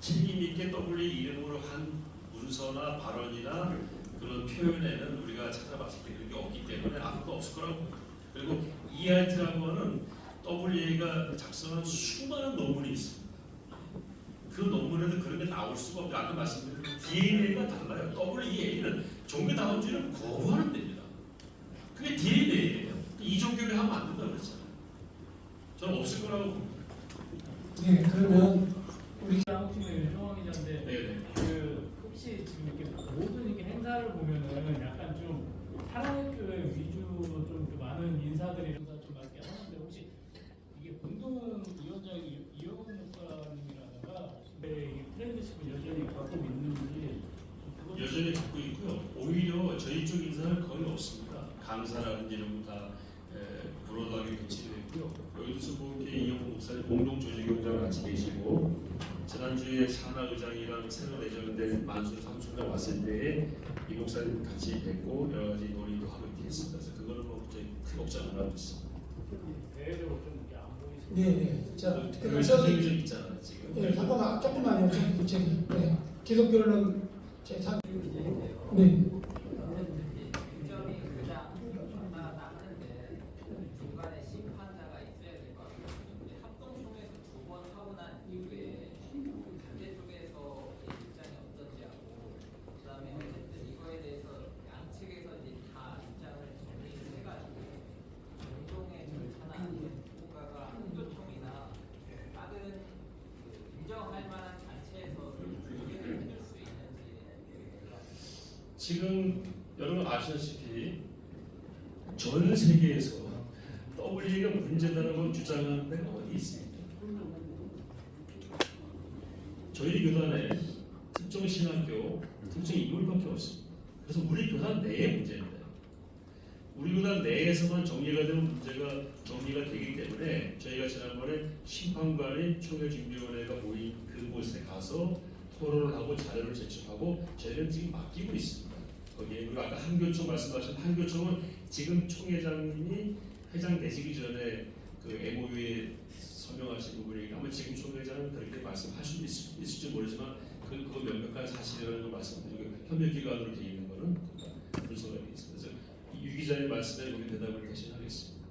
책임 있게 WEA 이름으로 한 문서나 발언이나 그런 표현에는 우리가 찾아봤을 때 그런 게 없기 때문에 앞으로 없을 거라고 봅니다. 그리고 ERT라고 하는 WEA가 작성한 수많은 논문이 있습니다. 그 논문에도 그런 게 나올 수가 없죠. 아까 말씀드린 DNA가 달라요. WEA는 종교 다원주의를 거부하는 데입니다. 그게 DNA예요. 이종교를 하면 안 된다고 그랬잖아요. 저는 없을 거라고 봅니다. 네, 그러면 우리 한국팀의 윤종환 기자인데 네. 그 혹시 지금 이렇게 모든 이렇게 행사를 보면은 약간 좀 사랑의 교회 위주로 좀 많은 인사들이 행사 좀 많게 하는데 혹시 이게 공동위원장이 이영훈 목사님이라다가 이 프렌드십을 여전히 갖고 있는지 여전히 갖고 있고요. 오히려 저희 쪽 인사는 거의 없습니다. 강사라든지 이런 거다 브로드하게 교체가 됐고요. 여기도 수보계 이영호 목사님 공동 조직위원장 같이 계시고 지난주에 산하 의장이랑 새로 내정된 만수 삼촌장 왔을 때에 이 목사님 같이 뵙고 여러 가지 논의도 하고 이렇게 했습니다. 그래서 그거는 뭐 큰 걱정 안 하고 있습니다. 대외적으로 좀 이렇게 안 보이시죠? 네. 자, 그 사정이 좀 있잖아요 지금. 네, 잠깐만 조금만요. 네. 기독교는 제 사. 네. 지금 여러분 아시다시피 전 세계에서 WE가 문제다는 걸 주장하는 데가 어디 있습니까? 저희 교단에 특정 신학교, 특정 인물밖에 없습니다. 그래서 우리 교단 내의 문제입니다. 우리 교단 내에서만 정리가 되는 문제가 정리가 되기 때문에 저희가 지난번에 심판관이 총회준비위원회가 모인 그곳에 가서 토론을 하고 자료를 제출하고 저희는 지금 맡기고 있습니다. 거기에 그리고 아까 한교총 말씀하신 한교총은 지금 총회장님이 회장 되시기 전에 그 MOU에 서명하신 부분이니까 아마 지금 총회장은 그렇게 말씀할 수도 있을지 모르지만 그 몇몇가지 사실이라는 걸 말씀드리고 협력기관으로 되어 있는 거는 문서가 있습니다. 그래서 유 기자님 말씀에 우리 대답을 대신하겠습니다.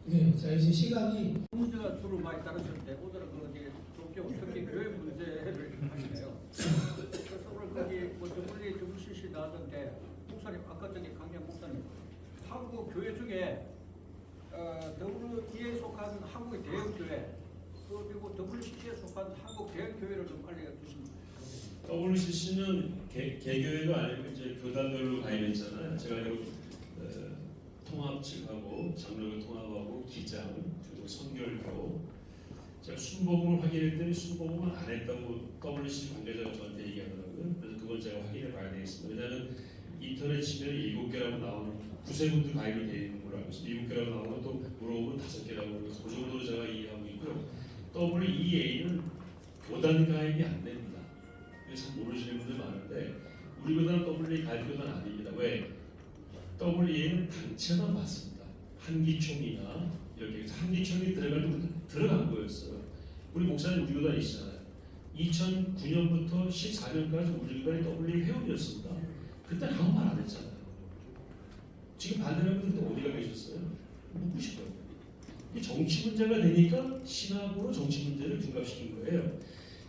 네. 자 이제 시간이 문제가 주로 많이 따르실 때 오늘은 그게 종교 특히 교회 문제를 하시네요. 그래서 오늘 거기 뭐 WE WCC 나왔는데 목사님 아까 전에 강양 목사님 한국 교회 중에 WE에 속한 한국의 대형교회 그리고 WCC에 속한 한국 대형교회를 좀 알려주십니다. WCC는 개교회가 아니고 이제 교단별로 가입했잖아요. 제가 통합 측하고 장로교 통합하고 기장 그리고 선결교 제가 순복음을 확인했더니 순복음을 안 했다고 WCC 관계자가 저한테 얘기하더라고요. 그래서 그건 제가 확인해 봐야 되겠습니다. 왜냐하면 인터넷 치면 7개라고 나오는 구세군도 가입이 되어 있는 걸로 알고 있습니다. 7개라고 나오면 또 물어보면 5개라고 그래서 그 정도로 제가 이해하고 있고요. WEA는 교단 가입이 안 됩니다. 그래서 모르시는 분들 많은데 우리 교단은 WE 가입 교단 아닙니다. 왜? WEA는 단체만 맞습니다. 한기총이나 이렇게 한기총이 들어간 거였어요. 우리 목사님 우리 교단이시잖아요. 2009년부터 14년까지 우리 교단이 WE 회원이었습니다. 그때 아무 말 안 했잖아요. 지금 반대하는 분들 어디가 계셨어요? 묻으실 거예요. 이 정치 문제가 되니까 신학으로 정치 문제를 둔갑시킨 거예요.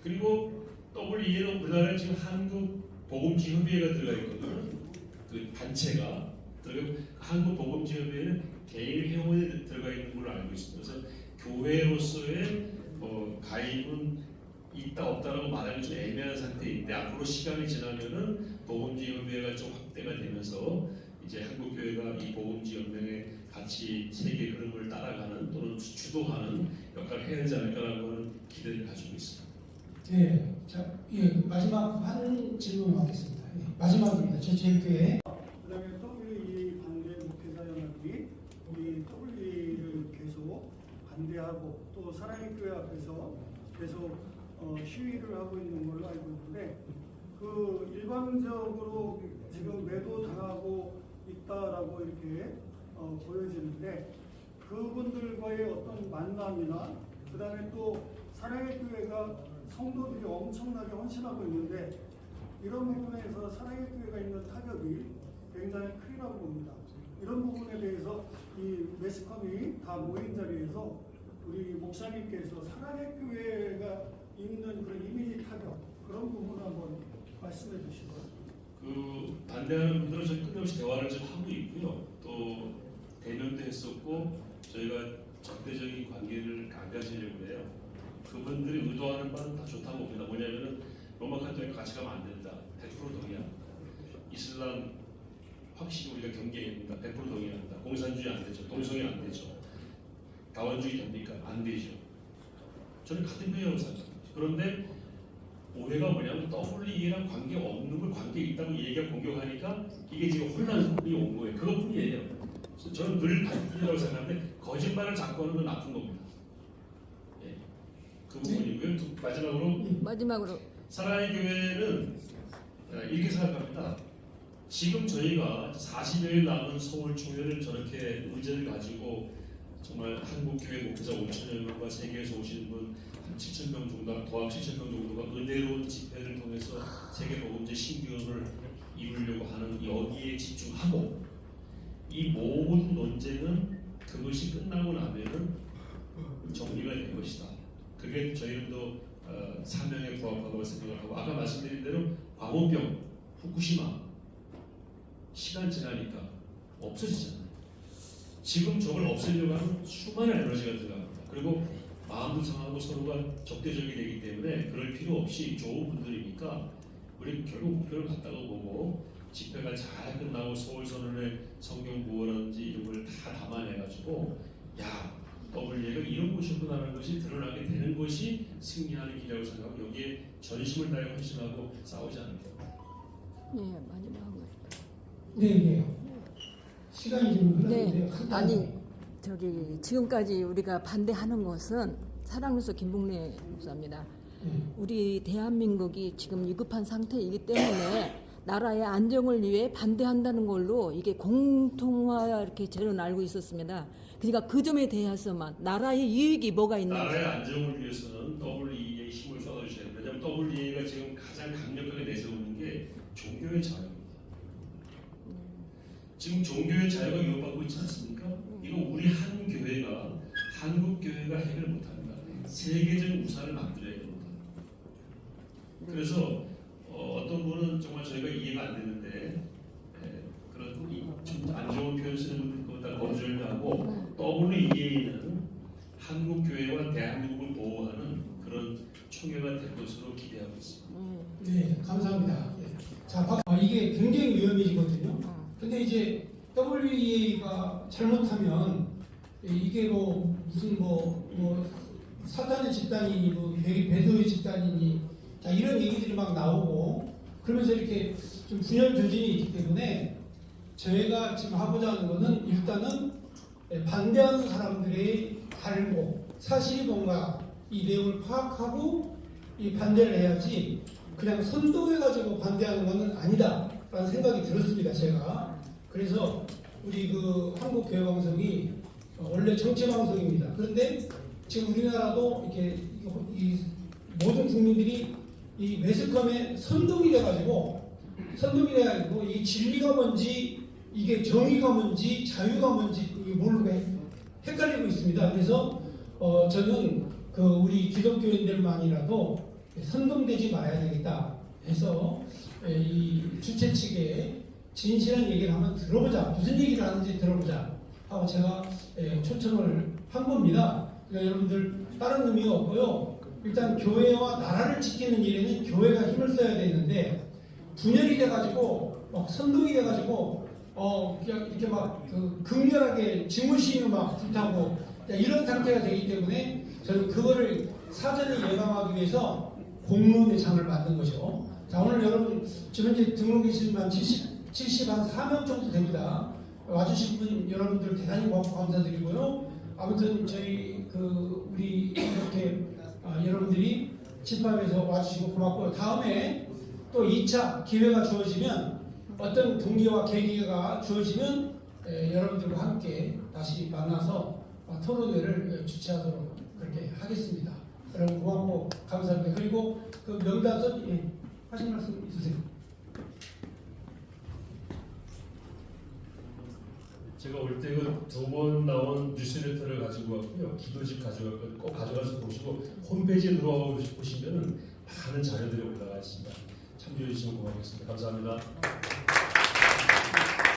그리고 WEA는 우리나라에 지금 한국 복음지협의회가 들어가 있거든요. 그 단체가 들어가 한국 복음지협의회는 개인 회원이 들어가 있는 걸로 알고 있습니다. 그래서 교회로서의 가입은 있다 없다라고 말하기 좀 애매한 상태인데 앞으로 시간이 지나면은 복음지협의회가 좀 확대가 되면서 이제 한국 교회가 이 복음지연맹에 같이 세계 흐름을 따라가는 또는 주도하는 역할을 해야 되지 않을까라고 하는 기대를 가지고 있습니다. 네. 자, 마지막 한 질문 하겠습니다. 마지막입니다. 제일교회. 그다음에 WE 반대 목회자 연합이 우리 WE를 계속 반대하고 또 사랑의 교회 앞에서 계속 시위를 하고 있는 걸로 알고 있는데 그 일방적으로 지금 매도 당하고 있다라고 이렇게 보여지는데 그분들과의 어떤 만남이나 그다음에 또 사랑의 교회가 성도들이 엄청나게 헌신하고 있는데 이런 부분에서 사랑의 교회가 있는 타격이 굉장히 크리라고 봅니다. 이런 부분에 대해서 이 매스컴이 다 모인 자리에서 우리 목사님께서 사랑의 교회가 있는 그런 이미지 타격 그런 부분을 한번 말씀해 주시고. 그 반대하는 분들은 저희 끊임없이 대화를 좀 하고 있고요. 또 대면도 했었고 저희가 적대적인 관계를 안 가지려고 해요. 그분들이 의도하는 바는 다 좋다고 봅니다. 뭐냐면은 로마 카톨릭 같이 가면 안 된다. 100% 동의합니다. 이슬람 확실히 우리가 경계합니다. 100% 동의합니다. 공산주의 안 되죠. 동성애 안 되죠. 다원주의 됩니까? 안 되죠. 저는 같은 편이라고 생각합니다. 그런데 오해가 뭐냐면 WEA랑 관계 없는 걸 관계 있다고 얘기가 공격하니까 이게 지금 혼란이 온 거예요. 그것뿐이에요. 그래서 저는 늘 단순이라고 생각하는데 거짓말을 자꾸 하는 건 나쁜 겁니다. 예. 그 부분이고요. 마지막으로 사랑의 교회는 이렇게 생각합니다. 지금 저희가 40여일 남은 서울 총회를 저렇게 의제를 가지고 정말 한국교회 목회자 5천여 명과 세계에서 오신 분 한 7천 명 정도, 더한 7천 명 정도가 은혜로운 집회를 통해서 세계 복음제 신규를 이루려고 하는 여기에 집중하고 이 모든 논쟁은 그것이 끝나고 나면은 정리가 될 것이다. 그게 저희는 또 사명에 부합하다고 생각을 하고 아까 말씀드린 대로 광우병, 후쿠시마 시간 지나니까 없어지잖아요. 지금 저걸 없애려고 하는 수많은 에너지가 들어갑니다. 그리고 마음도 상하고 서로가 적대적이 되기 때문에 그럴 필요 없이 좋은 분들이니까 우리 결국 목표를 갖다가 보고 집회가 잘 끝나고 서울선언의 성경 구호라든지 이런 걸 다 담아내가지고 야 WEA가 이런 곳이구나라는 것이 드러나게 되는 것이 승리하는 길이라고 생각하고 여기에 전심을 다해 헌신하고 싸우지 않는 것. 네, 마지막으로. 네. 시간이 좀 흘렀는데요. 네, 아니 지금까지 우리가 반대하는 것은 사랑로서 김봉래 목사입니다. 우리 대한민국이 지금 위급한 상태이기 때문에 나라의 안정을 위해 반대한다는 걸로 이게 공통화 이렇게 저는 알고 있었습니다. 그러니까 그 점에 대해서만 나라의 이익이 뭐가 있는지. 나라의 안정을 위해서는 WEA에 힘을 쏟아주셔야 돼요. 왜냐하면 WEA가 지금 가장 강력하게 내세우는 게 종교의 자유입니다. 지금 종교의 자유가 위협받고 있지 않습니까? 이거 우리 한 교회가 한국 교회가 해결 못합니다. 세계적인 우산을 만들어야 됩니다. 그래서 어떤 분은 정말 저희가 이해가 안 되는데 그런 좀 안 좋은 표현 쓰는 분들 그거 다 거절하고 WEA는 한국 교회와 대한민국을 보호하는 그런 총회가 될 것으로 기대하고 있습니다. 네, 감사합니다. 자, 이게 굉장히 위험해지거든요. 근데 이제 WEA가 잘못하면 이게 무슨 사탄의 집단이니 배도의 집단이니 자, 이런 얘기들이 막 나오고 그러면서 이렇게 좀 분열 조짐이 있기 때문에 저희가 지금 하고자 하는 것은 일단은 반대하는 사람들이 알고 사실이 뭔가 이 내용을 파악하고 이 반대를 해야지 그냥 선동해가지고 반대하는 것은 아니다라는 생각이 들었습니다. 제가 그래서 우리 한국교회방송이 원래 정치방송입니다. 그런데 지금 우리나라도 이렇게 이 모든 국민들이 이 매스컴에 선동이 돼가지고 이 진리가 뭔지 이게 정의가 뭔지 자유가 뭔지 모르고 헷갈리고 있습니다. 그래서 저는 우리 기독교인들만이라도 선동되지 말아야 되겠다 해서 이 주최 측에 진실한 얘기를 한번 들어보자. 무슨 얘기를 하는지 들어보자 하고 제가 초청을 한 겁니다. 그러니까 여러분들 다른 의미가 없고요. 일단 교회와 나라를 지키는 일에는 교회가 힘을 써야 되는데 분열이 돼가지고 막 선동이 돼가지고 그냥 이렇게 막 극렬하게 증오심이 막 불타고 이런 상태가 되기 때문에 저는 그거를 사전에 예방하기 위해서 공론의 장을 만든 거죠. 자, 오늘 여러분 지금 현재 등록이신 분 74명 정도 됩니다. 와주신 분 여러분들 대단히 감사드리고요. 아무튼 저희 우리 이렇게 여러분들이 집합에서 와주시고 고맙고요. 다음에 또 2차 기회가 주어지면 어떤 동기와 계기가 주어지면 여러분들과 함께 다시 만나서 토론회를 주최하도록 그렇게 하겠습니다. 여러분 고맙고 감사합니다. 그리고 명단선 하신 말씀 있으세요? 제가 올 때 2번 나온 뉴스레터를 가지고 왔고요. 기도집 가져갔거든요. 꼭 가져가서 보시고 홈페이지에 들어와 보시면 많은 자료들이 올라가 있습니다. 참조해 주시면 고맙겠습니다. 감사합니다.